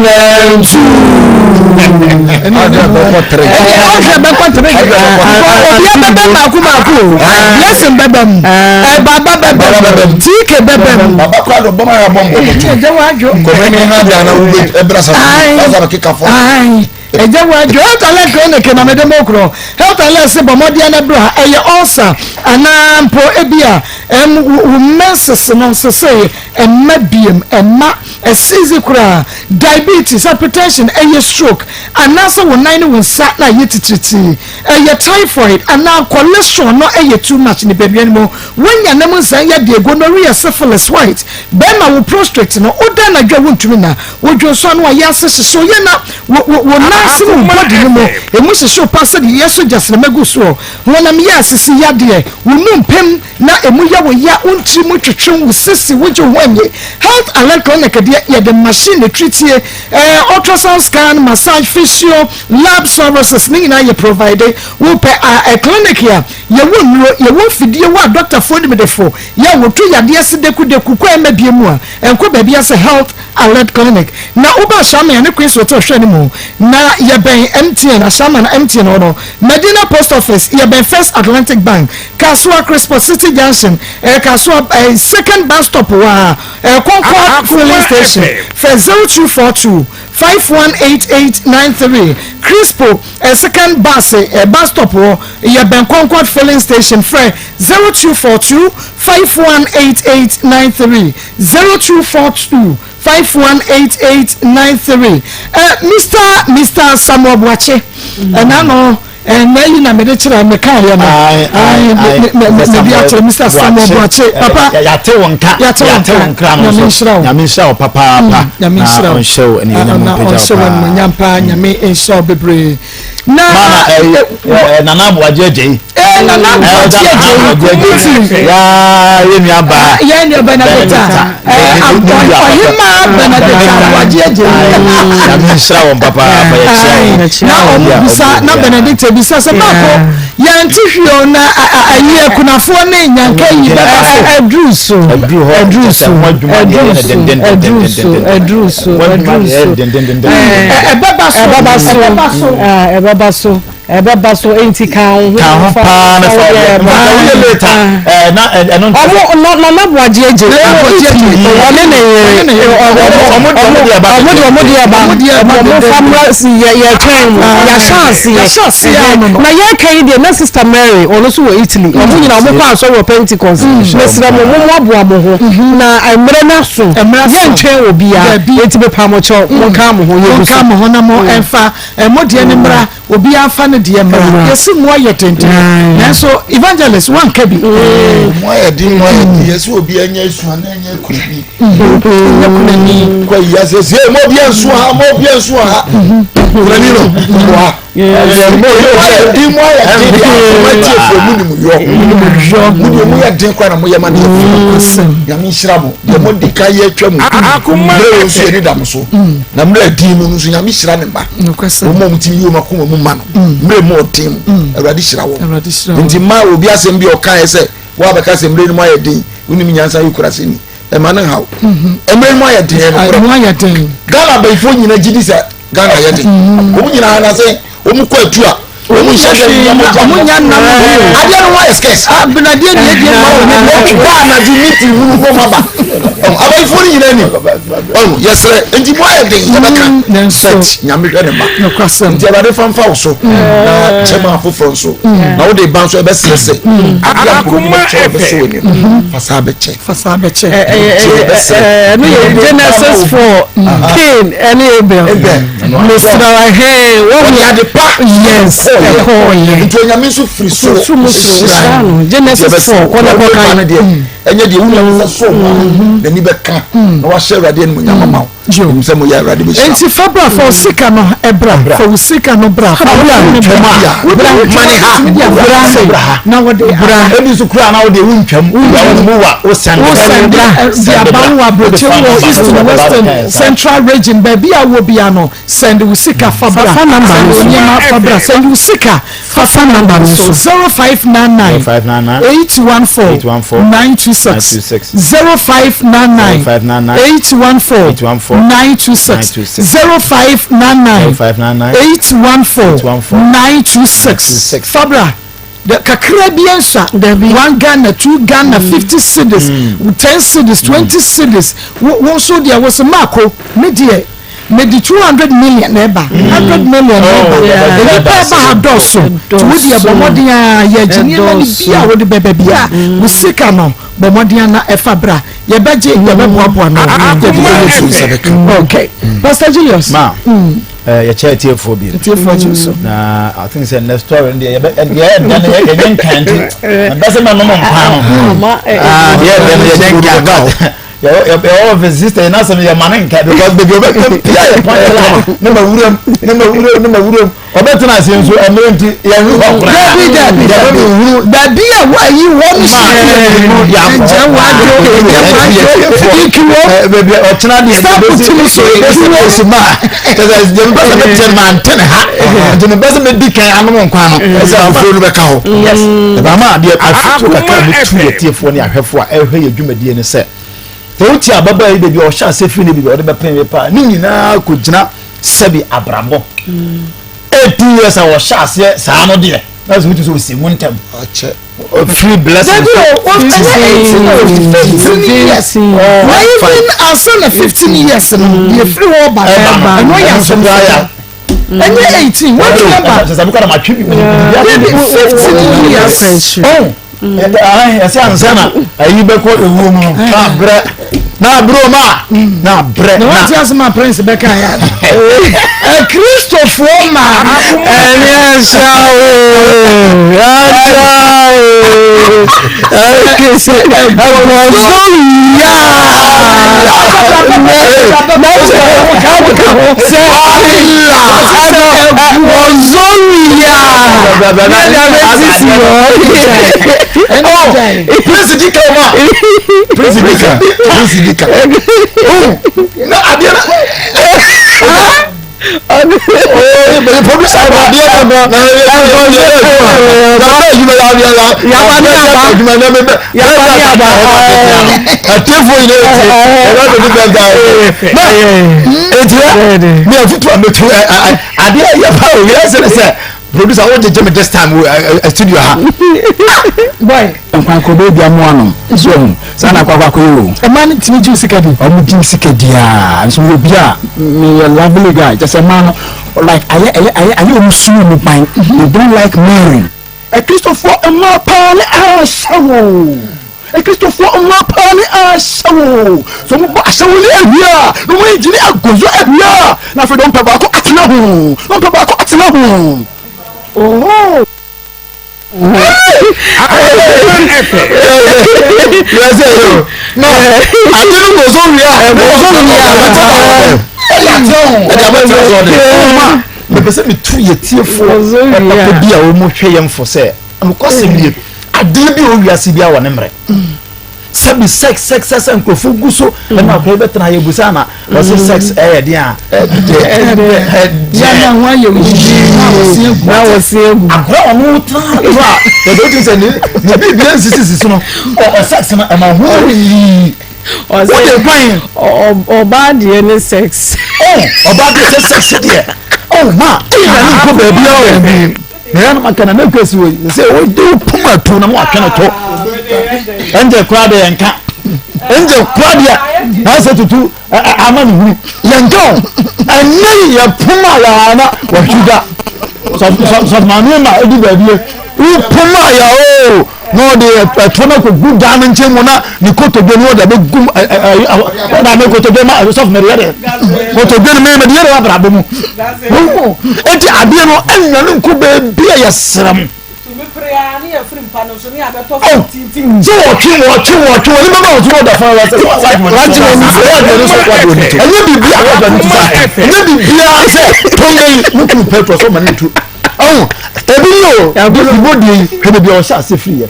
mentu enu ada ba ko 3 obi bebe maku lesson bebem baba bebem tike bebem baba kwa do boma ya bombo je wajo ko me ha da na ube ebrasa azara kika fo eje wajo tale ko ne ke na medem okro tale se bomodia na bro eye ulcer ana mpo ebia menses no so say emabiem emma esizi kura diabetes hypertension eye stroke ana so wonan ne wonsa na yetitriti eye typhoid ana cholesterol no eye too much ne bebian mo wonya na mo san ya de gonorrhea syphilis white be ma wo prostate no oda na dwa wontumi na wodwo so no ya se so ye na wo na simu body no mo emu se so pass de yeso jasna maguso wonam ya asisi ya de wonu mpem na emu ya wo ya untri mu twetwe wo sisi woje wanye health alert clinic de ya the machine treatie ultrasound scan massage physio lab services ni na ye provide wo pe a clinic ya ye wonro ye wo fidie wa doctor for de medefo ya wo to ya de sedeku de kuko emabie mu a enko ba bia se health alert clinic na uba shame ne kwesi woto hwe ne mu na ye ben MTN ashama na MTN no Medina Post Office ye ben First Atlantic Bank Kasua Crespo City Junction Kasua second bus stop wa Concord Filling Station for 0242 518893 Crispo second bus bus stop ye Ben Concord filling station free 0242 518893 0242 518893 Mr. Samuel Boache and I know and now you know me the children me carry am Mr. Samuel Boache papa ya te wonka nyamisha papa nyamisha show and nyampa nyame ensho bebre na nana boajeje nana boajeje ya yemi aba Benedetta hima Benedetta boajeje nyamisha won papa na Benedetta bisa se mako yanti hwio na ayi kunafo ne nyanka yi adruso ebabaso enti kan ho pa na na na boajeje one ne na ye kan de na sister Mary ono so wo Italy omo nyina omo kwa so wo Pentecost mesra mo aboa mo ho na emre na so ye ntwen obi a enti be pa mo cho mo ka mo ho ye ka mo ho na mo enfa modie ne mra obi afa ne de mra yesi mo ayetente na so evangelist wan ka bi mo ayedi yesi obi anya esu na anya kubi kunani kwa yase mo bi ensu ha kunani no wa Omukwatu omushashe omunya na adia no wa skes abinadie ne die ma na di meeting hu ko maba abai fori nyina ni yesre enti mo ayede yebaka set nyame hwe ne ma no kwasam enti abade fanfa so na chema afoforo so na wo de ban so ebe sese Akoma FM fasa beche no Genesis 4 Cain and Abel Mr. Hey what we had the pack yes nti onyame so firi so Genesis 4 kona kwa de enye de wuna so na ni beka na wa share rade no nyama ma mse mo ya rade be sha enti fabra for sika no ebra for sika no bra na wo de bra ebi so kura na wo de wuntwam mu wa o sandra dia banwa broche wo east and western central region baby awo bia no send we sika fabra number onyema fabra send we sika fafa number so 0599 814 926 0599 814 926 0599 814 926 fabra the kakra biensa one Ghana 2 Ghana 50 cedis 10 cedis 20 cedis won so there was a marco media maybe 200 million eba 100 million eba hadoso to we the bomodia ya jini na bia wo de bebe bia we sika no bomodia na efabra ye beje ye beboaboa no okay Pastor Julius ma ya charity for bi na I think say next story and ya den kanti na bese ma no mo mpa your visitor na some your man because the go point number wuram obetina se nso emerenti ya ru da bia wa yi won ya baby ochina di so ma because the best man ten ha the best me dikan anom nkwa no say afro no beka ho yes ba ma de afro kakra mutu yetiefo ne ahwefo a ehwe yadwumadie ne se Teuti ababa yi bebi o sha sefi ne bibi o de bepen pa ni nyina ko gina sebi abrabo 8 years a o sha se sa no de that's what you say one time free blessing yes why even asana 15 years no the free all by and no yes and 18 what remember just because my trip 15 years I say ansana ayi be ko ewu mu na bro ma na bre no what just my prince be kan ya Christopher ma no adie but public side adie producer I want to jam this time studio ha boy nkwanko be bia mo anom so sana kwakwa yo e man timi ju sikadi o mu tim sikadia so we bia me a lovely guy just a man like I you musu mu pan you don't like marrying a Christopher amma pale a shawo a Christopher amma pale a shawo so mu ba shawo ni ahia no mu jini agozo ahia na fe don pa ba ko atena ho oh no I didn't go so me pese me tu ye tiefo e bia o mo hwe yem for say am ko semie ade bi o wiase bia wo ne mre sabi sex nkrofo guso e na ko be tena ye busa na o se sex e de a ya na ho aye na wo se egu akwa no tra e do ti se ni bi bia sisi no o sex na e ma ho o se fine o bad ye sex o bad ye sex there oh ma even go baby o na na makana na kwesi we say o do puma to na mo akena to enje kwa de enka enje kwa de na se tutu amani hu yenjo anai ya puma ya na wa shuga so manu ma edi baby u puma ya o no de tona ko good down nche mo na ni koto be no da be gum na me koto be ma so me re koto be me me de wa bra be mu enti ade no enna no ko be bia ya sram me prayer ni e free pa no so ni abeto tintin je wo ni mama o tu da fa wa se wa ji ni se wa de so kwa do ni to enye bibia wa do ni to enye bibia se to me mu ku petrol so mani tu oh ebi yo body hebe bi o sha se free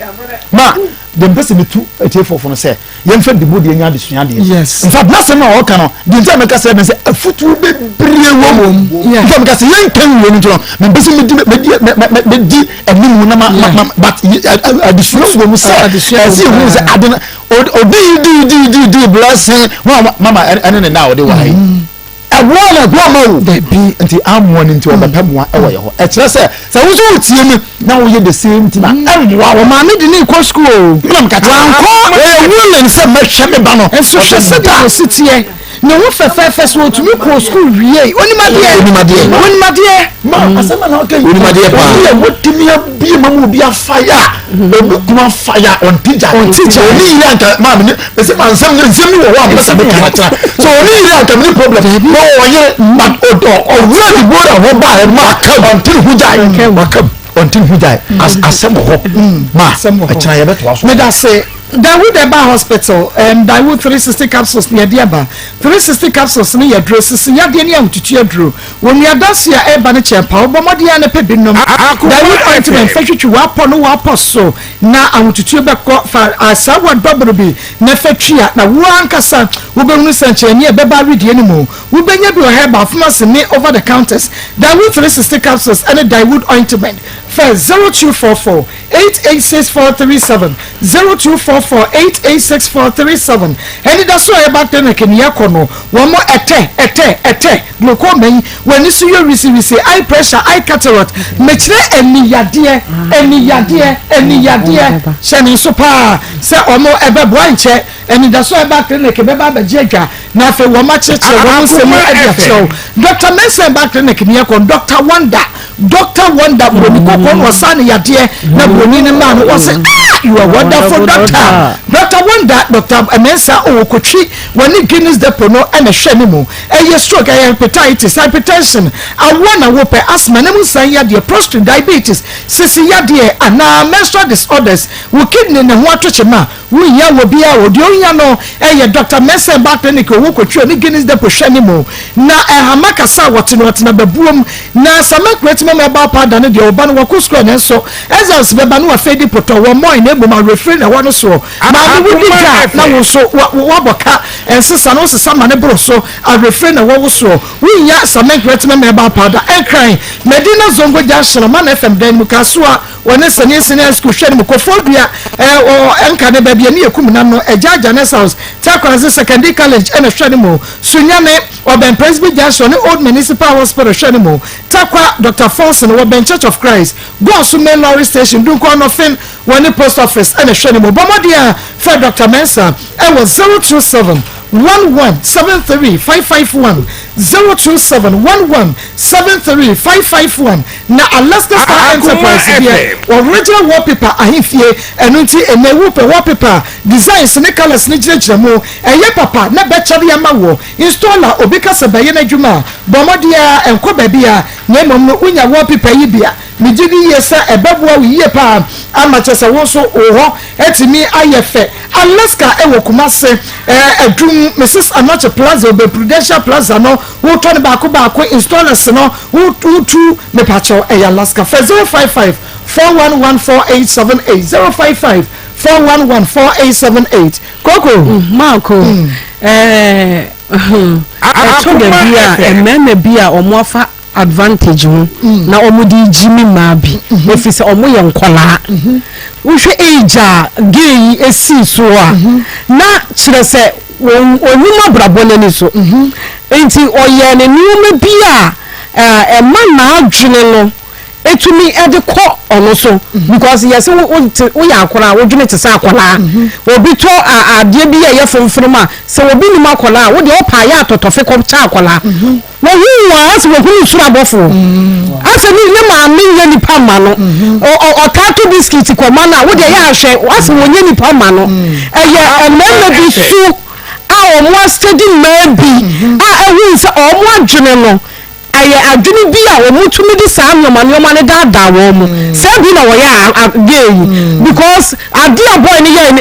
ma dem pese me tu etiefo no se yem fa de body nya de sua de yes in fact na se ma o ka no de ntia me ka se me se afutu be brie wo in fact me ka se yen kan wo ni to me pese me di enimu na ma but additional wo mu se se hu se adena o di blessing mama ene na o de why awona gwama they be nti amwo ni nti obapamwa ewo ye ho e kire se wo so tie mi na wo ye the same thing amwa wo ma me di ni ko school na ka twa anko e women se me hwe me ba no enso hwe se da sitie na wo fefe so tumi ko school wie onimade ma asema na okay onimade pa wo timi bi mamu bi afire obi kuma fire on teacher ni yanka ma me se ma nsem ni wo wa pesa be kara so ni yanka me problem no oye but odo already board of ba ma ka until hujai wakam until hujai as asem ho ma a chana ye beto aso me da say Dawood Eba Hospital, Dawood 360 capsules near Diaba. 360 capsules near dresses, near the near to drew. When you are done, you are a banner, power, Bomadia and a pebinum. Dawood ointment, fetch you up on no so. Now I want to tube back for a somewhat double be. Nefetria, now one cassa, we be research near Beba read anymore. We be your hair bath mass near over the counters. Dawood 360 capsules and a Dawood ointment. First 0244 886437 0244 0244886437 and it does so about the Kenyakono one more ete glaucoma when you see your receive high pressure high cataract metre any yadie shani sopa say omo ebe boanche and it does so about the Kebeba Bajeka na fe wo ma cheche wo se mo ediacho Dr. Mensa back the Kenyakon Dr. Wonder Broni Kokon was sani yadie na Broni ne man was you are wonderful doctor. Dr. Wonder, Dr. Mensa Okochi, when he Guinness Depono and a shenimu, a stroke, hepatitis, hypertension, I wanna whoop asthma, Nemusaya, dear prostate diabetes, Cecilia, dear, and now menstrual disorders, will kidney and water chema, we ya will be out, do you know, a Dr. Mensa back the Nico Wokochi, and Guinness Depo shenimu, na a hamaka sa what in what number boom, na some great member about pardon the urban wakusko and so, as I was Bebanua Fedi Poto, one more in my refrain, I want to so. Now we so waboka and sister no some man bro so I refrain and what so we ya some great member about powder and crying Medina Zongo Junction man FM then Mukasua when it's an senior school share Mukophobia or Enkane baby and Yakumano a judge and house Takwas secondary college and a Shanimo Sunyame or Ben Presby Junction old municipal hospital Shanimo Takwa Dr. Fonson or Ben Church of Christ go to main lorry station do go no fin when the post office and a Shanimo Bomodia for Dr. Mensa I was 027-1173-551 027-1173-551 na Alaska Star Enterprise here original wallpaper ahifie enunti enewupe wallpaper designs ne colors ne gyinagyina eye papa na betchari amawo installer obika sabaye na dwuma bomodia enko babia na emom no unya wallpaper yi bia mijidi yesa ebeboa wiye pa amachese wo so oho etimi ayefe Alaska ewo kumase adum Mrs. Anoche Plaza be Prudential Plaza no who turn back installers no who two me pacho Alaska 055-411-4878 055-411-4878 Koko Marco ememe bia omofa advantage na omudi jimi mabi efise omo ye nkola wohwe age gay esi so na kire se onuma brabone ni so enti oye ne nume bia ema na adwene no etumi edeko ono so because yes we yakora wodwene te sa akola obi to ade bia ye femfrema se obi ni makola wo de opa ya totofe ko cha akola wo huwa as wo hunu sura bofo ase ni ne ma me ye ni pama no o tato biscuit ko ma na wo de ya hwe as wo nye ni pama no eye ememe bi su a o mo study maybe a ehu se o mo adwene no aye adwene bi a wo mutumi di saa nyoma ne dada wo mu se bi na wo ya gay because adia boy ne ye ni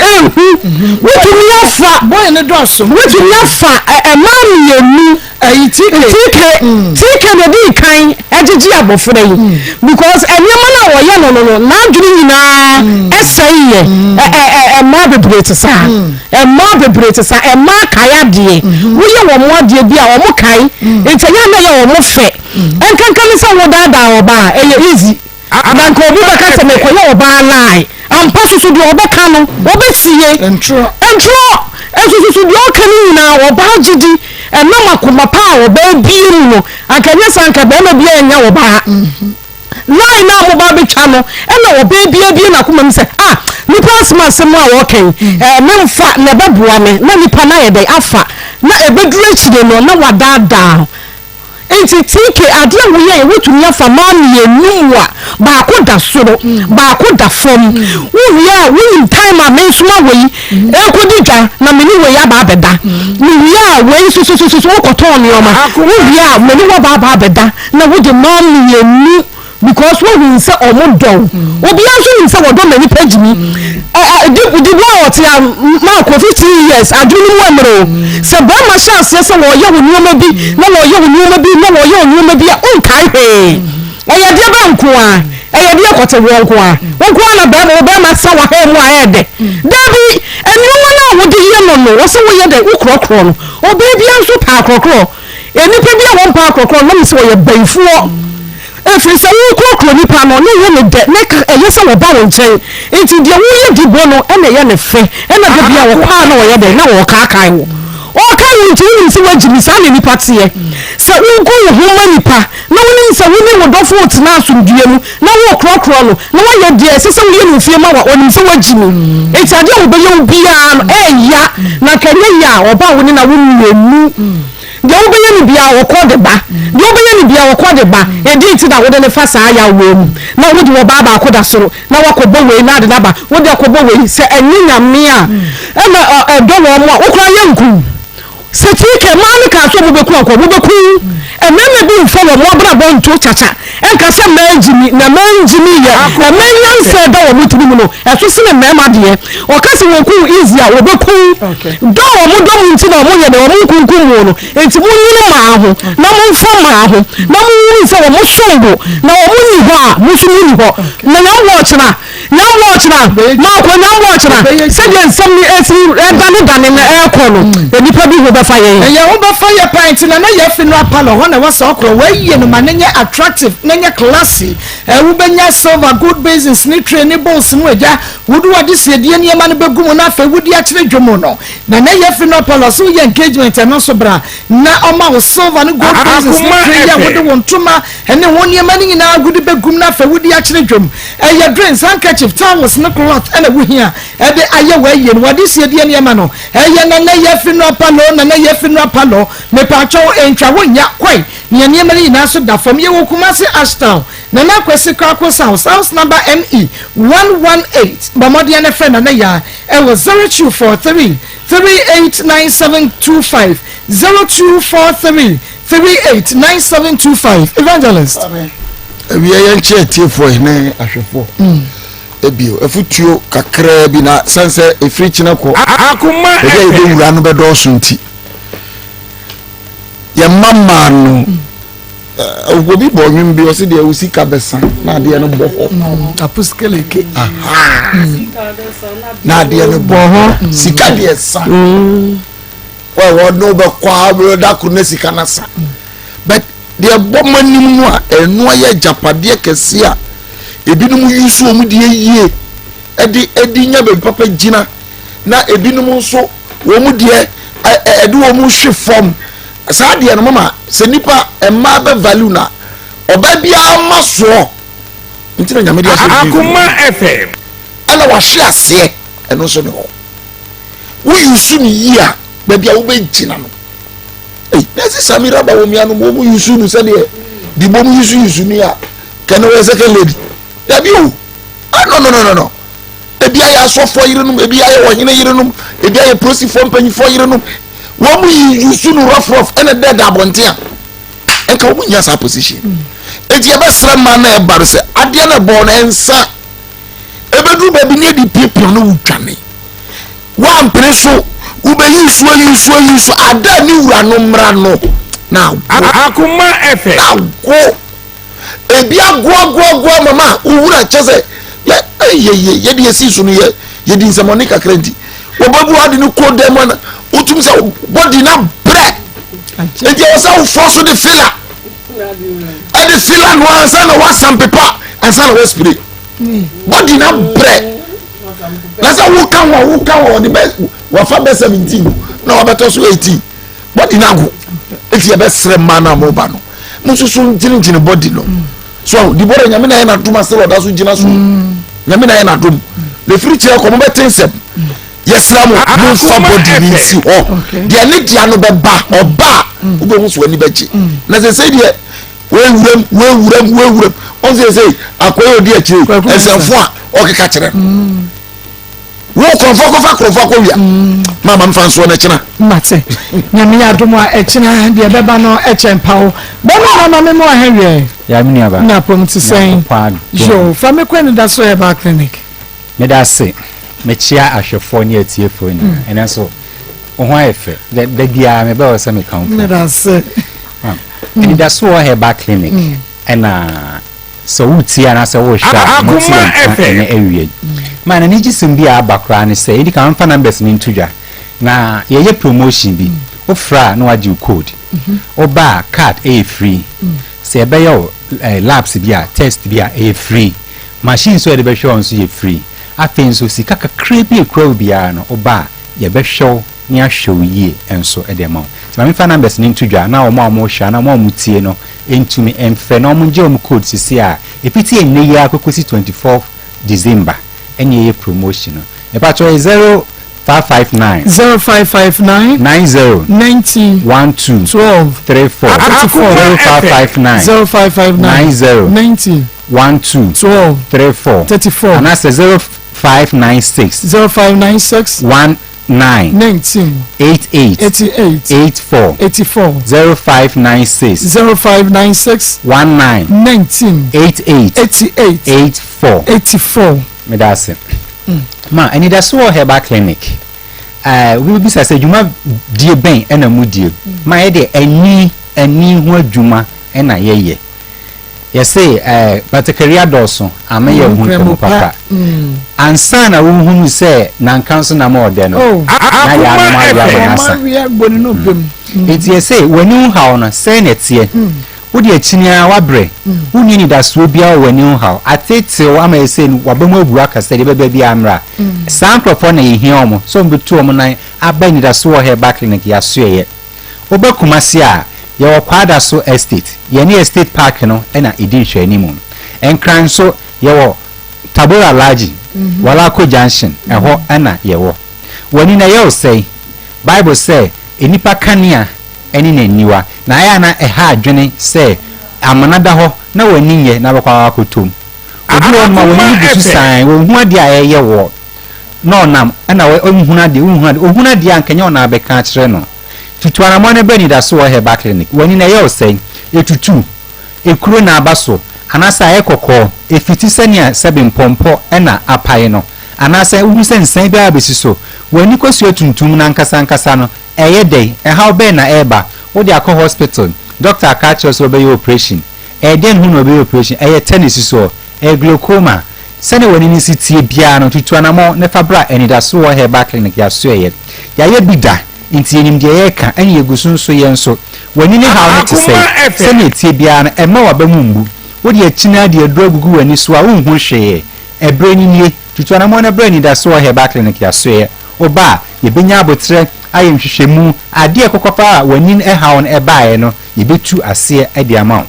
wotumi afa boy ne doso wotumi afa man yenu tike na di kan agigi abofra yi because enyoma na wo ye no na adwene nyina esaiye ma bebrete sa ma kaya de wo ye wo mo de bi a wo mo kai entanya na ye wo mo fe enkankan se wo dada wo ba easy dan ko bi baka se me ko ye wo ba lai ampa susu de obeka no obesie entro esusu de okani na wo ba gidi na makoma pa wo ba biiru no akanya sanka ba na bi anya wo ba lai na mo ba betwa no na wo ba bia na koma mi se nipa asma asem a wo kan memfa na beboa me na nipa na ye dai afa na ebeduru achide no na wadada enti tike ade wo ye wotumi afa ma mienu a ba ko da soro ba ko da fom wo ya wo time a mensuma wei ekodidwa na meni we ya ba beda wo ya wei so wo koton ni oma wo ya meni wo ba beda na wo de ma mienu because we will say omodo obi aso ni say wodo mani pagimi di boy what ya ma ko 15 years adunu mu amro se ba ma chance say wo ye wonu bi na wo ye wonu bi na wo ye wonu bi on kai he eya de ba nko a eya de akote wo nko a na ba ma sa wa he mu a he de dabi eni wo na wo de ye no wo se wo ye de ukrokro no obi bi anso pa krokro eni pe bi a wo pa krokro no mi se wo ye banfuo efiri sɛ wo kokro nipa no ne wo ne de ne ɛyɛ sɛ wo ba wo nkyɛn nti de wo yɛ di bo no ɛna yɛ ne fɛ ɛna de bia wo kwa na wo yɛ de na wo kaakai wo ɔka wo nti wo nsi wagimi saa ne nipa teɛ sɛ wo ko wo ho ma nipa na wo ne sɛ wo ne wo dɔfo tena asomdue mu na wo krɔkrɔ no na wo yɛ de sɛ wo yɛ no fie ma wa onim sɛ wagimi enti ade wo bɛyɛ wo bia no ɛya na kanyɛ ya ɔba wo ne na wo nwenu de wo bɛyɛ ne bia wɔkɔ de ba de wo bɛyɛ ne bia wɔkɔ de ba edi nti na wo de ne fa saa ya wo mu na wo de wo ba ba akɔda soro na wakɔbɔ wei na de na ba wo de akɔbɔ wei sɛ ɛni nyame a ɛna ɛdɔ wɔ mo a wo kora yɛ nku setike maame ka so mo beku akɔ mo beku ememe bi mfo wo mo bra bo nto chacha enka se manjimi na manjimi ye na manyanse da wo mutiri mu no eso se me mema de o ka se wo ku easy a wo beku do wo mo do mu nti na mo ye na wo mo kunku mu no enti mo nyine ma ho na mo mfo ma ho na mo wu se wo mo sombo na wo mo ni ho a mo so ni ho na na wo chira ma ko na wo chira se je nsam ni esi dane na ekɔ no enipa bi ho ɛyɛ wo bɛfa yɛ pint na na yɛ fi no apalo hɔ na wɔsɛ ɔkorɔ wɔayie no ma ne nyɛ attractive ne nyɛ classy wobɛnya silver good basins ne tray ne bowls no agya wode wɔde siedie nneɛma no bɛgu mu no afei wode akyerɛ dwom no na na yɛ fi no apalo so woyɛ engagement ɛno so bra na ɔma wo silver ne gold basins ne tray yɛ wode wo ntoma ɛne wo nneɛma no nyinaa wode bɛgu mu no afei wode akyerɛ dwom ɛyɛ drinks handkerchief towels ne cloth ɛna wohia ɛde ayɛ wɔayie no wɔde siedie nneɛma no ɛyɛ na yɛ fi no apalo na yɛ fi no apalo me pacho entwa wonya kwai ne nneɛma no nyinaa so da fam yɛ wo Kumasi Ashtown na na kwesi Kakos house number ME 118 bamodi na friend na ya e was 0243 389725 0243 389725 evangelist we are nche tiefo ne ahwefo ebio efutuo kakra bi na sense efiri china ko Akoma ebe wura no bedo so nti ye mama no obi bo nwim bi o se de usika besa na de no bo ho apuskeleke na de no bo ho sika de sa wo no be kwa bro da ku na sika na sa but de bo manim no a eno ya japade kese a ebinum yusu omu de yie edi nya be papa gina na ebinum nso wo mu de edi wo mu hwe form saa de no mama se nipa emma be value na oba bia maso ntina nyame de aso Akoma FM ana wa hwe ase eno so ne ho wo yusu ni yia ba bia wo be gina no nesi samira ba wo mianu wo mu yusu no se de di bo mu yusu ni a kana we second lady dabi o no ebi aye so fo yirenum ebi aye wo hene yirenum ebi aye prosi fo mpanyi fo yirenum wo mu yusu no rough ene dead abontia enka wo nya sa position enti e be sra ma na e bar se ade na bo na ensa ebedu ba bi ne di people no wutwane wa mpere so wo be yusu ada ni wura no mra no na Akoma FM na go ebi agwo mama uwura chese ye de esi so no ye di nsamoni kakrenti wo babu ade no ko dem na utum se body na bre enti o sa u force de filler e de filler no ansa na wa some people ansa na wa spray body na bre na sa wo kan wo de wa fa be 17 na wa beto so 18 body na go enti ye be sre mana mo ba no mususu njini body no so di bore nyame na na dum ase roda so gina so nyame na na dum le free chair ko mo betensem yesra mo no fa body ni si ho de ne dia no be ba oba wo be hu so ani beji na se de we wuram on say akoyo di akire esenfo a o keka kire wo konfo ko wia mama mfa nso na kina mate nyame ya dum a ekina de beba no echempa bono na me mo ahwe ya me niaba na promise saying jo fa me kwani da so e ba clinic me da se me chia ahwefo ni atiefo ni ene so o ho efe de bia me ba o se me kan me da se ni da so o he ba clinic ena so wuti ana se wo hwa Akoma FM ewie man ni jisim bia abakra ni se edi kan fa numbers ni ntudwa na ye promotion bi ofra na waji code oba card a free se ebe yo labs bia test bia e free machine so e be show so e free afen so sika kakra bi ekura bia no oba ye be show ni ahwew yie enso e de ma ti ma me fa numbers ni ntudwa na o ma hwa na ma tie no entumi emfe na o mo je code sisi a epiti enne ya akokosi 24 December enye ye promotion no e pa to 0559 0559 90 90 12 12 34 0559 0559 90 12 12 34 34 and that's 0596 0596 19 88 84 0596 0596 19 88 84 me that's it ma and that's what herbal clinic we will be say juma die ben na mu die ma ye de ani ho adwuma na ye say but career doso amaye hu papa ansa na wo hu say na kanso na ma ode no na ya ma ya nasa it ye say when you how na say netie wo de achinia wabre wo ni ni daso bia wo ni how atete wo ama say wabamu abu aka say de beba bia amra sankrofo na ye hia omo so mbetu omo nan aba ni daso wo he back clinic ya so ye obakumasi a ye wakwada so estate ye ni estate park no na edin hwani mu enkran so ye wo tabora laji wala ko junction eho na ye wo woni na ye say bible say enipa kania eni na niwa na ya na eha adwene say amanada ho na wani ye na bakwa akotom obi won ma woni bisu san wo hu ade a ye wo no nam na wo ohun ade ankanya na abeka kire no tutuana mo na bani da so he back clinic wani na ye say etutu ekuro na abaso anasa ye kokko efiti sania 7 pompo na apaye no anasa wu sensan bia besiso wani kosu etuntum na nkasa no eye dey how be na eba wo dia ko hospital doctor akacho so be operation den hu no be operation tennis so glaucoma sene wani ni sitie bia no tutuana mo ne fabra enida so wo he back clinic ya so ye bida inti enim de ye ka anye gusun so ye nso wani ni how no to say sene tie bia no ema wa ba mumbu wo dia china de adrogugu wani so a wo hu hwe ebre ni nie tutuana mo na bre ni da so wo he back clinic ya so ye oba ye benya abotre ayem hwehwemu ade ekokofa wani how no ebae no ye betu ase ade ama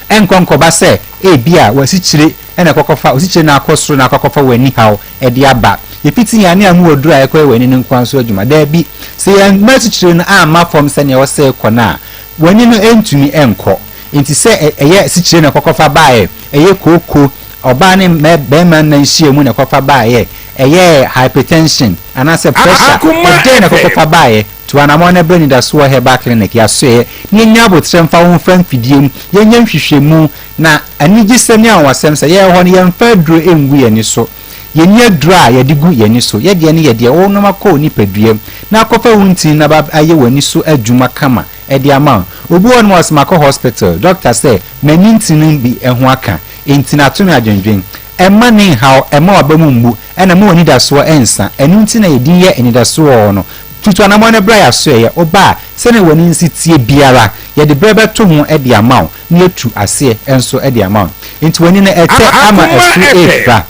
enkonkoba se bia wasichire ena kokofa wasichire na akosoro na akokofa wani how ede aba yepiti ya ne amu odura ekwe wani ne nkwanso adwuma da bi se ya masichire no ama form se ne wose kona wani no entumi enko enti se eye sichire na kokofa bae eye koko oba ne bema na nhie mu na kokofa bae eye hypertension anase pressure ede na kokofa bae tuana mo na brani da so he back clinic ya so ye ni nya botrem fa wo fan fidiem ye nya nhwehwemu na anigi semi an wasem se ye ho ne ye mfa duro engu ye ni so ye nya dura ye digu ye ni so ye de ne ye de wo no makọ ni paduem na akofa wunti na ba aye wani so adwuma kama e de ama obi won was makọ hospital doctor say manintinin bi eho aka entina to me adwendwen emma ne how emma wabamu mbu ena mo ni da so ensa enu ntina ye din ye eni da so no tutuana mo ne bra ya so ye oba se ne wani nsi tie biara ye de brebe to ho e de amount na etu ase enso e de amount enti wani na ete ama esu efra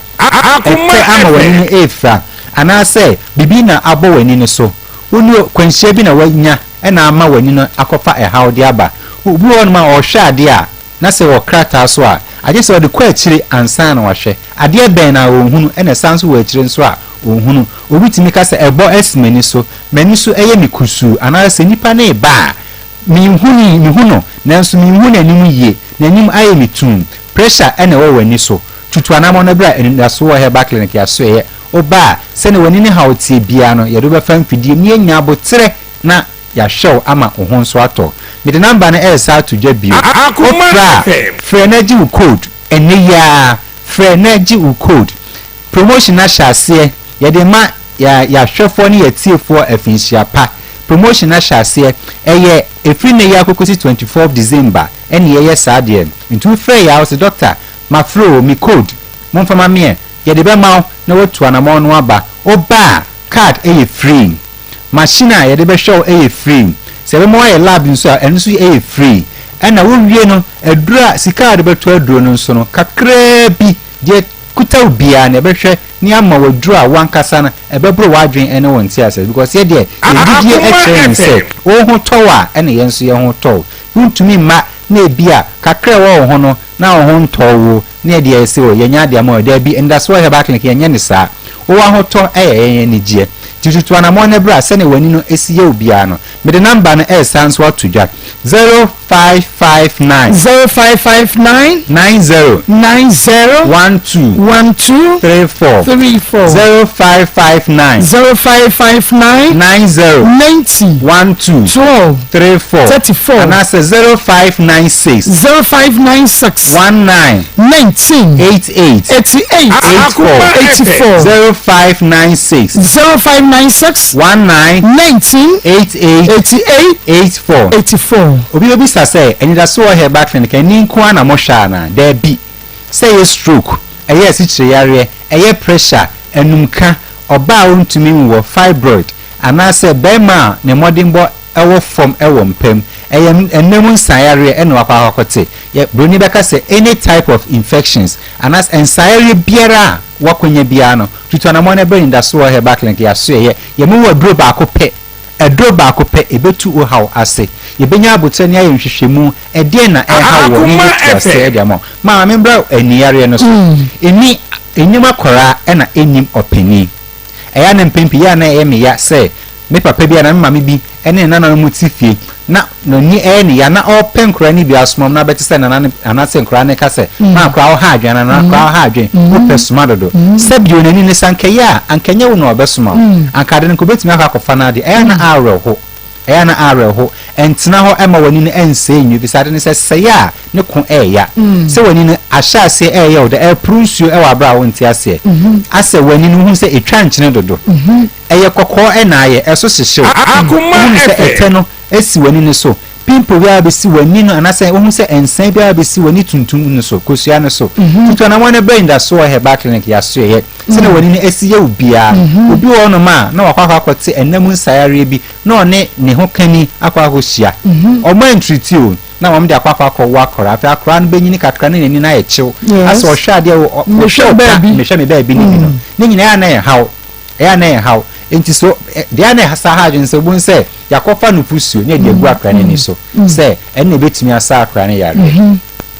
ete ama wani ne efra ana se bibi na abo wani ne so woni kwanhia bi na wanya e na ama wani no akofa e how de aba obi won ma o hwa ade a na se wo krata so a aje se de kwa akire ansa na wahwe ade ben na wo hunu e na sanso wo akire nso a ohunu obitimi ka se ebo esmeni so eye mikusu ana se nipa na eba mi huno nanso mi hu nanim yie nanim aye mitum pressure ene wo wani so tutuana mo na bra eni so wo he back clinic ya so ye oba se ne wani ne hawtie bia no ye do be fan fidie ni anya botre na ya show ama ohun so ato me the number na esa to dwa bio Akoma frenaji u code ene ya frenaji u code promotion na shase yede ma ya hwefo ne yetiefo afinhia pa promotion na shase eye efri ne ya kokosi 24 December ene ye saade ntu frɛ ya house doctor ma flow mi code mon fama me yede be ma na watu anamo no aba oba card eye free machine yede be show eye free se be mo ye lab nso enso eye free ɛna wo wie no adura sika de beto aduro no nso no kakra bi de kuta obia na ebehwe ni ama waduru a wankasa na ebebro wadwen ene wonti ase because ye de edidie ekyerɛ nse wo ho tɔwa ene ye nso ye ho tɔw ntumi ma na ebia kakra wo ho no na wo ho ntɔwo na de ese wo ye nya de ama da bi nda so he back ya nya ne saa wo ho tɔ ye ni gie titutu anamo na bra se ne wani no esi ye obia no me de number no sans what to jack 0559 0559 90 12 34 0559 90 12 34 and that's 0596 19 88 0596 19 84 obi say and so here back then can nin kwa na mo hwa na there be say a stroke yes ichire yare pressure enumka oba ontumi wo fibroid and I say bema ne modimbo ewo from ewo mpem enemu nsayare eno akwakote ye broni beka say any type of infections and as ensayare biara wakonya bia no tutu na mo na be nda so here back link ya so ye mu wadro ba akopɛ edro ba akopɛ ebetu o haw ase yebenya abotani aye nhwehwemu ede na ha wo ni ase de mo ma membra eniyare no so eni enyima kora na enyim openi eya na mpempi ya na me ya say me papa bia na mama bi ene na mu tifie na no ni ni ya na open kora ni bia asomam na betise na na se kora ne ka se na kora ha adwan na kora ha adwan o pesoma dodo se bi onani ne sanke ya ankanya wo na obesoma ankade ne ko betimi akwafa na de na areho entina ho ema wani ne ense nyu bi sade ne se ya ne ko ya se wani ne ahya se ya o de prusio e wa bra wo nti ase ase wani ne hu se etwa nkyene dodo eye kokko na aye eso hyehyew akoma se eteno esi wani ne so pimple bia be si wani no anase wo hu se ensan bia be si wani tuntum ne so kosua ne so tutu na mo ne brain da so he back clinic ya so ye se ne wani ne esi ye obia obi wo no ma na wakwa akote enam nsayare bi na one ne ho kani akwa hohia o man treat you na mo de akwa akwa akora afa akora no benyini kakra ne ni na ye chew aso hwa de wo me hwa ba bi ni no ne nyina ya na ye haw enti so dia na hasa hajun se bun se yakofa no pusuo ne de gu akra ne so se enne betimi asa akra ne yare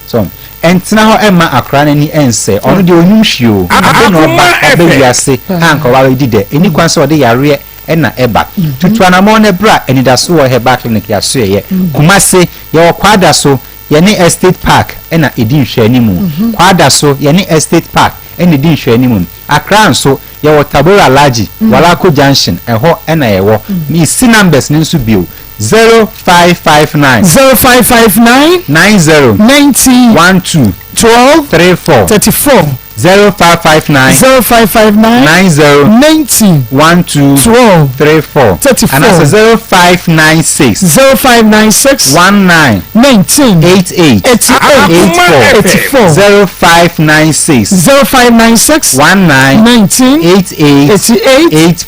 so entina ho emma akra ne ni ense ono de onum hwio ade no ba abewiase anka wa di de eni kwan se ode yare ena eba tutu anamo ne bra eni da so wo he back clinic ya so ye kumase ye wo kwada so ye ne estate park ena edi nhwani mu kwada so ye ne estate park ena edi nhwani mu akra nso ye wo tabora alaji walako junction eho ena ye wo mi si numbers ne nso bio 0559 90 12 34 0559 90 12 34 and that's 0596 19 88 84 0596 19 88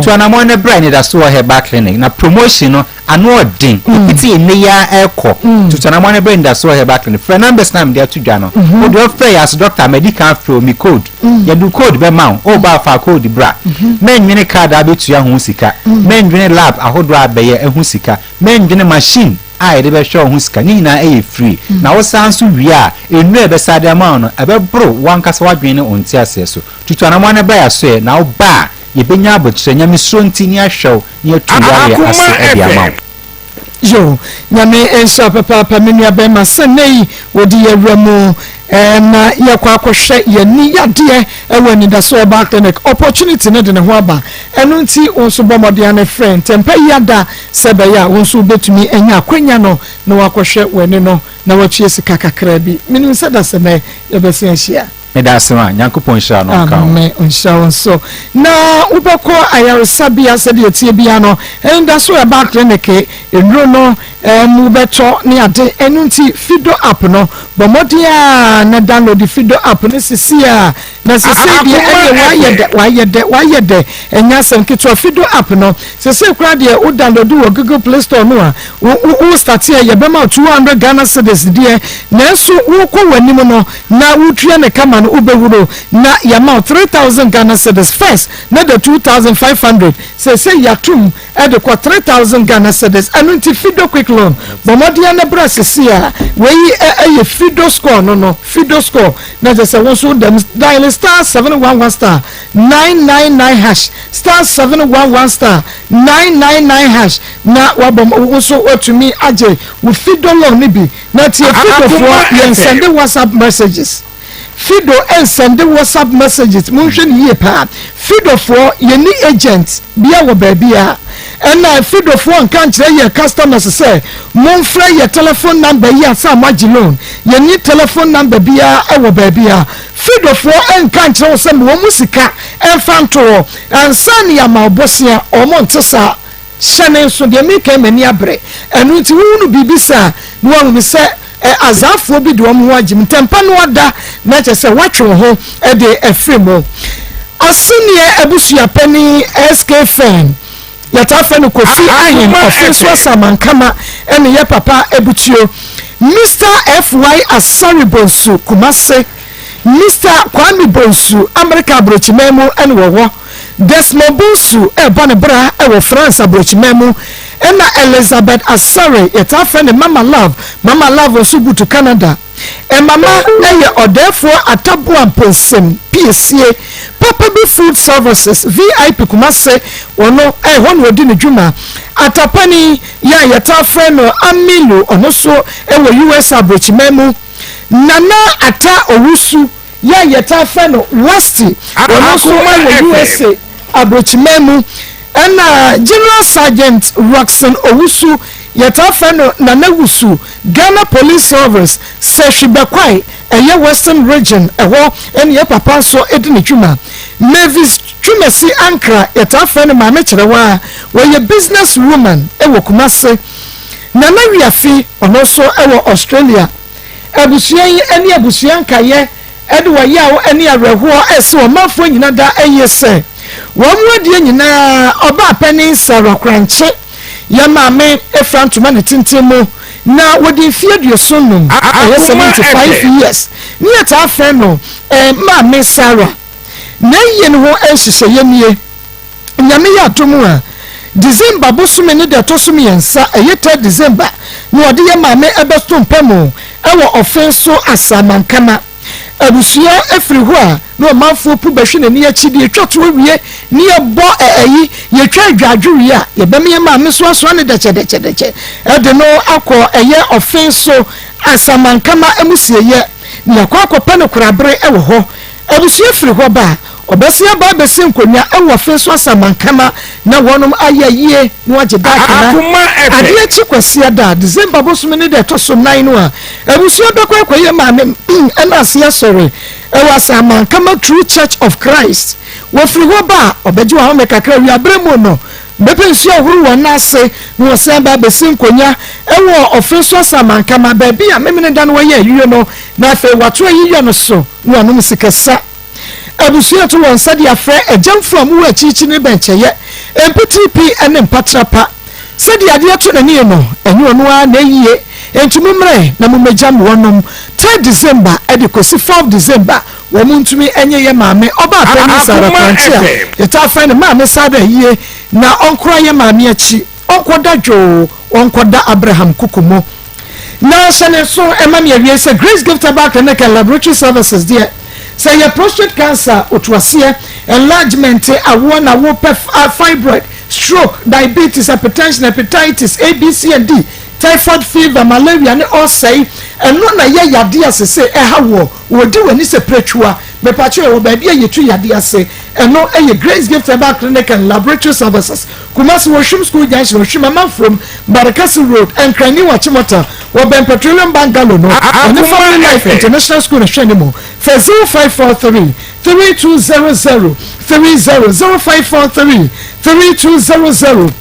to an amount of brain that so her back clinic na promotion no ano din iti ene ya eko to an amount of brain that so her back clinic for numbers na there to jano o do free as doctor medical from me code ya do code be ma o ba fa code bra men nwene card abetu ya ho sika men nwene lab ahodo abeye ehu sika men nwene machine a ede be show ho sika ni na e free na wo sanso wi a enu e be sade ama no e be bro wankasa wadwen ne onti ase so tutu anamo na ba ya so e na wo ba ye benya abotre nyame so nti ni ahwew ni atu ya ase e dia ma yo nyame enso papa menu abema sanei wodi yewramu na yakwa akohwe yani yade ewe da so back clinic opportunity ne de ne ho aba enu nti onso bomode ane friend tempa yada sebe ya onso betumi enya akwanya no na wakohwe wene no na wachie sika kakra bi minu sada seme yebesi ahia medasema nyankopon sha no ka me onsha so na ubako ayaresabia se de tie bia no enda so back clinic enro no mu beto ne ade enu nti fido app no bomodia na download the Fido app ne sisia na sisia de why de enya sem kitwa Fido app no sisia kura de o download wo Google Play Store no a wo start here ye bema 200 Ghana cedis de na so wo ko wanim no na wo tue ne kama no ubewuro na ya ma 3000 Ghana cedis first na the 2500 say yatum e de kwa 3000 Ghana cedis anu nti Fido quick loan bomodia na bra sisia we ye Fido score no Fido score na just one so dem dial star 711 star 999 hash star 711 star 999 hash na wabom so to me aje with Fido loan ni bi na tie Fido for yen send WhatsApp messages Fido and send WhatsApp messages munhwe ye pa Fido for yeni agent bia wo ba bia and Fido for nkan kire ye customers say monfra ye telephone number ye asa maji loan yeni telephone number bia e wo ba bia Fido for nkan kire say mo musika enfanto ansan ya ma obosia omo ntesa shane so de me kan mani abre enu nti wunu bibisa no wonu se azafo bi de omo agim tempa no oda na chese watwe ho e de efremo asenie abusua pani SK fan yata fa no kofi ahen office samankama ene ye papa ebutio Mr FY Asari Bonsu Kumase Mr Kwame Bonsu America Brochimemu ene wo Desmond Bonsu bone bra wo France Brochimemu ena Elizabeth Asare yata fa ne Mama Love osu gutu Canada mama eye odefo atabo amponsem PSA Papa B Food Services VIP Kumase wono hono odi ne dwuma atapani ya yata fa no Amilu ono so ewo US Abrochimemu Nana ata owusu ya yata fa no Rusty ono so ewo USA Abrochimemu ena General Sergeant Roxanne Owusu yata no Nana Wusu Ghana Police Service Seshibekwai eye Western Region eho ene ye papa so edini twuma Mavis Twumasi Ankra yata no mame kirewa we business woman ewo Kumase Nana Wiafi ono so ewo Australia abusuan ene abusuan kaye edwa yawo ene areho ese o mafo nyina da eye se womwadi nyina oba pani Sarah Kranche ya maame efrantuma ne tintimo na wodi fie sonum 75 years ni ata afa no maame Sarah na yene ho ehihye yemie nyame ya tomu a December bosume ne de tosum yensa eyeta December na odi ya maame ebesto mpemo ewo ofenso asamankama abusia efri ho a no manfo pu behwe ne ne akidi etwato wie ne ebo eyi ye twa adwadwuri a ye bemye maame so ne deche de no akọ eye ofenso asamankama emusie ye ne akọ pene kurabre ewo ho abusia efri ho ba obesia ba besin konya ewo ofenso asamankama na wonum ayayie no agye dakana ade chi kwasia da December bosume ne de toso 9 no a abusia bekwa ye maame ena asia sori ewo asamankama True Church of Christ wo fri ho ba obeji wa ho mekakra wi abremo no bepensi ohuru wona ase no samba besin konya ewo ofenso asamankama ba bia memene da no ye yiyo no na afa wato yiyo no so no anum sikasa abusuya to won sade afre ejam from wo achichi ne bencheye MPTP ene mpatrapa sade ade to nani no enyo no a na yiye entumumre na mumejam wonom 3 December edikosi 4 December wo muntumi enye ye maame oba apani Sarah Kranche eta fa ne maame sada yiye na onkora ye maame achi onkoda jo onkoda Abraham Kukumo na sene so emam ye wie se Grace Gift Back and Laboratory Services there say your prostate cancer otwasie enlargement awo na wo fibroid stroke diabetes hypertension hepatitis ABC and D typhoid fever malaria ne all say eno na ye yade asese hawo wodi wani se pretwa be pacho wo ba bia yetu yade ase eno eye Grace Gift Back Clinic and Laboratory Services Kumasi Worship School Junction Worship from Barakasi Road and Krani Wachimota wo Ben Petroleum Bangalo no and Family Life International School na Shenimo for 0543 3200 300543 3200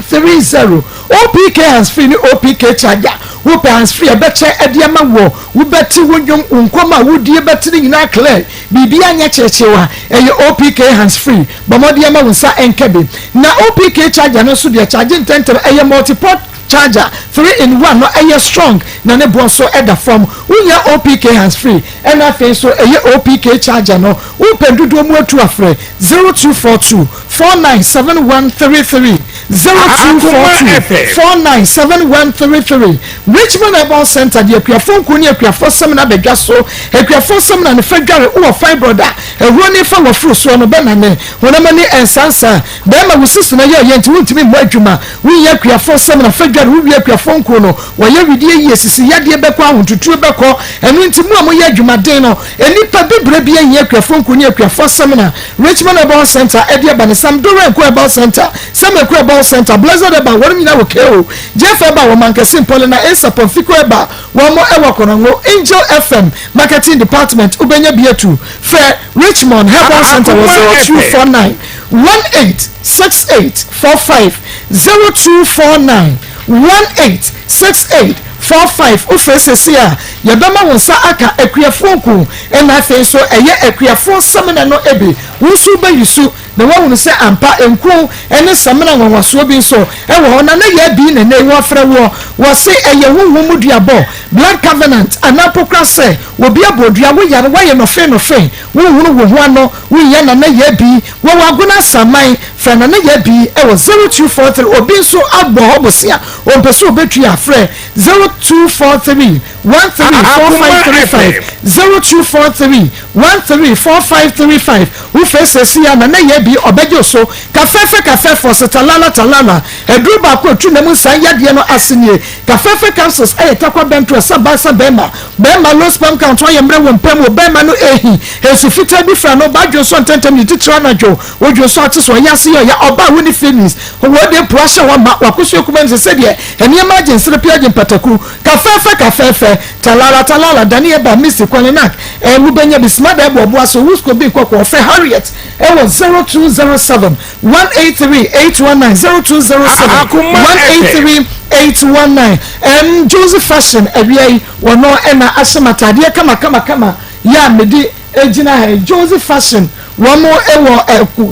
30 OPK has free OPK charger wo pe hands free e be che e de ma wo wo beti wo nwom nkoma wo die beti ni nyina clear bibia anya chechewa e OPK hands free bomode ma wo nsa enkebe na OPK charger no so de charge intentem e multi-port charger 3-in-1 no aye strong na ne bon so eda form unya OPK hands free and afen so aye OPK charger no u pendudo mu atu afre 0242 497133 0242 497133 Richmond Herbal Center de akuafo nkuni akuafo semina bedwa so akuafo semina ne fedware u fibroida ehuro fa wo furu so no benane honamani ensansa be ma wusisu na ye yenti wuntimi mu adwuma wunya akuafo semina fedware wu akuafo nko no woye widie yesisi yade beko ahuntutu beko enu ntimu amoye adwumaden no enipa bebre bia ye akuafo nkuni akuafo semina Richmond Herbal Center ede banisam dore Herbal Center Same Herbal Center Blessed Eba wori mina wo keo Jeff Eba wo mankasi mpole na Esa Ponfiko Eba wo mo ewa konango Angel FM Marketing Department ubenya bietu Fair Richmond Herbal Center was 0249 186845 0249 186845 ofesesia yadama wonsa aka akuafonku ena afen so eye akuafon samina no ebe wusu ba yusu na wawunu se ampa enku ene samina wonwaso bi so e wo na ye bi ne wo afra wo se eye huhu muduabo blood covenant anapokra se wo bi abodua wo yare wo ye no fe wo hunu wo ho ano wo ye na ye bi wo waguna saman fa na ye bi e wo 0243 obi so agbo obosia o peso obetui afre 0243 134535 0243 134535 wo face sia na ye bi obejo so kafefe for talala edru ba ko tu na mu san yade no asenie kafefe cancers ayetakwa bento sabasa bema low sperm count wa yemre wo mpam wo bema no ehi esu fita bi fra no badwo so ntentem ni titra na jo wodwo so ateso yase ya oba woni feelings wo de pressure wa ma wakoso kumense se de eni emergency repia pataku kafefe talala dani eba misi kwanenak wo benya bismada ebo obo aso wusko bi kokko fe Harriet e was 0207 183 819 0207 183 819 Joseph Fashion ebiai wono ena ashamatade kama ya medi ejina ha Joseph Fashion womo ewo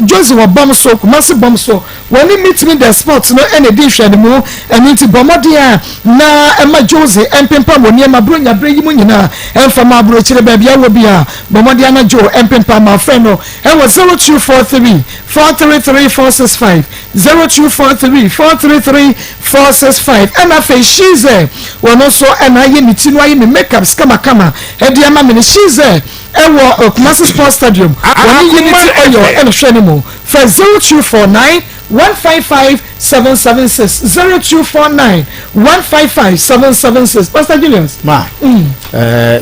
Joseph wo bom so kumase bom so woni meet me the sports no ene di hwede mu eni ti bomode a na ema Joseph empempa woni ema bronya breyi mu nyina emfa ma bro kire ba bia wo bia bomode na Jo empempa ma friend no e was 0243 433465 0243 433465 ena fe shize wono so ena ye ni tinu aye ni makeups kama e dia ma me shize ewo Kumasi Sports Stadium woni unity oyo eno hwene mu for 0249 155 776 0249 155 776 Pastor Julius ma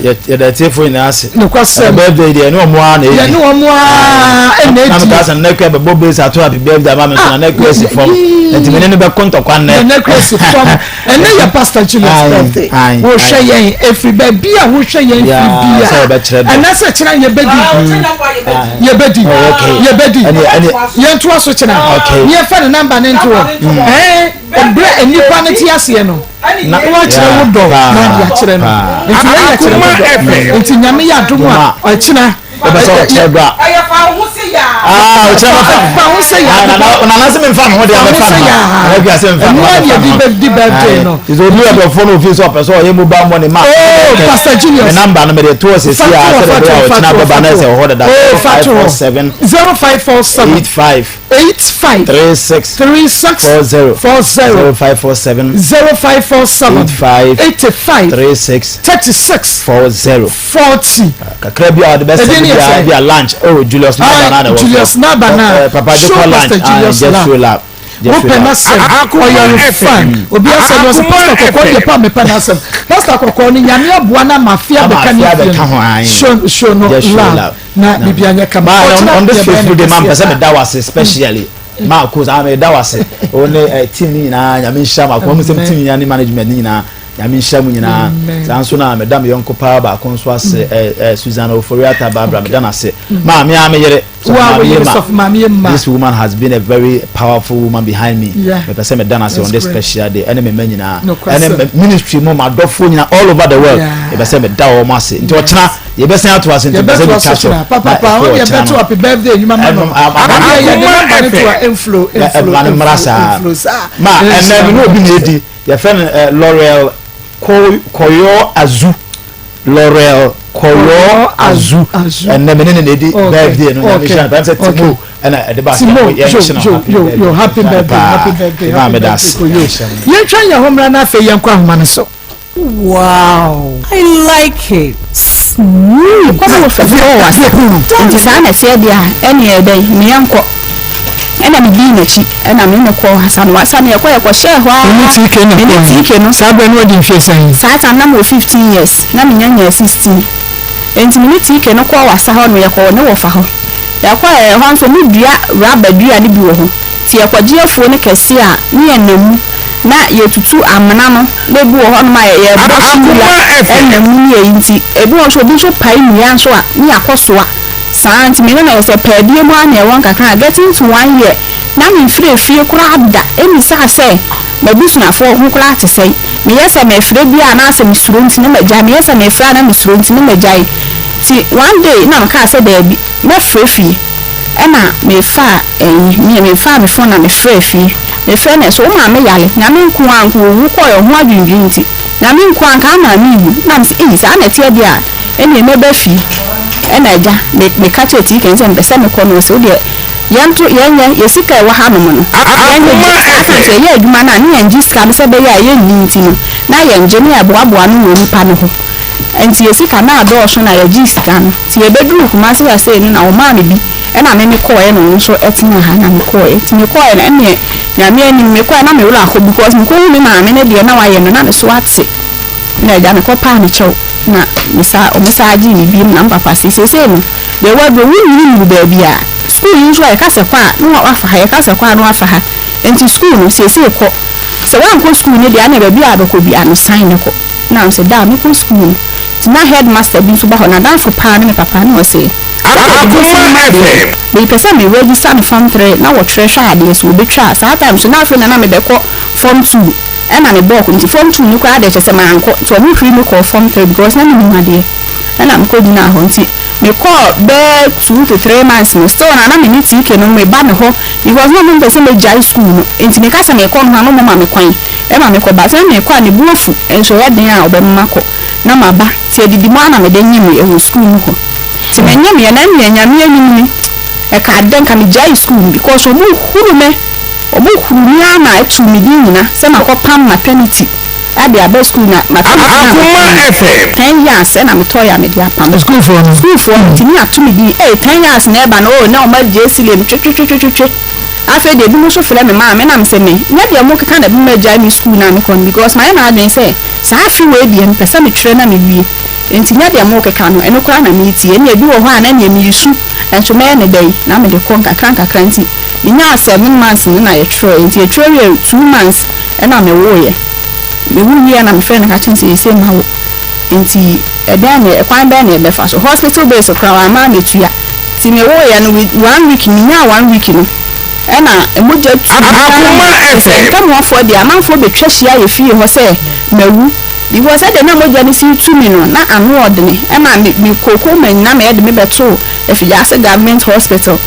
ya da telefone na ase no kwase birthday dey no mo a na ya no mo a ene na ka san na kwa be bobe sa to happy birthday ma me so na kwa si form enti me ne be konto kwa na kwa si form ene ya Pastor Julius birthday wo hwe yen every baby a wo hwe yen free bia ana se kira ye bedi ye to aso kira ye fa the number nto obra enipa ne ti ase no na wa kire wo do na dia kire no enti nyame ya domo a o kire ebe so kire bra aya fa ho se ya o kire fa ho se ya na na se me fa ho de me fa na bi ase me fa no di birthday no is o new the phone office of person ye mobile money ma Pastor Julius the number no me de to se sia se de o kire baba na se ho de da 547 85 36 40 0547 85 36 40 kakra bia the best bia lunch oh Julius Nabana papa de call lunch just show up open asem oyo fan obi asem no pastor kokko de pa me pa asem pastor kokko ni nyame aboa na mafia be kan show no la na bibia nya kama on this Facebook the man person me that was especially Maa Akos am da wase only team ni na nyame hia ma ko mo sem team ni management ni na nyame nhyia mu nyina sanso na madam yonko pa ba kon so ase Susan Oforiata Barbara medana se ma me yere this woman has been a very powerful woman behind me me person medana se on this special day ene me nyina ene ministry mo ma dofo nyina all over the world e person me da o ma se nti o chena ye be san to ase nti be say catch up papa on ye beto happy birthday you mama no inflow ma ene me no obi na edi your friend L'Oreal Koyo Azu L'Oreal Koyo Azu and then the birthday no mission but say Timo and the back yo happy birthday mama das you try your home run afa yankwa homa so wow I like it kwa wo fa was nti sa na se dia ene e dai me yanko ena mi bi nachi ena mi ne ko hasan wasan ye ko share ho ni tike no sabe no di hwe san sata na mo 15 years na mi nyanya 16 enti mi tike no ko wasa ho no ye ko ne wo fa ho ya ko e ho nso mi dua raba dua ni bi wo ho ti ye ko je afuo ne kese a ni ye namu na ye tutu amana no le bi wo ho no ma ye bo shi ena mu ye nti e bi wo so bi so pai mi an so a ni akoso a santi me na se pedie mu an e won kakra getting to 1 year na me free fie kura da emi sa se ma busunafo ho kura te sei me yesa me free bia na se me suro nti na maja me yesa me fra na me suro nti na majai ti one day na maka se da bi me free fie e na me fa me fa me phone na me free fie me free na so ma me yale na me nku anku wu ko yo ho adwindwi nti na me nku anka na me wu na me se sa na tie bia eni me ba fie ena ja me catch it you can say mbese me kono so de yanto yenye yesika wa ha no no aka se ye aduma na ne yanji ska me se be ya ye nti no na ye nje ne aboaboa no wo nipa no ho enti yesika na ado so na ye ji ska no ti ye beduru kuma se ya se ni na o ma me bi ena me ko ye no so etina ha na me ko ye ti me ko ye na ne ya me ani me ko na me wura akọ because me ko me ma me ne de na wa ye no na me so ate na ja me ko pa me chew na misa ji ni bi na papa se no de wa be wi ba bia school usual e ka se kwa no wa fa ha e ka se kwa no wa fa ha enti school no se ko se wa nko school ni de ana ba bia ba ko bia no sign ne ko na se da me ko school ti na headmaster bi so ba ho na dan fo pa ne papa no se me pesa me register no form 3 na wo treasure ade so be twa sa time so na afi na me be ko form 2 ena me bok nti form 2 ni kwa de chese manko so me free me call form 3 because na me nimade ena me ko dina ho nti me call be 2 to 3 months no still na me niti ke no me ba me ho because no me pese me jai school no nti me kasa me call no no mama me kwan e ma me ko ba se me kwa ne buofu enso ya den a obemma ko na ma ba ti edidi mo na me de nyim e ho school no ho ti me nyim ya na me nyame anyim e ka den ka me jai school because o mu huru me obo huru ya na etu mi di nyina se na ko pam maternity ade aba school na Akoma FM 10 years na me to ya me dia pam school for ti ni atu mi di 10 years na eba na o na o ma JC le twetwetwetwe afa de bi mo so fele me ma me na me se me nya de mo keka na bi ma ja mi school na me kon because my na adwen say sa afi we bi me pesa me tre na me wie enti nya de mo keka no eno kra na me ti e na bi wo ho ana na me yisu enso me ne dai na me de kon kakra nti nya 7 months na ye tro enti ye tro 2 months e na me wo ye me wu ye na me friend ka chen se ma wo enti e da ne e kwan da ne be fa so hospital base kra wa ma me tuya ti me wo ye no 1 week ni nya 1 week no e na e mo je tu ka mo afọ dia manfo be twahia ye fie ho se mawu because I na mo je ni si tu mi no na anu odene e ma me koko ma na me de me beto e fi ya se government hospital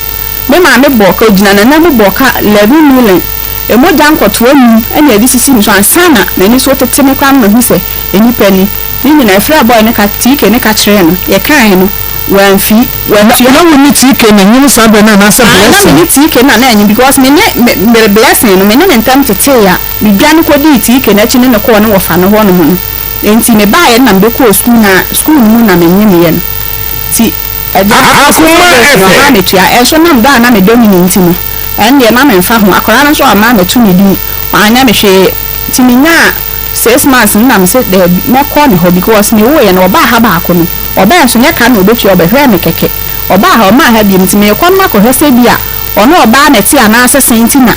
me ma me boka gina na me boka 11 million e mo jan kwoto amu ena edi sisi mi so ansana na ni so tete me kwa ma hu se eni pani ni na free boy ne ka tike ne ka kire no ye kan no wan fi na wo ni tike na nyi sa be na na se blessing ni tike na na nyi because me ne blessing no me ne ntam tete ya bi gyan ko di tike na chi ne ko ne wo fa no ho no mu enti me ba ye na me ko school mu na me nyim ye no ti Akoma FM metua enso na mba na me dominant no ende na me mfa ho akora na so ama me tu me di anya me hwe ti me nya 6 months na me se de me ko ne ho because me wo ye na oba ha ba ko no oba so nya ka na obetu oba hwe me keke oba ha o ma ha bi ti me ko na ko hwese bia ono oba na ti ana asese nti na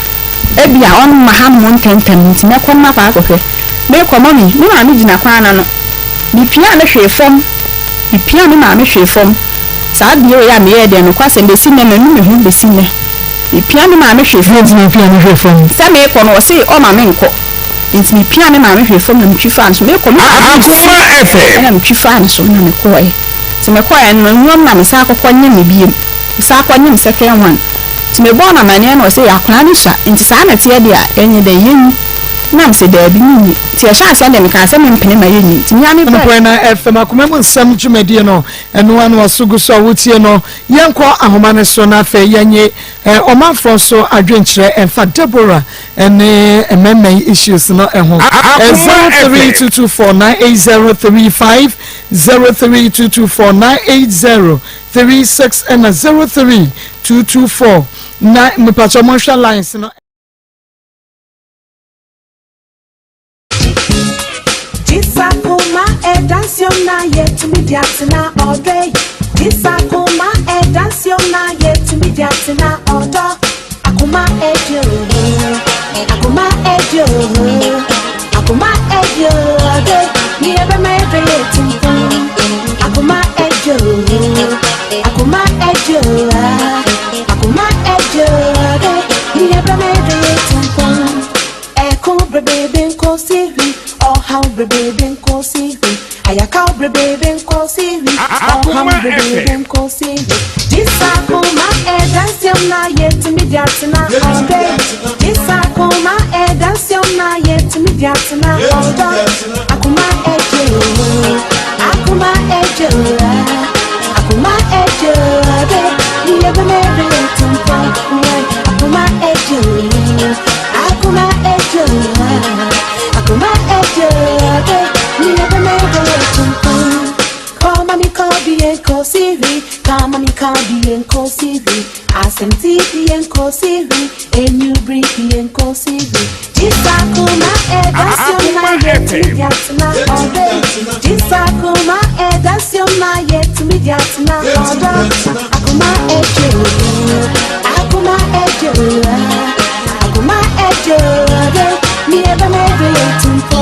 e bia on ma ha mo ntentem nti me ko na kwa ko hwe me ko mami me ma me gina kwana no me pia na hwe fam me pia me ma me hwe fam saa de ya me ye de no kwase besi ne manu me hu besi ne me pia me ma me hwe fam me pia me hwe fam sa me ko no se o ma me nko nti me pia me ma me hwe fam na me twi fan so me ko me Akoma FM na me twi fan so na me ko e ti me ko e no nwom na me sa akokọ nya me biem sa akọ nya me second one ti me bo na mane no se akona ni sha nti sa na tie de a enye de yenyi na me se de bi ni ti e sha se de me ka se me mpene ma yenyi ti nya me bo na FM akoma mu nsam dwumadi no eno anu asugu so wotie no yenko ahoma ne so na afa yenye omanfo so adwenkyere emfa Deborah ene ememme issues no eho 0322498035 0322498036 and 03224 na mepacho monsha lines no Akoma edansiom na yet mediatina oday. This Akoma edansiom na yet mediatina odo. Akoma ejo, Akoma ejo, Akoma ejo oday. Ni ebe me ejo, Akoma ejo, Akoma ejo, Akoma ejo oday. Ni ebe me ejo, Eko baby nko sivi. Oh how baby nko sivi. Ayaka baby nko sivi. Oh how baby nko sivi. This Akoma edansiom na yet mediatina oday. This Akoma edansiom na yet mediatina oday. Akoma ejo, Akoma ejo, Akoma ejo oday. Ni ebe me tumpo. Akoma ejo, Akoma ejo, Akoma ejo oday. Ni ebe me tumpo. Come me kabi enko sivi, come me kabi enko sivi. Asenti enko sivi, enu brief enko sivi. This Akoma edansiom na yet mediatina oday. This Akoma edansiom na yet mediatina oday. Akoma ejo, Akoma ejo, Akoma ejo oday. Ni ebe me tumpo.